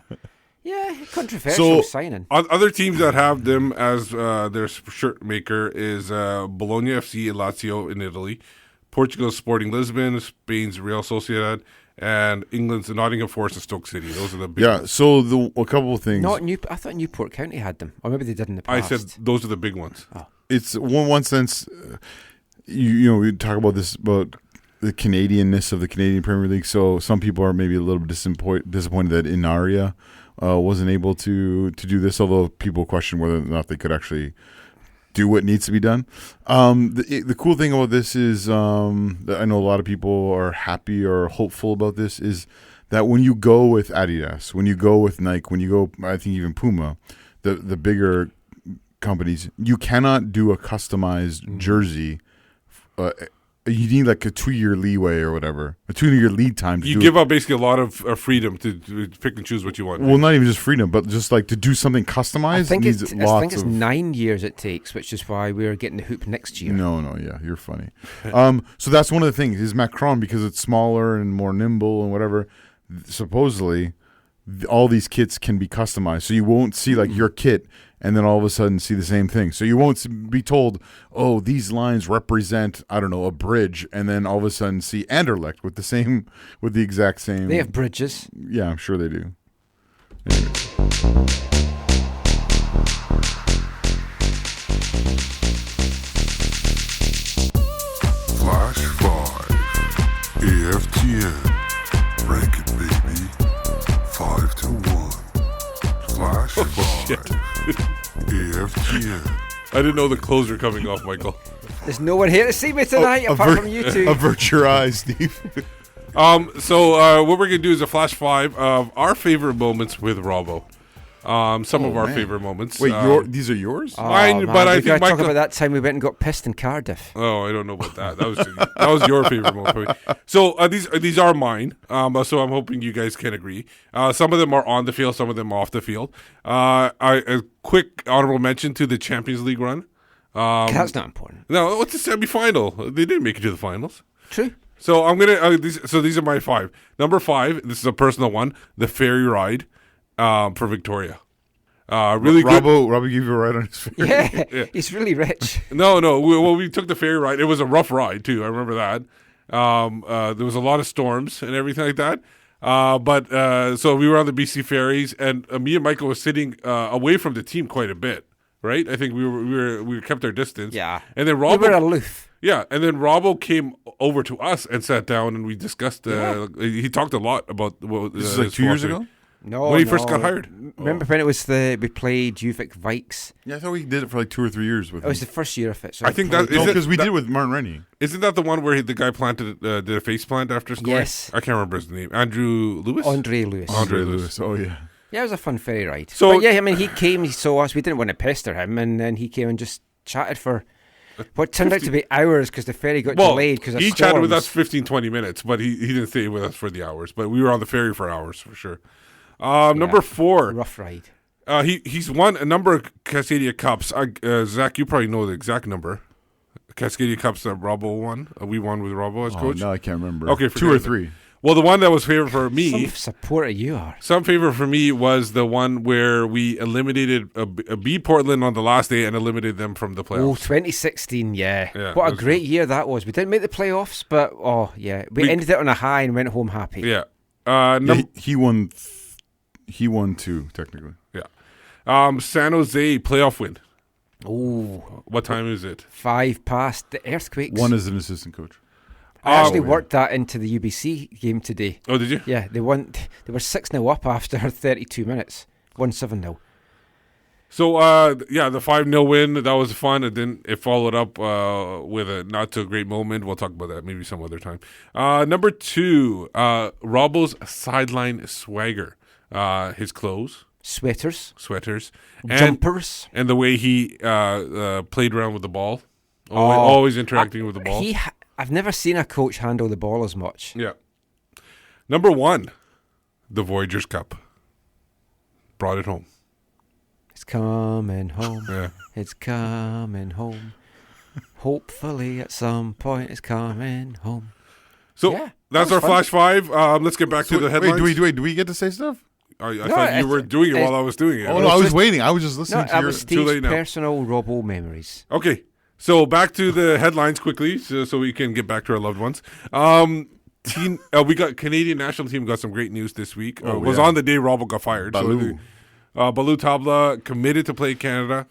yeah, controversial signing. Other teams that have them as their shirt maker is Bologna FC and Lazio in Italy, Portugal's Sporting Lisbon, Spain's Real Sociedad, and England's Nottingham Forest and Stoke City. Those are the big ones. So a couple of things. I thought Newport County had them, or maybe they did in the past. I said those are the big ones. It's one sense. We talk about this about the Canadianness of the Canadian Premier League. So some people are maybe a little bit disappointed that Inaria wasn't able to do this, although people question whether or not they could actually do what needs to be done. The cool thing about this is that I know a lot of people are happy or hopeful about this is that when you go with Adidas, when you go with Nike, when you go, I think even Puma, the bigger companies, you cannot do a customized jersey. You need like a 2-year leeway or whatever, a 2-year lead time. You give up basically a lot of freedom to pick and choose what you want. Well, not even just freedom, but just like to do something customized. I think it's 9 years it takes, which is why we're getting the hoop next year. No, yeah, you're funny. So that's one of the things is Macron, because it's smaller and more nimble and whatever. Supposedly, all these kits can be customized, so you won't see like your kit and then all of a sudden see the same thing. So you won't be told, oh, these lines represent, I don't know, a bridge, and then all of a sudden see Anderlecht with the exact same. They have bridges. Yeah, I'm sure they do. Anyway. Flash 5, AFTN, rank it, baby, 5 to 1. Flash 5. AFTN. I didn't know the clothes were coming off, Michael. There's no one here to see me tonight apart from you two. Avert your eyes, Steve. So what we're going to do is a flash 5 of our favorite moments with Robbo. Some of our favorite moments. Wait, these are yours? Mine, but I think Michael... talk about that time we went and got pissed in Cardiff. Oh, I don't know about that. That was your favorite moment. So these are mine. So I'm hoping you guys can agree. Some of them are on the field, some of them off the field. A quick honorable mention to the Champions League run. That's not important. No, what's the semi-final? They didn't make it to the finals. True. So I'm gonna. These are my 5. Number 5. This is a personal one. The ferry ride. For Victoria. Really good. Robbo gave you a ride on his ferry. Yeah, he's really rich. No. We took the ferry ride. It was a rough ride, too. I remember that. There was a lot of storms and everything like that. So we were on the BC ferries, and me and Michael were sitting away from the team quite a bit, right? I think we kept our distance. Yeah. And then Robbo... We were aloof. Yeah, and then Robbo came over to us and sat down, and we discussed... He talked a lot about... this is like 2 years ago? No, when he first got hired. Remember when it was we played Uvik Vikes? Yeah, I thought we did it for like 2 or 3 years with him. It was the first year of it. So I think that because we did it with Martin Rennie. Isn't that the one where the guy did a face plant after scoring? Yes. I can't remember his name. Andre Lewis. Oh yeah. Yeah, it was a fun ferry ride. So but yeah, I mean, he came, he saw us. We didn't want to pester him, and then he came and just chatted for what turned out to be hours because the ferry got delayed because of storms. He chatted with us 15-20 minutes, but he didn't stay with us for the hours. But we were on the ferry for hours for sure. Number 4. Rough ride. He's won a number of Cascadia Cups. Zach, you probably know the exact number. Cascadia Cups that Robbo won. We won with Robbo as coach. No, I can't remember. Okay, 2 or 3. Well, the one that was favorite for me... Some supporter you are. Some favorite for me was the one where we eliminated a B Portland on the last day and eliminated them from the playoffs. Oh, 2016, yeah. What a great year that was. We didn't make the playoffs, but, we ended it on a high and went home happy. Yeah. He won... He won 2, technically. Yeah. San Jose playoff win. Oh. What time is it? 5 past the Earthquakes. 1 as an assistant coach. I actually worked that into the UBC game today. Oh, did you? Yeah, they won. They were 6-0 up after 32 minutes. 7-0. So, the 5-0 win, that was fun. And then it followed up with a not-so-great moment. We'll talk about that maybe some other time. Number 2, Robbo's sideline swagger. His clothes. Sweaters. And, jumpers. And the way he played around with the ball. Always interacting with the ball. I've never seen a coach handle the ball as much. Yeah. Number 1, the Voyagers Cup. Brought it home. It's coming home. Yeah. It's coming home. Hopefully at some point it's coming home. So that's our fun. Flash 5. Let's get back to the headlines. Wait, do we get to say stuff? I thought you were doing it while I was doing it. Oh, no, I was waiting. I was just listening to your... Steve's personal Robbo memories. Okay. So back to the headlines quickly, so we can get back to our loved ones. We got Canadian national team got some great news this week. Was on the day Robbo got fired. Baloo. Baloo Tabla committed to play Canada.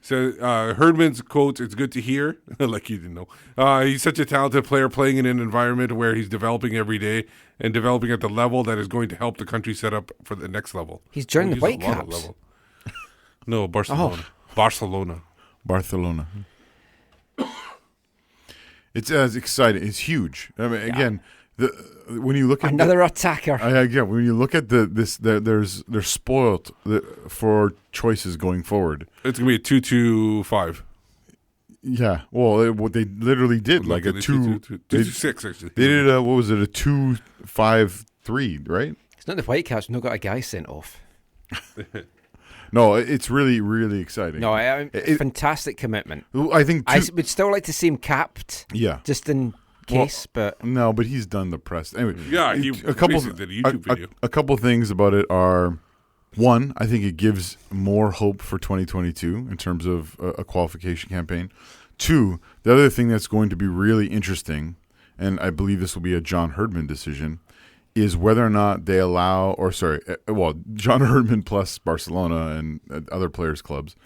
So Herdman's quote, "It's good to hear," like you didn't know. He's such a talented player playing in an environment where he's developing every day and developing at the level that is going to help the country set up for the next level. He's joining the He's a lot of Whitecaps. level. No, Barcelona. Barcelona. It's as exciting. It's huge. I mean, again, when you look at another attacker. Again, when you look at they're spoiled for choices going forward. It's gonna be a 2-2-5. Yeah, well, what they literally did, like a 2-2-6 actually. They did what was it, a 2-5-3, right? It's not the Whitecaps. We've not got a guy sent off. No, it's really, really exciting. No, fantastic commitment. I think I would still like to see him capped. Yeah, just in case, but no, but he's done the press anyway. Yeah, he a couple did a YouTube video. A couple things about it are, one, I think it gives more hope for 2022 in terms of a qualification campaign. Two, the other thing that's going to be really interesting, and I believe this will be a John Herdman decision, is whether or not they allow, John Herdman plus Barcelona and other players' clubs,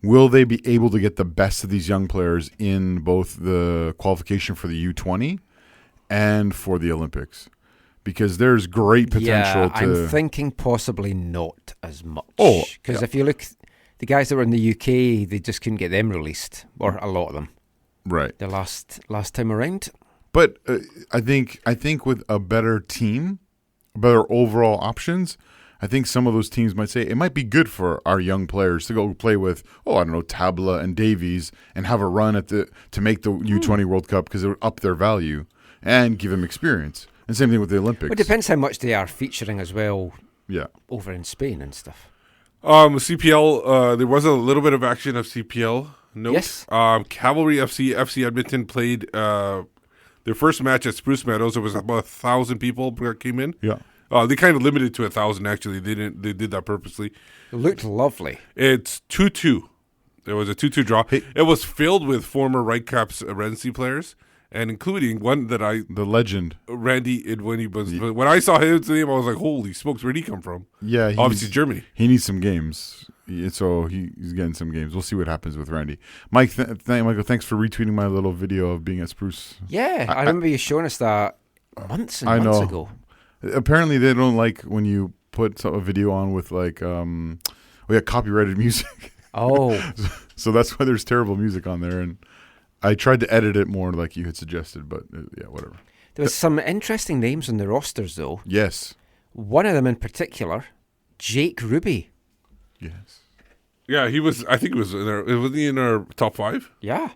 will they be able to get the best of these young players in both the qualification for the U20 and for the Olympics? Because there's great potential yeah, I'm thinking possibly not as much. Oh, because if you look, the guys that were in the UK, they just couldn't get them released, or a lot of them. Right. The last time around. But I think with a better team, better overall options, I think some of those teams might say it might be good for our young players to go play with, Tabla and Davies and have a run to make the U20 World Cup because it would up their value and give them experience. And same thing with the Olympics. Well, it depends how much they are featuring as well. Yeah. Over in Spain and stuff. CPL, there was a little bit of action of CPL. Note. Yes. Cavalry FC Edmonton played their first match at Spruce Meadows. It was about 1,000 people that came in. Yeah. They kind of limited it to 1,000 actually. They did that purposely. It looked lovely. It's 2-2. It was a 2-2 draw. It was filled with former Whitecaps Renzi players, and including one that the legend Randy when he was when I saw his name, I was like, holy smokes, where'd he come from? Yeah, obviously Germany. He needs some games, so he's getting some games. We'll see what happens with Randy. Michael, thanks for retweeting my little video of being at Spruce. Yeah, I remember you showing us that months and months ago. Apparently, they don't like when you put a video on with copyrighted music. Oh, so that's why there's terrible music on there, and I tried to edit it more like you had suggested, but whatever. There was some interesting names on the rosters, though. Yes. One of them in particular, Jake Ruby. Yes. Yeah, he was. I think he was in our top 5. Yeah.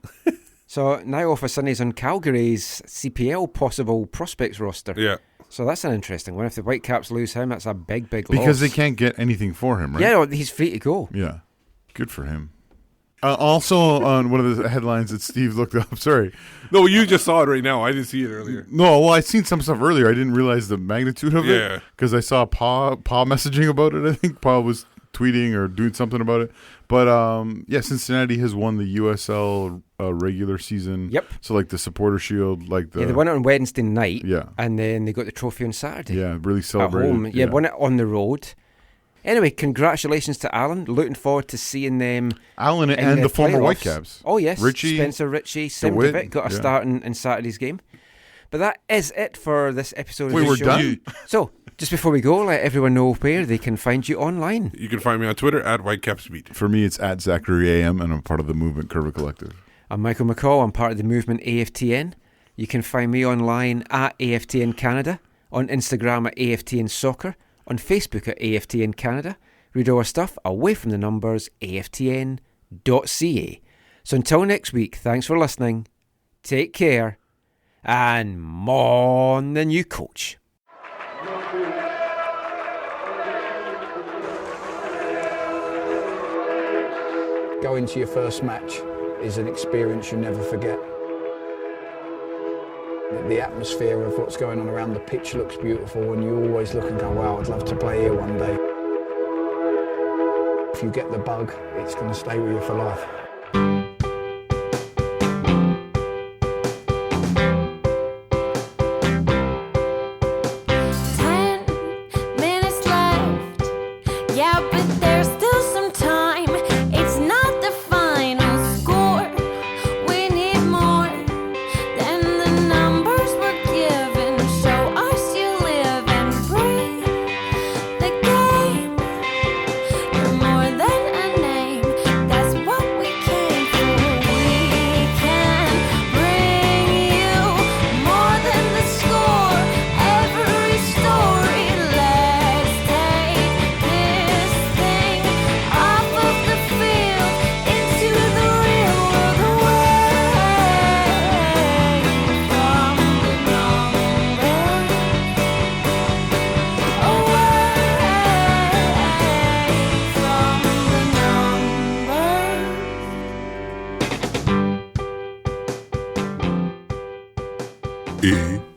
So now all of a sudden he's on Calgary's CPL possible prospects roster. Yeah. So that's an interesting one. If the Whitecaps lose him, that's a big loss. Because they can't get anything for him, right? Yeah, he's free to go. Yeah. Good for him. Also, on one of the headlines that Steve looked up, sorry. No, you just saw it right now. I didn't see it earlier. No, well, I seen some stuff earlier. I didn't realize the magnitude of it. Yeah. Because I saw Pa messaging about it. I think Pa was tweeting or doing something about it. But, Cincinnati has won the USL regular season. Yep. So, like, the Supporter Shield, they won it on Wednesday night. Yeah. And then they got the trophy on Saturday. Yeah, really celebrated. At home. Yeah, won it on the road. Anyway, congratulations to Alan. Looking forward to seeing them. Alan and the former Whitecaps. Oh, yes. Richie, Spencer Ritchie, Sim DeWitt, DeWitt got a start in Saturday's game. But that is it for this episode of the we're show. Done? So, just before we go, let everyone know where they can find you online. You can find me on Twitter at WhitecapsBeat. For me, it's at Zachary AM, and I'm part of the Movement Curva Collective. I'm Michael McCall. I'm part of the Movement AFTN. You can find me online at AFTN Canada, on Instagram at AFTN Soccer, on Facebook at AFTN Canada. Read our stuff away from the numbers, aftn.ca. So until next week, thanks for listening. Take care. And mon the new coach. Going to your first match is an experience you never forget. The atmosphere of what's going on around the pitch looks beautiful, and you always look and go, wow, I'd love to play here one day. If you get the bug, it's going to stay with you for life. 10 minutes left. Yeah, but there's still some time. It's not the final. A